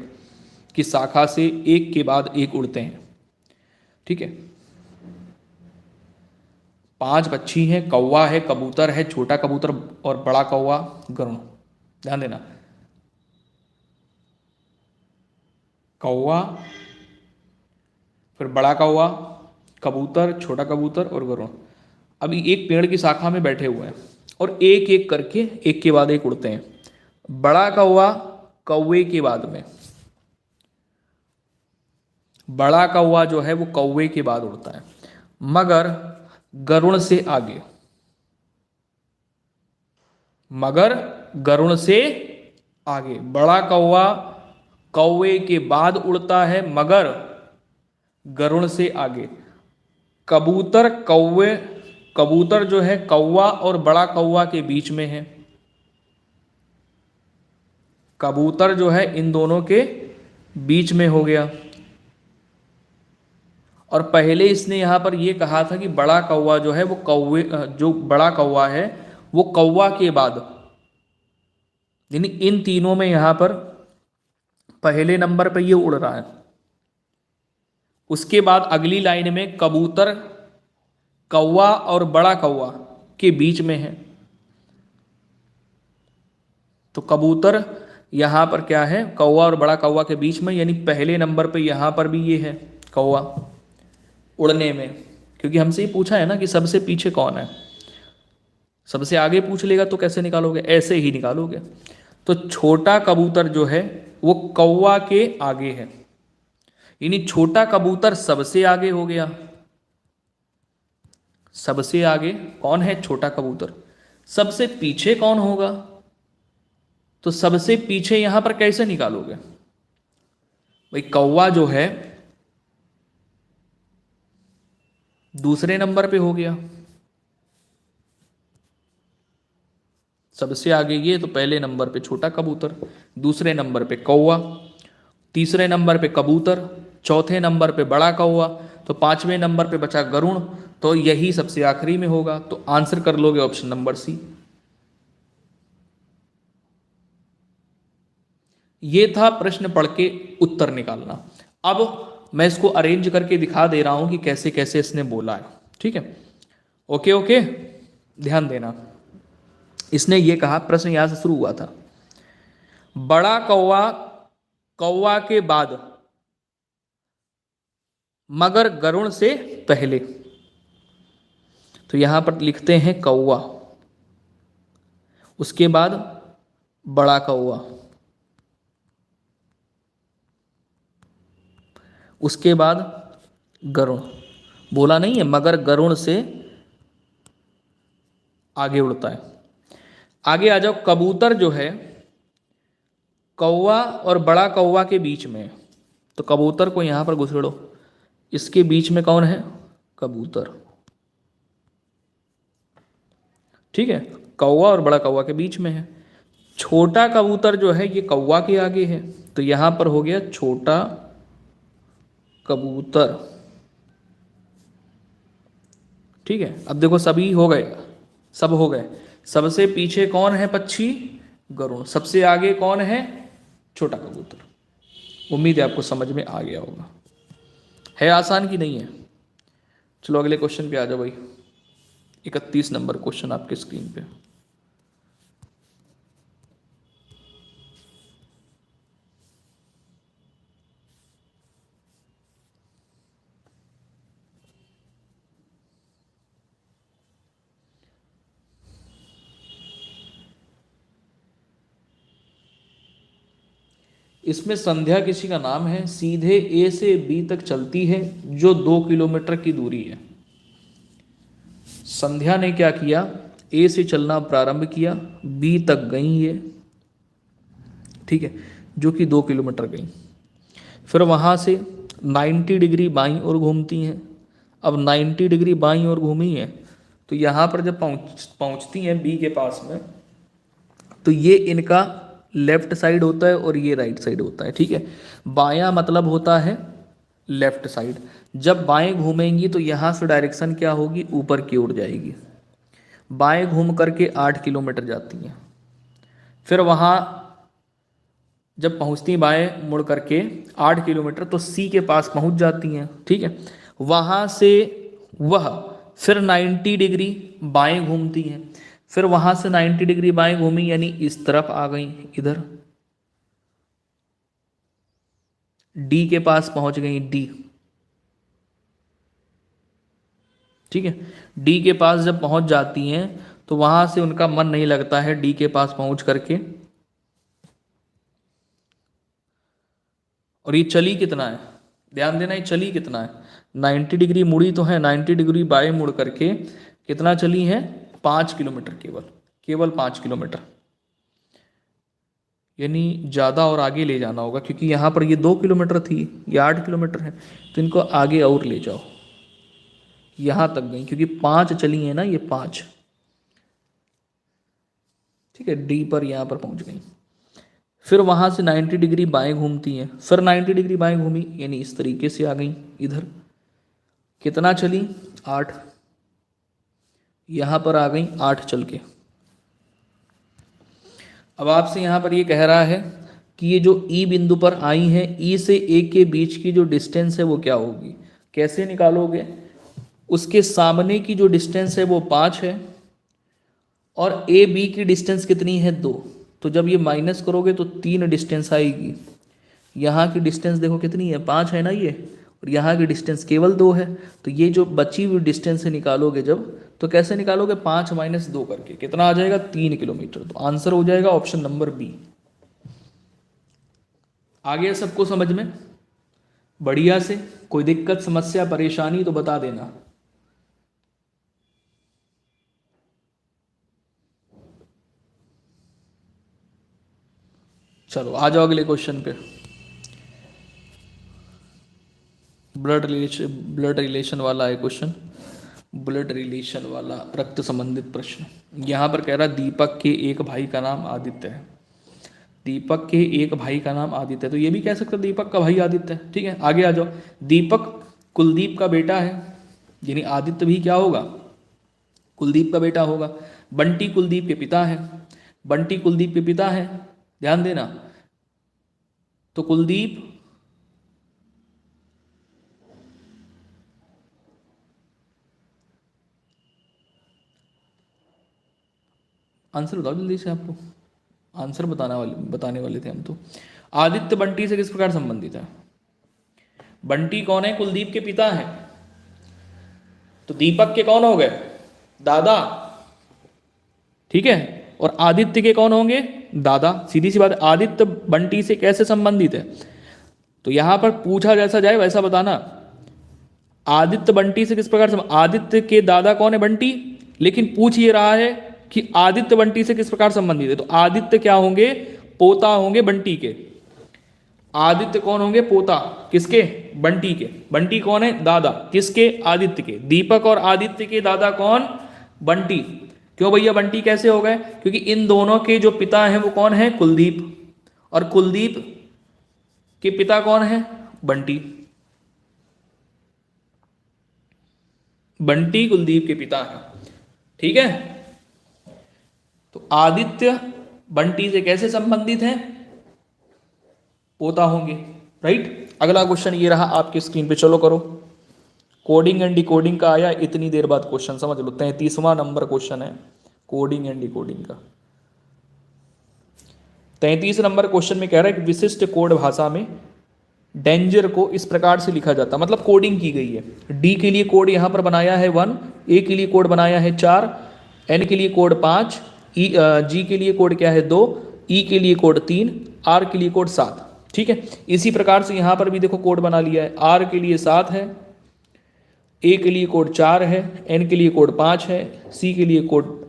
A: की शाखा से एक के बाद एक उड़ते हैं। ठीक है, 5 पक्षी हैं, कौवा है, कबूतर है, छोटा कबूतर और बड़ा कौवा, गरुड़। ध्यान देना, कौवा, फिर बड़ा कौवा, कबूतर, छोटा कबूतर और गरुड़। अभी एक पेड़ की शाखा में बैठे हुए हैं और एक एक करके एक के बाद एक उड़ते हैं। बड़ा कौवा कौवे के बाद में, बड़ा कौवा जो है वो कौवे के बाद उड़ता है, मगर गरुड़ से आगे, मगर गरुड़ से आगे। बड़ा कौवा कौवे के बाद उड़ता है मगर गरुड़ से आगे। कबूतर कौवे, कबूतर जो है कौवा और बड़ा कौवा के बीच में है। कबूतर जो है इन दोनों के बीच में हो गया। और पहले इसने यहां पर यह कहा था कि बड़ा कौवा जो है वो कौवे, जो बड़ा कौवा है वो कौवा के बाद, यानी इन तीनों में यहां पर पहले नंबर पर ये उड़ रहा है। उसके बाद अगली लाइन में कबूतर कौवा और बड़ा कौवा के बीच में है। तो कबूतर यहां पर क्या है, कौवा और बड़ा कौवा के बीच में, यानी पहले नंबर पे यहां पर भी ये है कौवा उड़ने में। क्योंकि हमसे ही पूछा है ना कि सबसे पीछे कौन है, सबसे आगे पूछ लेगा तो कैसे निकालोगे, ऐसे ही निकालोगे। तो छोटा कबूतर जो है वो कौवा के आगे है, यानी छोटा कबूतर सबसे आगे हो गया। सबसे आगे कौन है, छोटा कबूतर। सबसे पीछे कौन होगा, तो सबसे पीछे यहां पर कैसे निकालोगे भाई, कौवा जो है दूसरे नंबर पे हो गया, सबसे आगे ये, तो पहले नंबर पे छोटा कबूतर, दूसरे नंबर पे कौवा, तीसरे नंबर पे कबूतर, चौथे नंबर पे बड़ा कौवा, तो पांचवें नंबर पे बचा गरुड़, तो यही सबसे आखिरी में होगा। तो आंसर कर लोगे ऑप्शन नंबर सी। ये था प्रश्न पढ़ के उत्तर निकालना। अब मैं इसको अरेंज करके दिखा दे रहा हूं कि कैसे कैसे इसने बोला है। ठीक है, ओके ओके, ध्यान देना। इसने ये कहा, प्रश्न यहां से शुरू हुआ था, बड़ा कौवा कौवा के बाद मगर गरुड़ से पहले। तो यहां पर लिखते हैं कौवा, उसके बाद बड़ा कौवा, उसके बाद गरुड़। बोला नहीं है, मगर गरुड़ से आगे उड़ता है। आगे आ जाओ, कबूतर जो है कौवा और बड़ा कौवा के बीच में है। तो कबूतर को यहां पर घुसेड़ो, इसके बीच में कौन है, कबूतर। ठीक है, कौवा और बड़ा कौवा के बीच में है। छोटा कबूतर जो है ये कौवा के आगे है, तो यहां पर हो गया छोटा कबूतर। ठीक है, अब देखो सभी हो गए, सब हो गए। सबसे पीछे कौन है पक्षी? गरुड़। सबसे आगे कौन है? छोटा कबूतर। उम्मीद है आपको समझ में आ गया होगा। है आसान की नहीं है? चलो अगले क्वेश्चन पे आ जाओ भाई। 31 नंबर क्वेश्चन आपके स्क्रीन पे। इसमें संध्या किसी का नाम है, सीधे ए से बी तक चलती है जो 2 किलोमीटर की दूरी है। संध्या ने क्या किया? ए से चलना प्रारंभ किया, बी तक गई ये, ठीक है, जो कि 2 किलोमीटर गई। फिर वहाँ से 90 डिग्री बाईं ओर घूमती हैं। अब 90 डिग्री बाईं ओर घूमी है तो यहाँ पर जब पहुँचती हैं बी के पास में, तो ये इनका लेफ्ट साइड होता है और ये राइट साइड होता है, ठीक है। बायां मतलब होता है लेफ्ट साइड। जब बाएं घूमेंगी तो यहाँ से डायरेक्शन क्या होगी? ऊपर की ओर जाएगी। बाएं घूम करके 8 किलोमीटर जाती हैं। फिर वहाँ जब पहुँचती हैं बाएं मुड़ करके 8 किलोमीटर, तो सी के पास पहुँच जाती हैं, ठीक है। वहाँ से वह फिर 90 डिग्री बाएं घूमती हैं। फिर वहाँ से 90 डिग्री बाएं घूमी, यानी इस तरफ आ गई, इधर डी के पास पहुँच गई, डी, ठीक है। डी के पास जब पहुँच जाती हैं तो वहाँ से उनका मन नहीं लगता है डी के पास पहुँच करके। और ये चली कितना है? ध्यान देना, ये चली कितना है? 90 डिग्री मुड़ी तो है, 90 डिग्री बाएं मुड़ करके कितना चली है? 5 किलोमीटर, केवल केवल 5 किलोमीटर। यानी ज़्यादा और आगे ले जाना होगा, क्योंकि यहाँ पर ये 2 किलोमीटर थी, ये 8 किलोमीटर है, तो इनको आगे और ले जाओ। यहाँ तक गई, क्योंकि 5 चली है ना, ये 5, ठीक है। डी पर यहाँ पर पहुँच गई। फिर वहाँ से 90 डिग्री बाएं घूमती हैं। फिर 90 डिग्री बाएं घूमी, यानी इस तरीके से आ गई इधर। कितना चली? 8। यहाँ पर आ गई 8 चल के। अब आपसे यहाँ पर ये कह रहा है कि ये जो ई बिंदु पर आई है, ई से ए के बीच की जो डिस्टेंस है वो क्या होगी? कैसे निकालोगे? उसके सामने की जो डिस्टेंस है वो 5 है, और ए बी की डिस्टेंस कितनी है? 2। तो जब ये माइनस करोगे तो 3 डिस्टेंस आएगी। यहाँ की डिस्टेंस देखो कितनी है? 5 है ना ये, और यहाँ की डिस्टेंस केवल 2 है। तो ये जो बची हुई डिस्टेंस से निकालोगे जब, तो कैसे निकालोगे? 5 - 2 करके कितना आ जाएगा? 3 किलोमीटर। तो आंसर हो जाएगा ऑप्शन नंबर बी। आ गया सबको समझ में? बढ़िया से। कोई दिक्कत, समस्या, परेशानी तो बता देना। चलो आ जाओ अगले क्वेश्चन पे। ब्लड रिलेशन वाला है क्वेश्चन, ब्लड रिलेशन वाला रक्त संबंधित प्रश्न। यहाँ पर कह रहा है दीपक के एक भाई का नाम आदित्य है। दीपक के एक भाई का नाम आदित्य है, तो ये भी कह सकते हैं दीपक का भाई आदित्य है, ठीक है। आगे आ जाओ। दीपक कुलदीप का बेटा है, यानी आदित्य भी क्या होगा? कुलदीप का बेटा होगा। बंटी कुलदीप के पिता है, बंटी कुलदीप के पिता है, ध्यान देना। तो कुलदीप आंसर बताओ जल्दी से, आपको आंसर बताने वाले थे हम तो। आदित्य बंटी से किस प्रकार संबंधित है? बंटी कौन है? कुलदीप के पिता है। तो दीपक के कौन हो गए? दादा, ठीक है। और आदित्य के कौन होंगे? दादा। सीधी सी बात है। आदित्य बंटी से कैसे संबंधित है? तो यहां पर पूछा जैसा जाए वैसा बताना। आदित्य बंटी से किस प्रकार से? आदित्य के दादा कौन है? बंटी। लेकिन पूछ ये रहा है कि आदित्य बंटी से किस प्रकार संबंधित है, तो आदित्य क्या होंगे? पोता होंगे बंटी के। आदित्य कौन होंगे? पोता। किसके? बंटी के। बंटी कौन है? दादा। किसके? आदित्य के। दीपक और आदित्य के दादा कौन? बंटी। क्यों भैया बंटी कैसे हो गए? क्योंकि इन दोनों के जो पिता हैं वो कौन है? कुलदीप। और कुलदीप के पिता कौन है? बंटी। बंटी कुलदीप के पिता हैं। ठीक है, तो आदित्य बंटी से कैसे संबंधित हैं? पोता होंगे। राइट, अगला क्वेश्चन ये रहा आपकी स्क्रीन पे, चलो करो। कोडिंग एंड डिकोडिंग का आया इतनी देर बाद क्वेश्चन, समझ लो 33वां नंबर क्वेश्चन है कोडिंग एंड डिकोडिंग का। 33 नंबर क्वेश्चन में कह रहा है कि विशिष्ट कोड भाषा में डेंजर को इस प्रकार से लिखा जाता, मतलब कोडिंग की गई है। डी के लिए कोड यहां पर बनाया है 1, ए के लिए कोड बनाया है 4, एन के लिए कोड 5, जी के लिए कोड क्या है 2, ई के लिए कोड 3, आर के लिए कोड 7। ठीक है, इसी प्रकार से यहां पर भी देखो कोड बना लिया है। आर के लिए 7 है, ए के लिए कोड 4 है, एन के लिए कोड 5 है, सी के लिए कोड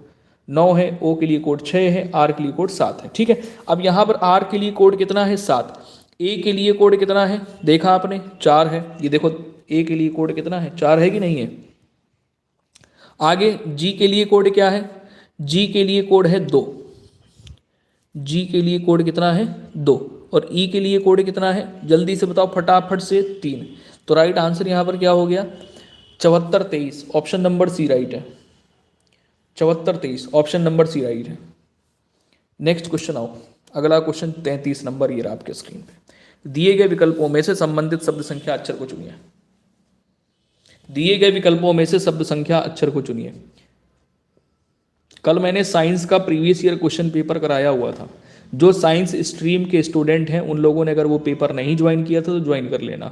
A: 9 है, ओ के लिए कोड 6 है, आर के लिए कोड 7 है। ठीक है, अब यहां पर आर के लिए कोड कितना है 7, ए के लिए कोड कितना है देखा आपने 4 है, ये देखो ए के लिए कोड कितना है 4 है कि नहीं है। आगे जी के लिए कोड क्या है, जी के लिए कोड है 2, जी के लिए कोड कितना है 2, और ई के लिए कोड कितना है जल्दी से बताओ फटाफट से 3। तो राइट आंसर यहां पर क्या हो गया 7423, ऑप्शन नंबर सी राइट है। 7423 ऑप्शन नंबर सी राइट है। नेक्स्ट क्वेश्चन आओ, अगला क्वेश्चन 33 नंबर ये रहा आपके स्क्रीन पे। दिए गए विकल्पों में से संबंधित शब्द संख्या अक्षर को चुनिए। दिए गए विकल्पों में से शब्द संख्या अक्षर को चुनिए। कल मैंने साइंस का प्रीवियस ईयर क्वेश्चन पेपर कराया हुआ था, जो साइंस स्ट्रीम के स्टूडेंट हैं उन लोगों ने अगर वो पेपर नहीं ज्वाइन किया था तो ज्वाइन कर लेना,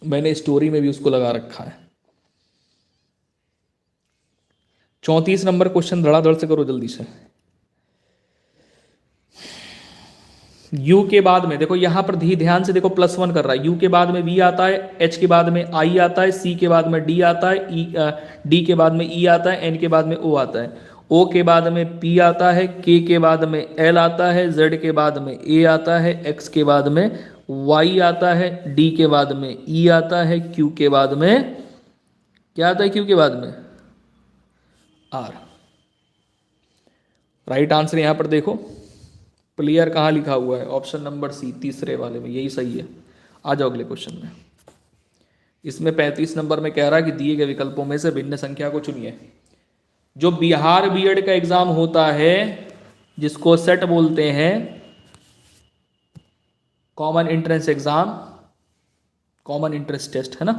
A: मैंने स्टोरी में भी उसको लगा रखा है। 34 नंबर क्वेश्चन धड़ाधड़ से करो जल्दी से। यू के बाद में देखो यहां पर ध्यान से देखो +1 कर रहा है, यू के बाद में वी आता है, एच के बाद में आई आता है, सी के बाद में डी आता है, डी के बाद में ई आता है, एन के बाद में ओ आता है, ओ के बाद में पी आता है, के बाद में एल आता है, जेड के बाद में ए आता है, एक्स के बाद में वाई आता है, डी के बाद में ई आता है, क्यू के बाद में क्या आता है, क्यू के बाद में आर। राइट आंसर यहां पर देखो प्लेयर कहाँ लिखा हुआ है, ऑप्शन नंबर सी तीसरे वाले में, यही सही है। आ जाओ अगले क्वेश्चन में। इसमें 35 नंबर में कह रहा है कि दिए गए विकल्पों में से भिन्न संख्या को चुनिए। जो बिहार बीएड का एग्जाम होता है जिसको सेट बोलते हैं, common entrance exam, common entrance test है ना,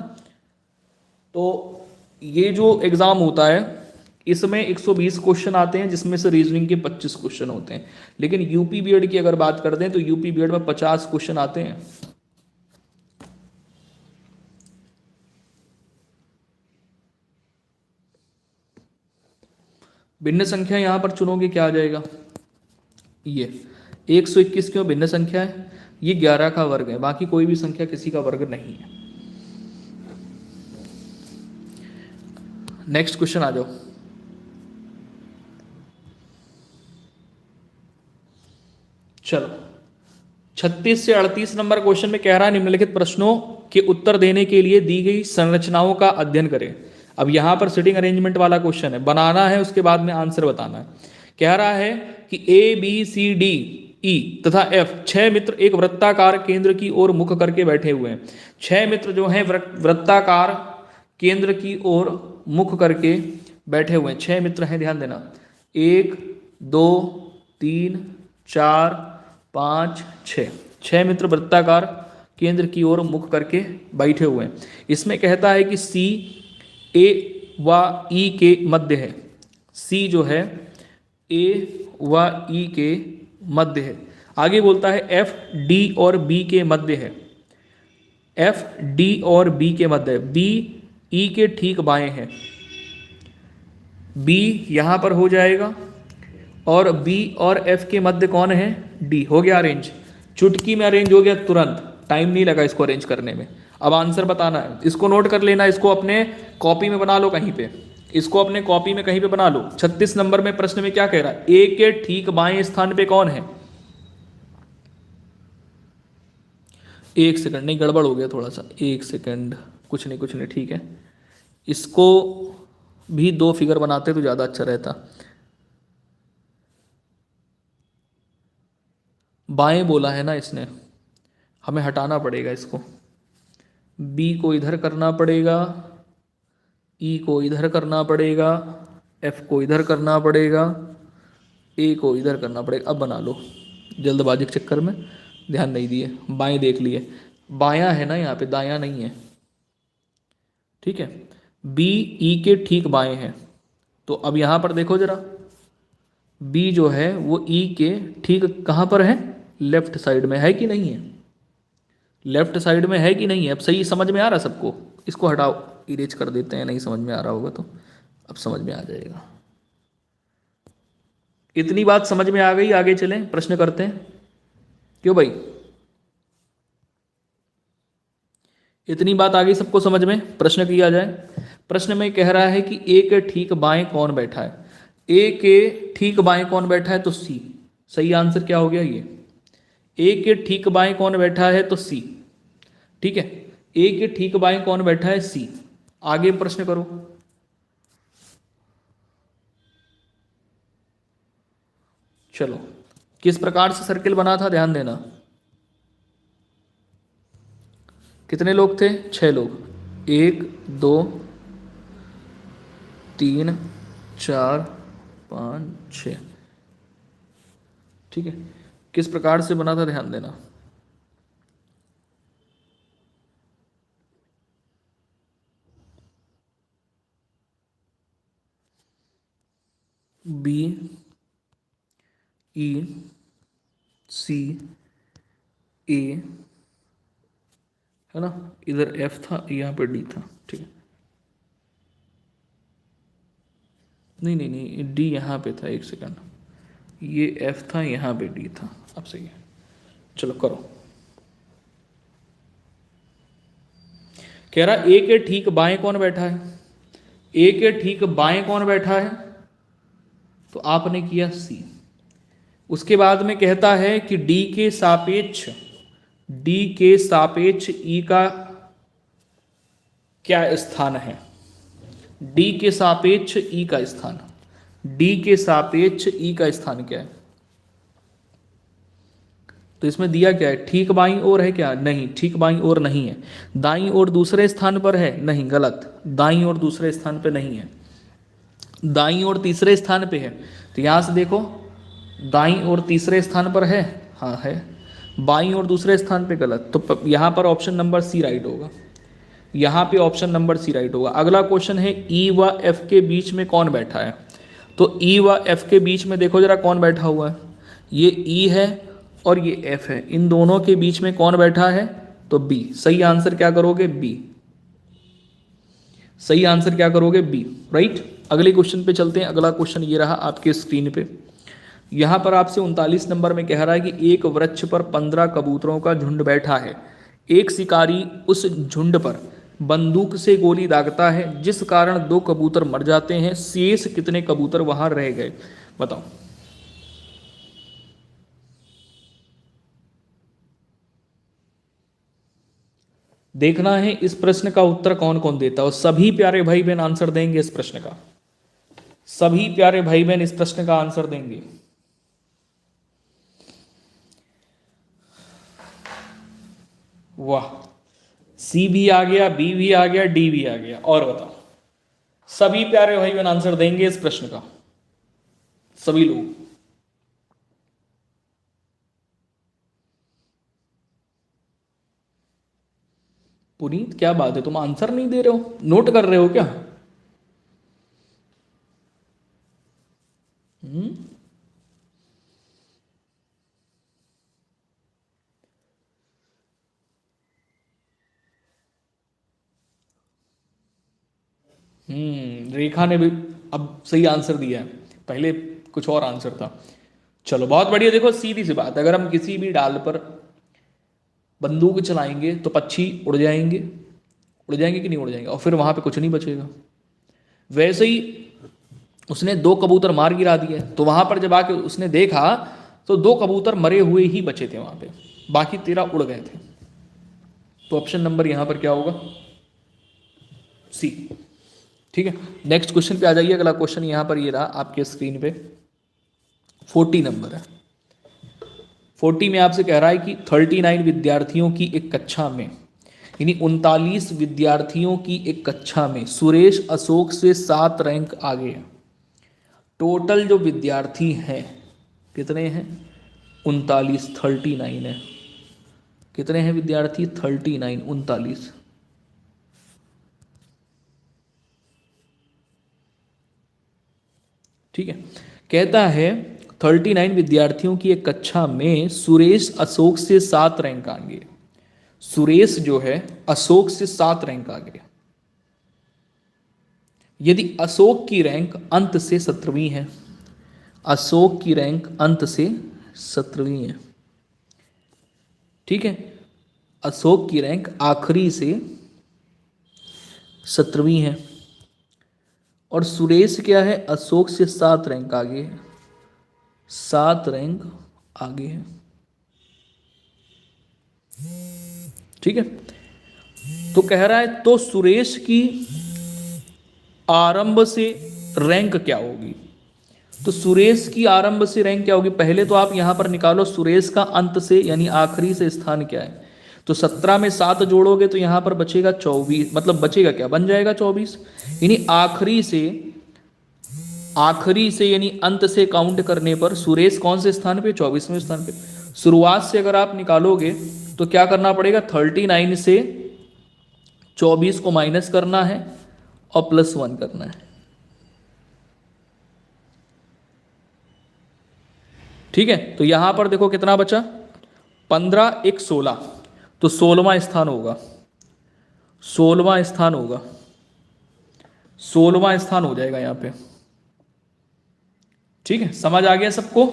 A: तो ये जो एग्जाम होता है इसमें 120 क्वेश्चन आते हैं जिसमें से रीजनिंग के 25 क्वेश्चन होते हैं। लेकिन यूपी बीएड की अगर बात करते हैं तो यूपी बीएड में 50 क्वेश्चन आते हैं। भिन्न संख्या यहां पर चुनोगे क्या आ जाएगा, ये 121 क्यों भिन्न संख्या है, ये 11 का वर्ग है, बाकी कोई भी संख्या किसी का वर्ग नहीं है। नेक्स्ट क्वेश्चन आ जाओ। चलो 36 से 38 नंबर क्वेश्चन में कह रहा है निम्नलिखित प्रश्नों के उत्तर देने के लिए दी गई संरचनाओं का अध्ययन करें। अब यहां पर सिटिंग अरेंजमेंट वाला क्वेश्चन है, बनाना है उसके बाद में आंसर बताना है। कह रहा है कि A B C D E तथा एफ 6 मित्र एक वृत्ताकार केंद्र की ओर मुख करके बैठे हुए हैं। 6 मित्र जो हैं वृत्ताकार केंद्र की ओर मुख करके बैठे हुए हैं, 6 मित्र हैं, ध्यान देना, 1 2 3 4 5 6, 6 मित्र वृत्ताकार केंद्र की ओर मुख करके बैठे हुए हैं। इसमें कहता है कि सी ए व ई के मध्य है, सी जो है ए व ई के मध्य है। आगे बोलता है एफ डी और बी के मध्य है, एफ डी और बी के मध्य है, बी ई के ठीक बाएं है, बी यहां पर हो जाएगा, और बी और एफ के मध्य कौन है, डी। हो गया अरेंज, चुटकी में अरेंज हो गया तुरंत, टाइम नहीं लगा इसको अरेंज करने में। अब आंसर बताना है, इसको नोट कर लेना, इसको अपने कॉपी में बना लो कहीं पे, इसको अपने कॉपी में कहीं पे बना लो। 36 नंबर में प्रश्न में क्या कह रहा है, ए के ठीक बाएं स्थान पे कौन है, एक सेकंड, नहीं गड़बड़ हो गया थोड़ा सा, एक सेकंड, कुछ नहीं ठीक है, इसको भी 2 फिगर बनाते तो ज़्यादा अच्छा रहता। बाएं बोला है ना इसने, हमें हटाना पड़ेगा इसको, बी को इधर करना पड़ेगा, ई को इधर करना पड़ेगा, एफ को इधर करना पड़ेगा, ए को इधर करना पड़ेगा। अब बना लो, जल्दबाजी के चक्कर में ध्यान नहीं दिए, बाएं देख लिए, बायां है ना यहाँ पे, दायां नहीं है, ठीक है। बी ई के ठीक बाएं है, तो अब यहाँ पर देखो जरा, बी जो है वो ई के ठीक कहाँ पर है, लेफ्ट साइड में है कि नहीं है, लेफ्ट साइड में है कि नहीं है। अब सही समझ में आ रहा सबको, इसको हटाओ, इरेज कर देते हैं, नहीं समझ में आ रहा होगा तो अब समझ में आ जाएगा। इतनी बात समझ में आ गई, आगे चलें, प्रश्न करते हैं। क्यों भाई, इतनी बात आ गई सबको समझ में, प्रश्न किया जाए। प्रश्न में कह रहा है कि ए के ठीक बाएं कौन बैठा है, ए के ठीक बाएं कौन बैठा है, तो सी। सही आंसर क्या हो गया ये, ए के ठीक बाएं कौन बैठा है, तो सी, ठीक है। ए के ठीक बाएं कौन बैठा है, सी। आगे प्रश्न करो। चलो, किस प्रकार से सर्किल बना था ध्यान देना। कितने लोग थे, 6 लोग, 1 2 3 4 5 6, ठीक है। किस प्रकार से बना था ध्यान देना। बी ई सी ए है ना, इधर एफ था, यहाँ पे डी था, ठीक है। नहीं नहीं नहीं, डी यहाँ पे था, एक सेकंड, ये एफ था, यहाँ पे डी था, अब सही है। चलो करो। कह रहा ए के ठीक बाएं कौन बैठा है, ए के ठीक बाएं कौन बैठा है, तो आपने किया सी। उसके बाद में कहता है कि डी के सापेक्ष ई का क्या स्थान है, डी के सापेक्ष ई का स्थान, डी के सापेक्ष ई का स्थान क्या है। तो इसमें दिया क्या है, ठीक बाईं ओर है क्या, नहीं, ठीक बाईं ओर नहीं है। दाईं ओर दूसरे स्थान पर है, नहीं, गलत, दाईं ओर दूसरे स्थान पर नहीं है, दाईं ओर तीसरे स्थान पे है। तो यहां से देखो, दाईं ओर तीसरे स्थान पर है, हाँ है, बाईं ओर दूसरे स्थान पे गलत, तो यहाँ पर ऑप्शन नंबर सी राइट होगा, यहाँ पे ऑप्शन नंबर सी राइट होगा। अगला क्वेश्चन है ई व एफ के बीच में कौन बैठा है, तो ई व एफ के बीच में देखो जरा कौन बैठा हुआ है, ये ई है और ये एफ है, इन दोनों के बीच में कौन बैठा है, तो बी। सही आंसर क्या करोगे, बी। सही आंसर क्या करोगे, बी, राइट। अगले क्वेश्चन पे चलते हैं। अगला क्वेश्चन ये रहा आपके स्क्रीन पे, यहाँ पर आपसे 39 नंबर में कह रहा है कि एक वृक्ष पर 15 कबूतरों का झुंड बैठा है, एक शिकारी उस झुंड पर बंदूक से गोली दागता है, जिस कारण 2 कबूतर मर जाते हैं, शेष कितने कबूतर वहां रह गए, बताओ। देखना है इस प्रश्न का उत्तर कौन कौन देता है, और सभी प्यारे भाई बहन आंसर देंगे इस प्रश्न का, सभी प्यारे भाई बहन इस प्रश्न का आंसर देंगे। वाह, सी भी आ गया, बी भी आ गया, डी भी आ गया, और बताओ, सभी प्यारे भाई बहन आंसर देंगे इस प्रश्न का, सभी लोग। पुनीत क्या बात है, तुम आंसर नहीं दे रहे हो, नोट कर रहे हो क्या। रेखा ने भी अब सही आंसर दिया है, पहले कुछ और आंसर था। चलो बहुत बढ़िया। देखो सीधी सी बात, अगर हम किसी भी डाल पर बंदूक चलाएंगे तो पक्षी उड़ जाएंगे, उड़ जाएंगे कि नहीं उड़ जाएंगे, और फिर वहां पे कुछ नहीं बचेगा। वैसे ही उसने 2 कबूतर मार गिरा दिए, तो वहां पर जब आके उसने देखा तो 2 कबूतर मरे हुए ही बचे थे वहां पे, बाकी 13 उड़ गए थे। तो ऑप्शन नंबर यहां पर क्या होगा, सी। ठीक है, नेक्स्ट क्वेश्चन पे आ जाइए। अगला क्वेश्चन यहां पर ये रहा आपके स्क्रीन पे, 40 नंबर है। 40 में आपसे कह रहा है कि 39 विद्यार्थियों की एक कक्षा में यानी 39 विद्यार्थियों की एक कक्षा में सुरेश अशोक से 7 रैंक आगे है। टोटल जो विद्यार्थी हैं कितने हैं? 39, 39 है। कितने हैं विद्यार्थी? 39, 39। ठीक है, कहता है 39 विद्यार्थियों की एक कक्षा में सुरेश अशोक से 7 रैंक आगे। सुरेश जो है अशोक से 7 रैंक आगे। यदि अशोक की रैंक अंत से 17वीं है, अशोक की रैंक अंत से 17वीं है, ठीक है, अशोक की रैंक आखिरी से 17वीं है, और सुरेश क्या है? अशोक से 7 रैंक आगे है, 7 रैंक आगे है। ठीक है, तो कह रहा है तो सुरेश की आरंभ से रैंक क्या होगी? तो सुरेश की आरंभ से रैंक क्या होगी? पहले तो आप यहां पर निकालो सुरेश का अंत से यानी आखिरी से स्थान क्या है। तो 17 में 7 जोड़ोगे तो यहां पर बचेगा 24, मतलब बचेगा क्या? बन जाएगा 24। यानी आखिरी से यानी अंत से काउंट करने पर सुरेश कौन से स्थान पे? 24वें स्थान पे। शुरुआत से अगर आप निकालोगे तो क्या करना पड़ेगा? 39 से 24 को माइनस करना है और +1 करना है। ठीक है, तो यहां पर देखो कितना बचा? 15, 1, 16, तो 16वां स्थान होगा, 16वां स्थान होगा, 16वां स्थान हो जाएगा यहां पे। ठीक है, समझ आ गया सबको?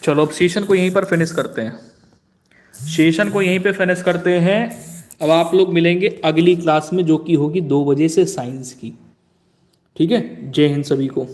A: चलो अब सेशन को यहीं पर फिनिश करते हैं, सेशन को यहीं पे फिनिश करते हैं। अब आप लोग मिलेंगे अगली क्लास में जो कि होगी 2 बजे से साइंस की। ठीक है, जय हिंद सभी को।